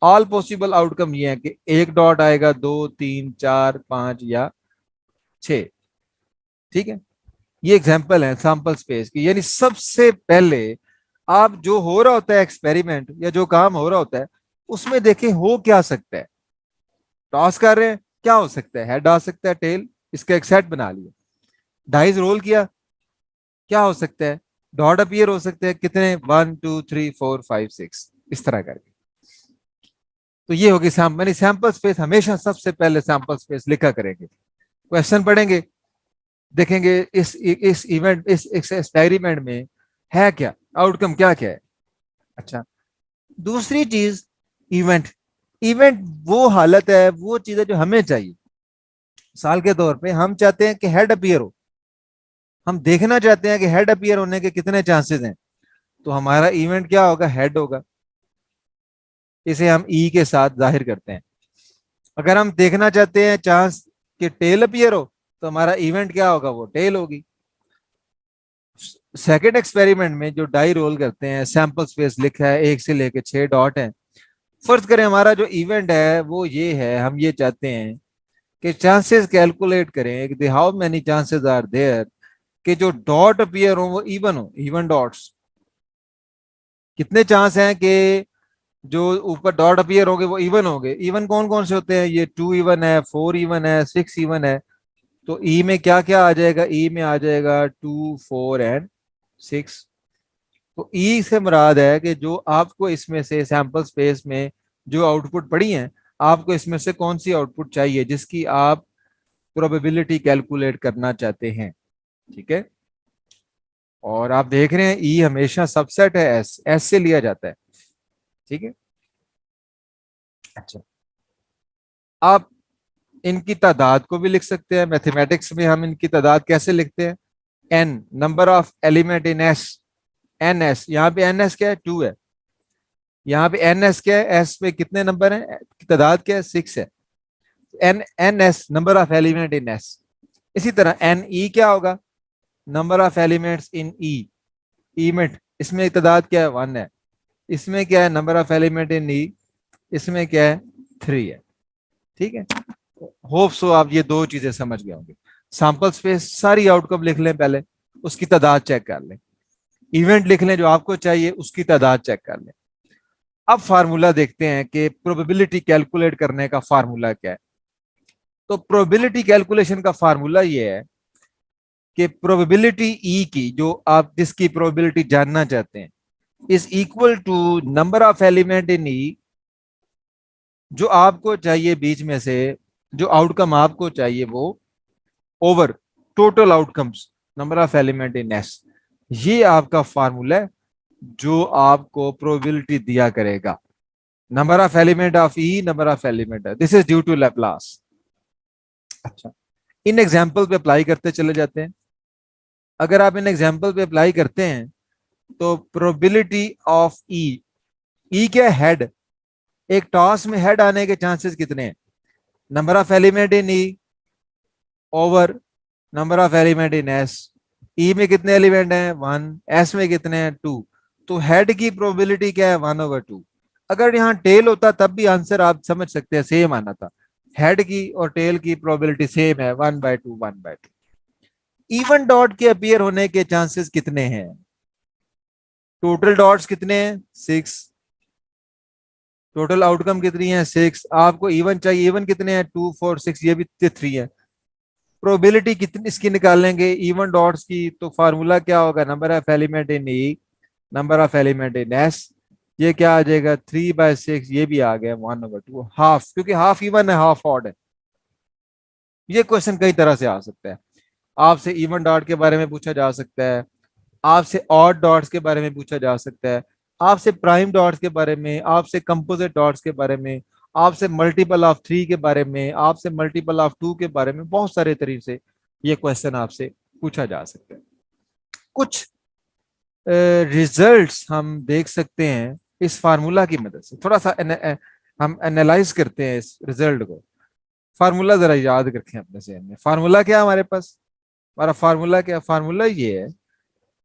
ऑल पॉसिबल आउटकम ये है कि एक डॉट आएगा, दो, तीन, चार, पांच या छह। ठीक है, ये एग्जांपल है सैंपल स्पेस की। यानी सबसे पहले आप जो हो रहा होता है एक्सपेरिमेंट या जो काम हो रहा होता है, उसमें देखें हो क्या सकता है। टॉस कर रहे हैं, क्या हो सकता है? हेड आ सकता है, टेल, इसका एक सेट बना लिया। डाइस रोल किया, क्या हो सकता है? डॉट अपीयर हो सकते हैं, कितने? 1 2 3 4 5 6, इस तरह करके। तो ये होगी सैंपल, सैंपल स्पेस हमेशा सबसे पहले सैंपल स्पेस लिखा करेंगे। क्वेश्चन पढ़ेंगे, देखेंगे इस इवेंट, इस एक्सपेरिमेंट में है क्या, आउटकम क्या क्या है। अच्छा, दूसरी चीज, इवेंट। इवेंट वो हालत है, वो चीज है जो हमें चाहिए। साल के तौर पे हम चाहते हैं कि हेड अपीयर हो, हम देखना चाहते हैं कि हेड अपीयर होने के कितने चांसेस हैं। तो हमारा इवेंट क्या होगा? हेड होगा। इसे हम ई के साथ जाहिर करते हैं। अगर हम देखना चाहते हैं चांस कि टेल अपीयर हो, तो हमारा इवेंट क्या होगा? वो टेल होगी। सेकेंड एक्सपेरिमेंट में जो डाई रोल करते हैं, सैंपल स्पेस लिखा है, 1 से लेके 6 डॉट है। फर्ज करें हमारा जो इवेंट है वो ये है, हम ये चाहते हैं कि चांसेस कैलकुलेट करें कि how many chances are there कि जो डॉट अपीयर हो वो इवन हो, इवन डॉट्स। कितने चांस हैं कि जो ऊपर डॉट अपीयर होंगे वो इवन होंगे? इवन कौन कौन से होते हैं? ये 2 इवन है, 4 इवन है, 6 इवन है। तो ई में क्या क्या आ जाएगा? ई में आ जाएगा 2 4 एंड 6। तो ई से मुराद है कि जो आपको इसमें से सैंपल स्पेस में जो आउटपुट पड़ी है, आपको इसमें से कौन सी आउटपुट चाहिए जिसकी आप प्रोबेबिलिटी कैलकुलेट करना चाहते हैं। ठीक है, और आप देख रहे हैं ई हमेशा सबसेट है, एस, एस से लिया जाता है। ठीक है, अच्छा, आप इनकी तादाद को भी लिख सकते हैं। मैथमेटिक्स में हम इनकी तादाद कैसे लिखते हैं? N, number of element in S. N S, यहाँ पे एन एस क्या है? 2 है। यहाँ पे एन एस क्या है? एस पे कितने नंबर हैं? तादाद क्या है? 6 है। N N S, number of element in S. इसी तरह एन ई क्या होगा? Number of elements in E. E में इसमें तादाद क्या है? 1 है। इसमें क्या है? नंबर ऑफ एलिमेंट इन ई, इसमें क्या है? 3 है। ठीक है, होप सो आप ये दो चीजें समझ गए होंगे। सैंपल स्पेस, सारी आउटकम लिख लें पहले, उसकी तादाद चेक कर लें। इवेंट लिख लें जो आपको चाहिए, उसकी तादाद चेक कर लें। अब फार्मूला देखते हैं कि प्रोबेबिलिटी कैलकुलेट करने का फार्मूला क्या है। तो प्रोबेबिलिटी कैलकुलेशन का फार्मूला ये है कि प्रोबेबिलिटी ई की, जो आप जिसकी प्रोबेबिलिटी जानना चाहते हैं, is equal to number of element in E, जो आपको चाहिए बीच में से, जो आउटकम आपको चाहिए वो, over total outcomes, number of element in S. ये आपका फार्मूला है जो आपको प्रोबेबिलिटी दिया करेगा। Number of element of E, number of element, this is due to Laplace. अच्छा, इन एग्जाम्पल पे अप्लाई करते चले जाते हैं। अगर आप इन एग्जाम्पल पे अप्लाई करते हैं, तो प्रोबेबिलिटी ऑफ ई, ई क्या है? हेड। एक टॉस में हेड आने के चांसेस कितने हैं? Number of element in E over number of element in S. E में कितने एलिमेंट हैं? 1, एस में कितने हैं? 2। तो हेड की प्रोबेबिलिटी क्या है? 1/2। अगर यहाँ टेल होता तब भी आंसर आप समझ सकते हैं सेम आना था। हेड की और टेल की प्रोबेबिलिटी सेम है, 1/2 1/2। इवन डॉट के अपीयर होने के चांसेस कितने हैं? टोटल डॉट्स कितने हैं? 6। टोटल आउटकम कितनी है? 6। आपको इवन चाहिए, इवन कितने हैं? 2 4 6, ये भी 3 है। प्रोबेबिलिटी कितनी इसकी निकालेंगे इवन डॉट्स की? तो फार्मूला क्या होगा? Number of element in E, number of element in S. ये क्या आ जाएगा? 3/6। ये भी आ गया 1/2, हाफ, क्योंकि हाफ इवन है, हाफ ऑड है। ये क्वेश्चन कई तरह से आ सकता है। आपसे इवन डॉट के बारे में पूछा जा सकता है, आपसे ऑड डॉट्स के बारे में पूछा जा सकता है, आपसे प्राइम डॉट्स के बारे में, आपसे कंपोजिट डॉट्स के बारे में, आपसे मल्टीपल ऑफ 3 के बारे में, आपसे मल्टीपल ऑफ 2 के बारे में। बहुत सारे तरीके से ये क्वेश्चन आपसे पूछा जा सकता है। कुछ रिजल्ट्स हम देख सकते हैं इस फार्मूला की मदद से। थोड़ा सा हम एनालाइज करते हैं इस रिजल्ट को। फार्मूला जरा याद रखें अपने जहन में। फार्मूला क्या है हमारे पास? हमारा फार्मूला क्या? फार्मूला ये है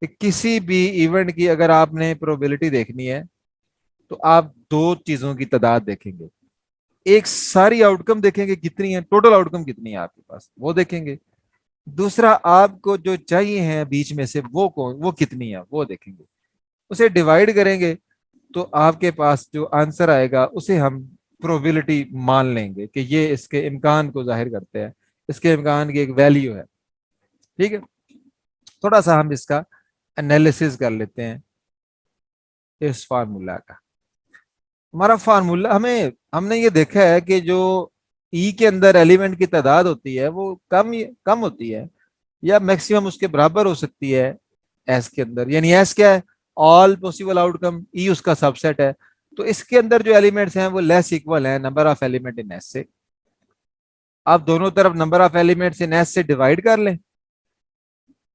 कि किसी भी इवेंट की अगर आपने प्रोबेबिलिटी देखनी है तो आप दो चीजों की तादाद देखेंगे। एक, सारी आउटकम देखेंगे कितनी है, टोटल आउटकम कितनी है आपके पास, वो देखेंगे। दूसरा, आपको जो चाहिए है बीच में से वो कितनी है, वो देखेंगे। उसे डिवाइड करेंगे तो आपके पास जो आंसर आएगा उसे हम प्रोबेबिलिटी मान लेंगे कि ये इसके इम्कान को जाहिर करते हैं, इसके इम्कान की एक वैल्यू है। ठीक है, थोड़ा सा हम इसका एनालिसिस कर लेते हैं इस फार्मूला का। हमारा फार्मूला, हमने ये देखा है कि जो ई के अंदर एलिमेंट की तादाद होती है वो कम कम होती है, या मैक्सिमम उसके बराबर हो सकती है एस के अंदर। यानी एस क्या है? ऑल पॉसिबल आउटकम, ई उसका सबसेट है। तो इसके अंदर जो एलिमेंट्स हैं वो लेस इक्वल है number of element in S से। आप दोनों तरफ number of elements in S से डिवाइड कर लें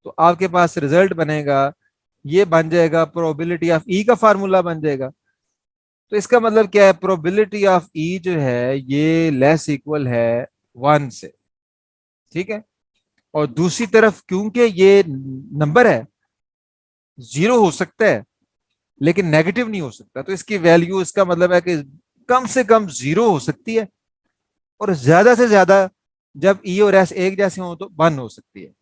तो आपके पास रिजल्ट बनेगा, ये बन जाएगा प्रोबेबिलिटी ऑफ ई का फार्मूला बन जाएगा। तो इसका मतलब क्या है? प्रोबेबिलिटी ऑफ ई जो है ये लेस इक्वल है 1 से। ठीक है, और दूसरी तरफ क्योंकि ये नंबर है, जीरो हो सकता है लेकिन नेगेटिव नहीं हो सकता, तो इसकी वैल्यू, इसका मतलब है कि कम से कम जीरो हो सकती है, और ज्यादा से ज्यादा जब ई और एस एक जैसे हो तो 1 हो सकती है।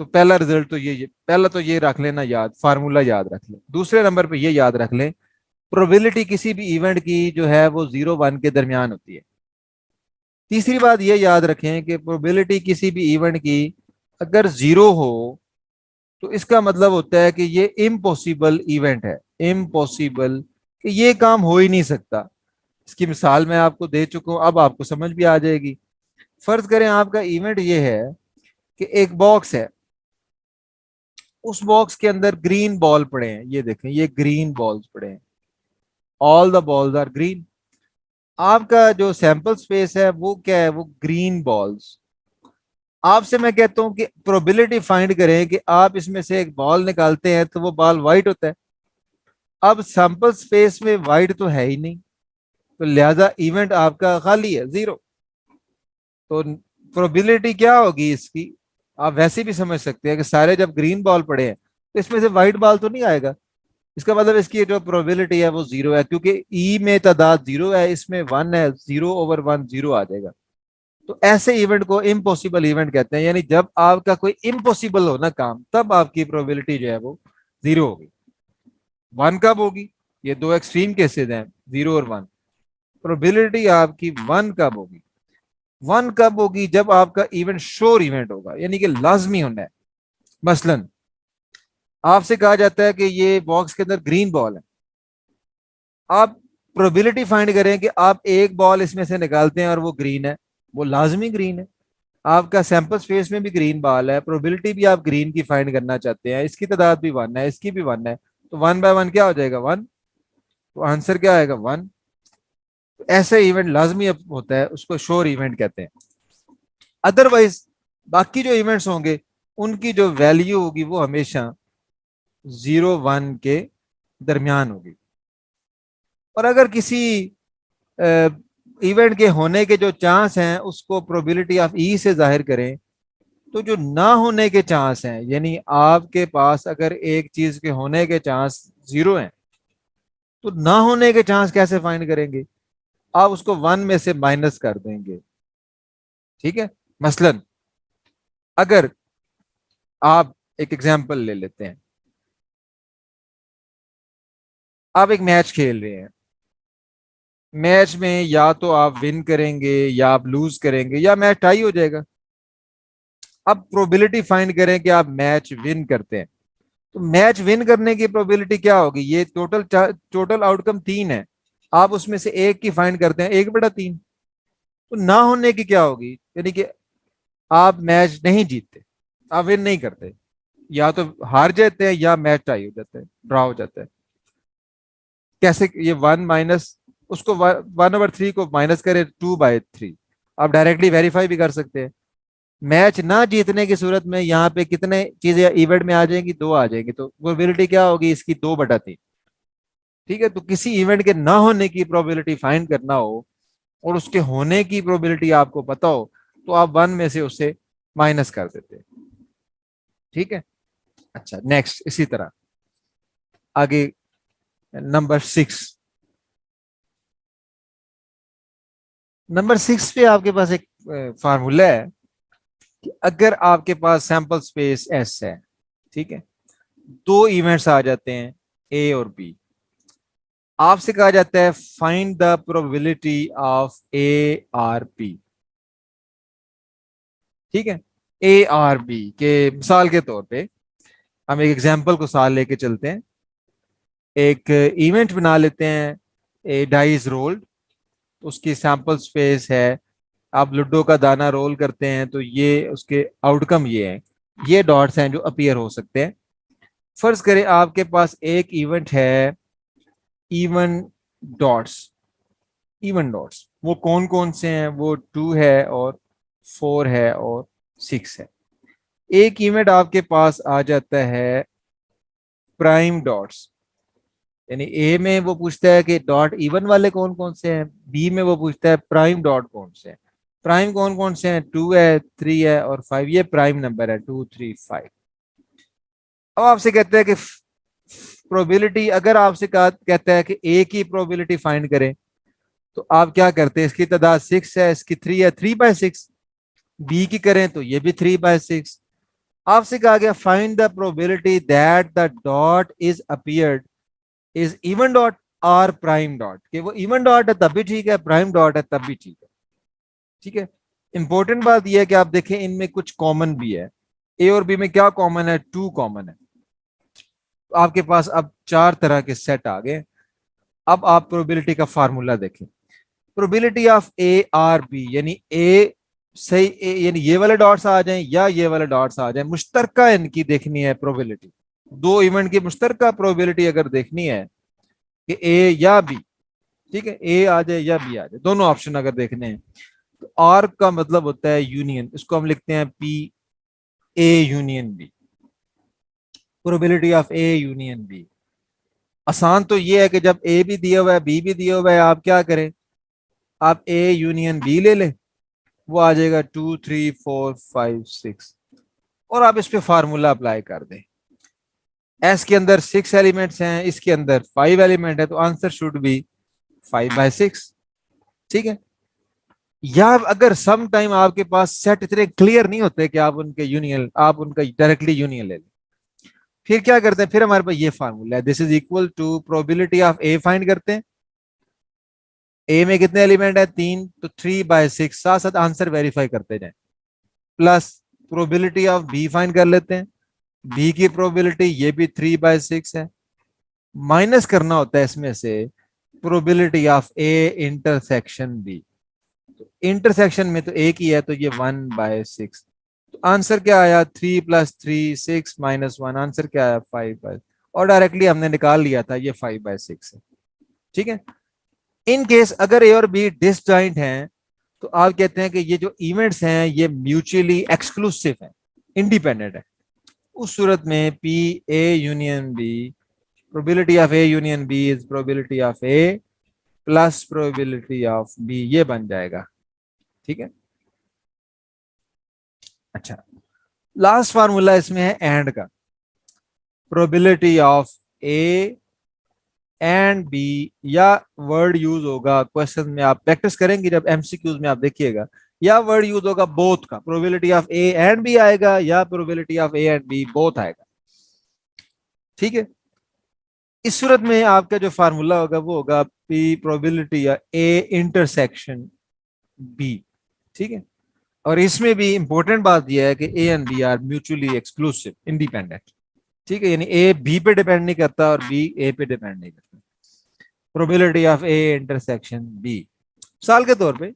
तो पहला रिजल्ट तो ये पहला तो ये रख लेना याद, फार्मूला याद रख लें। दूसरे नंबर पे ये याद रख लें, प्रोबेबिलिटी किसी भी इवेंट की जो है वो 0 1 के दरमियान होती है। तीसरी बात ये याद रखें कि प्रोबेबिलिटी किसी भी इवेंट की अगर 0 हो तो इसका मतलब होता है कि ये इम्पॉसिबल इवेंट है, इम्पॉसिबल, कि ये काम हो ही नहीं सकता। इसकी मिसाल मैं आपको दे चुका हूं, अब आपको समझ भी आ जाएगी। फर्ज करें आपका इवेंट ये है कि एक बॉक्स है, उस बॉक्स के अंदर ग्रीन बॉल पड़े हैं। ये देखें, ये ग्रीन बॉल्स पड़े हैं, all the balls are green. आपका जो सैंपल स्पेस है वो क्या है? वो ग्रीन बॉल्स। आपसे मैं कहता हूं कि प्रोबेबिलिटी फाइंड करें कि आप इसमें से एक बॉल निकालते हैं तो वो बॉल व्हाइट होता है। अब सैंपल स्पेस में व्हाइट तो है ही नहीं, तो लिहाजा इवेंट आपका खाली है, जीरो। तो प्रोबेबिलिटी क्या होगी इसकी? आप वैसे भी समझ सकते हैं कि सारे जब ग्रीन बॉल पड़े हैं तो इसमें से व्हाइट बॉल तो नहीं आएगा। इसका मतलब इसकी जो प्रोबेबिलिटी है वो जीरो है, क्योंकि ई में तादाद जीरो है, इसमें 1 है, 0/1 जीरो आ जाएगा। तो ऐसे इवेंट को इम्पॉसिबल इवेंट कहते हैं। यानी जब आपका कोई इम्पॉसिबल हो ना काम, तब आपकी प्रोबेबिलिटी जो है वो जीरो होगी। 1 कब होगी? ये दो एक्सट्रीम केसेस हैं, 0 और 1। प्रोबेबिलिटी आपकी 1 कब होगी? 1 कब होगी? जब आपका इवेंट श्योर इवेंट होगा, यानी कि लाजमी होना है। मसलन आपसे कहा जाता है कि ये बॉक्स के अंदर ग्रीन बॉल है, आप प्रोबेबिलिटी फाइंड करें कि आप एक बॉल इसमें से निकालते हैं और वो ग्रीन है, वो लाजमी ग्रीन है। आपका सैंपल स्पेस में भी ग्रीन बॉल है, प्रोबेबिलिटी भी आप ग्रीन की फाइंड करना चाहते हैं, इसकी तादाद भी 1 है, इसकी भी 1 है, तो 1/1 क्या हो जाएगा? 1। तो आंसर क्या आएगा? 1। ऐसे इवेंट लाजमी होता है, उसको श्योर इवेंट कहते हैं। अदरवाइज बाकी जो इवेंट्स होंगे उनकी जो वैल्यू होगी वो हमेशा 0 1 के दरमियान होगी। और अगर किसी इवेंट के होने के जो चांस हैं उसको प्रोबेबिलिटी ऑफ ई से जाहिर करें, तो जो ना होने के चांस हैं, यानी आपके पास अगर एक चीज के होने के चांस 0 हैं तो ना होने के चांस कैसे फाइंड करेंगे? आप उसको 1 में से माइनस कर देंगे। ठीक है, मसलन अगर आप एक एग्जांपल ले लेते हैं, आप एक मैच खेल रहे हैं, मैच में या तो आप विन करेंगे या आप लूज करेंगे या मैच टाई हो जाएगा। अब प्रोबेबिलिटी फाइंड करें कि आप मैच विन करते हैं। तो मैच विन करने की प्रोबेबिलिटी क्या होगी? ये टोटल आउटकम 3 है, आप उसमें से एक की फाइंड करते हैं, 1/3। तो ना होने की क्या होगी? यानी कि आप मैच नहीं जीतते, आप विन नहीं करते, या तो हार जाते हैं या मैच टाई हो जाता है, ड्रॉ हो जाता है। कैसे? ये 1 उसको 1/3 को माइनस करें 2/3, आप डायरेक्टली वेरीफाई भी कर सकते हैं। मैच ना जीतने की सूरत में यहाँ पे कितने चीजें इवेंट में आ जाएंगी? 2 आ जाएंगी, तो प्रोबेबिलिटी क्या होगी इसकी? 2/3। ठीक है, तो किसी इवेंट के ना होने की प्रोबेबिलिटी फाइंड करना हो और उसके होने की प्रोबेबिलिटी आपको पता हो, तो आप 1 में से उसे माइनस कर देते हैं। ठीक है, अच्छा नेक्स्ट इसी तरह आगे, नंबर 6। नंबर 6 पे आपके पास एक फार्मूला है कि अगर आपके पास सैंपल स्पेस एस है, ठीक है, दो इवेंट्स आ जाते हैं ए और बी, आपसे कहा जाता है find the probability of A or B. ठीक है, ए आर बी के मिसाल के तौर पे हम एक एग्जांपल को साथ लेके चलते हैं। एक इवेंट बना लेते हैं, ए डाइस रोल्ड, उसकी सैंपल स्पेस है, आप लूडो का दाना रोल करते हैं तो ये उसके आउटकम ये है, ये डॉट्स हैं जो अपीयर हो सकते हैं। फर्ज करें आपके पास एक इवेंट है इवन डॉट्स, इवन डॉट्स वो कौन कौन से हैं? वो 2 है और 4 है और 6 है। एक इवेंट आपके पास आ जाता है प्राइम डॉट्स, यानी ए में वो पूछता है कि डॉट इवन वाले कौन कौन से हैं, बी में वो पूछता है प्राइम डॉट कौन से हैं। प्राइम कौन कौन से हैं? 2 है, 3 है और 5, ये प्राइम नंबर है, 2 3 5। अब आपसे कहते हैं कि प्रोबेबिलिटी, अगर आपसे कहता है कि ए की प्रोबेबिलिटी फाइंड करें, तो आप क्या करते हैं? इसकी तादाद 6 है, इसकी 3 है, 3/6। बी की करें तो ये भी 3/6। आपसे कहा गया find the probability that the dot is appeared is even dot और प्राइम डॉट, कि वो इवन डॉट है तब भी ठीक है, प्राइम डॉट है तब भी ठीक है। ठीक है, इंपॉर्टेंट बात यह है कि आप देखें इनमें कुछ कॉमन भी है। ए और बी में क्या कॉमन है? 2 कॉमन है। तो आपके पास अब 4 तरह के सेट आ गए। अब आप प्रोबेबिलिटी का फार्मूला देखें। Probability of A or B, यानी ए सही यानी ये वाले डॉट्स आ जाएं या ये वाले डॉट्स आ जाएं, मुश्तरका इनकी देखनी है प्रोबेबिलिटी। दो इवेंट की मुश्तरका प्रोबेबिलिटी अगर देखनी है कि ए या बी, ठीक है, ए आ जाए या बी आ जाए, दोनों ऑप्शन अगर देखने हैं, तो आर का मतलब होता है यूनियन, इसको हम लिखते हैं P A union B, probability of A union B. आसान तो ये है कि जब ए भी दिया हुआ है बी भी दिया हुआ है, आप क्या करें? आप ए यूनियन बी ले लें, वो आ जाएगा 2 3 4 5 6, और आप इस पे फार्मूला अप्लाई कर दें। एस के अंदर 6 एलिमेंट्स हैं, इसके अंदर 5 एलिमेंट है, तो आंसर शुड बी 5/6। ठीक है, या अगर सम टाइम आपके पास सेट इतने क्लियर नहीं होते कि आप उनका डायरेक्टली यूनियन ले लें, फिर क्या करते हैं? फिर हमारे पास ये फार्मूला है, this is equal to probability of A find करते हैं। ए में कितने एलिमेंट है? 3, तो 3/6, साथ साथ आंसर वेरीफाई करते जाए, plus probability of B find कर लेते हैं। बी की प्रोबेबिलिटी ये भी 3/6 है, माइनस करना होता है इसमें से probability of A intersection B. Intersection में तो एक ही है, तो ये 1/6। तो आंसर क्या आया? 3 + 3 6 - 1, आंसर क्या आया? 5/, और डायरेक्टली हमने निकाल लिया था ये 5/6 है। ठीक है, इन केस अगर ए और बी डिसजॉइंट हैं, तो आप कहते हैं कि ये जो इवेंट्स हैं ये म्यूचुअली एक्सक्लूसिव है, इंडिपेंडेंट है। उस सूरत में P A union B, probability of A union B is probability of A plus probability of B, ये बन जाएगा। ठीक है, अच्छा लास्ट फार्मूला इसमें है एंड का, probability of A and B, या वर्ड यूज होगा क्वेश्चन में, आप प्रैक्टिस करेंगे जब एमसीक्यूज में आप देखिएगा, या वर्ड यूज होगा बोथ का, probability of A and B आएगा या probability of A and B both आएगा। ठीक है, इस सूरत में आपका जो फार्मूला होगा वो होगा पी प्रोबेबिलिटी या ए इंटरसेक्शन बी। ठीक है, और इसमें भी इंपॉर्टेंट बात यह है कि A and B are mutually exclusive independent. ठीक है, यानी ए बी पे डिपेंड नहीं करता और बी ए पे डिपेंड नहीं करता। Probability of A intersection B, मिसाल के तौर पे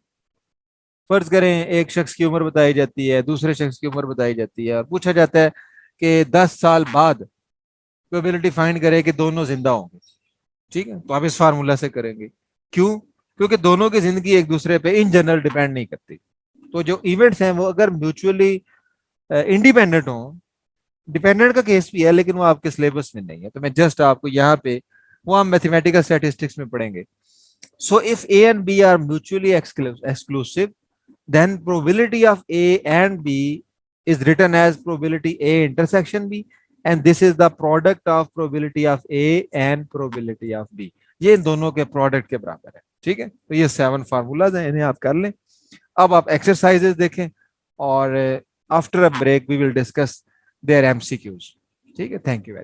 फर्ज करें एक शख्स की उम्र बताई जाती है, दूसरे शख्स की उम्र बताई जाती है और पूछा जाता है कि 10 साल बाद प्रोबेबिलिटी फाइंड करें कि दोनों जिंदा होंगे। ठीक है, तो आप इस फार्मूला से करेंगे। क्यों? क्योंकि दोनों की जिंदगी एक दूसरे पे इन जनरल डिपेंड नहीं करती। तो जो इवेंट्स हैं वो अगर म्यूचुअली इंडिपेंडेंट हो, डिपेंडेंट का केस भी है लेकिन वो आपके सिलेबस में नहीं है, तो मैं जस्ट आपको यहाँ पे, वो हम मैथमेटिकल स्टैटिस्टिक्स में पढ़ेंगे। So if A and B are mutually exclusive, then probability of A and B is written as probability A intersection B, and this is the product of probability of A and probability of B। ये इन दोनों के प्रोडक्ट के बराबर है। ठीक है, तो ये 7 फार्मूलाज हैं, इन्हें आप कर लें। अब आप एक्सरसाइजेस देखें और after a break we will discuss their MCQs. ठीक है, थैंक यू वेरी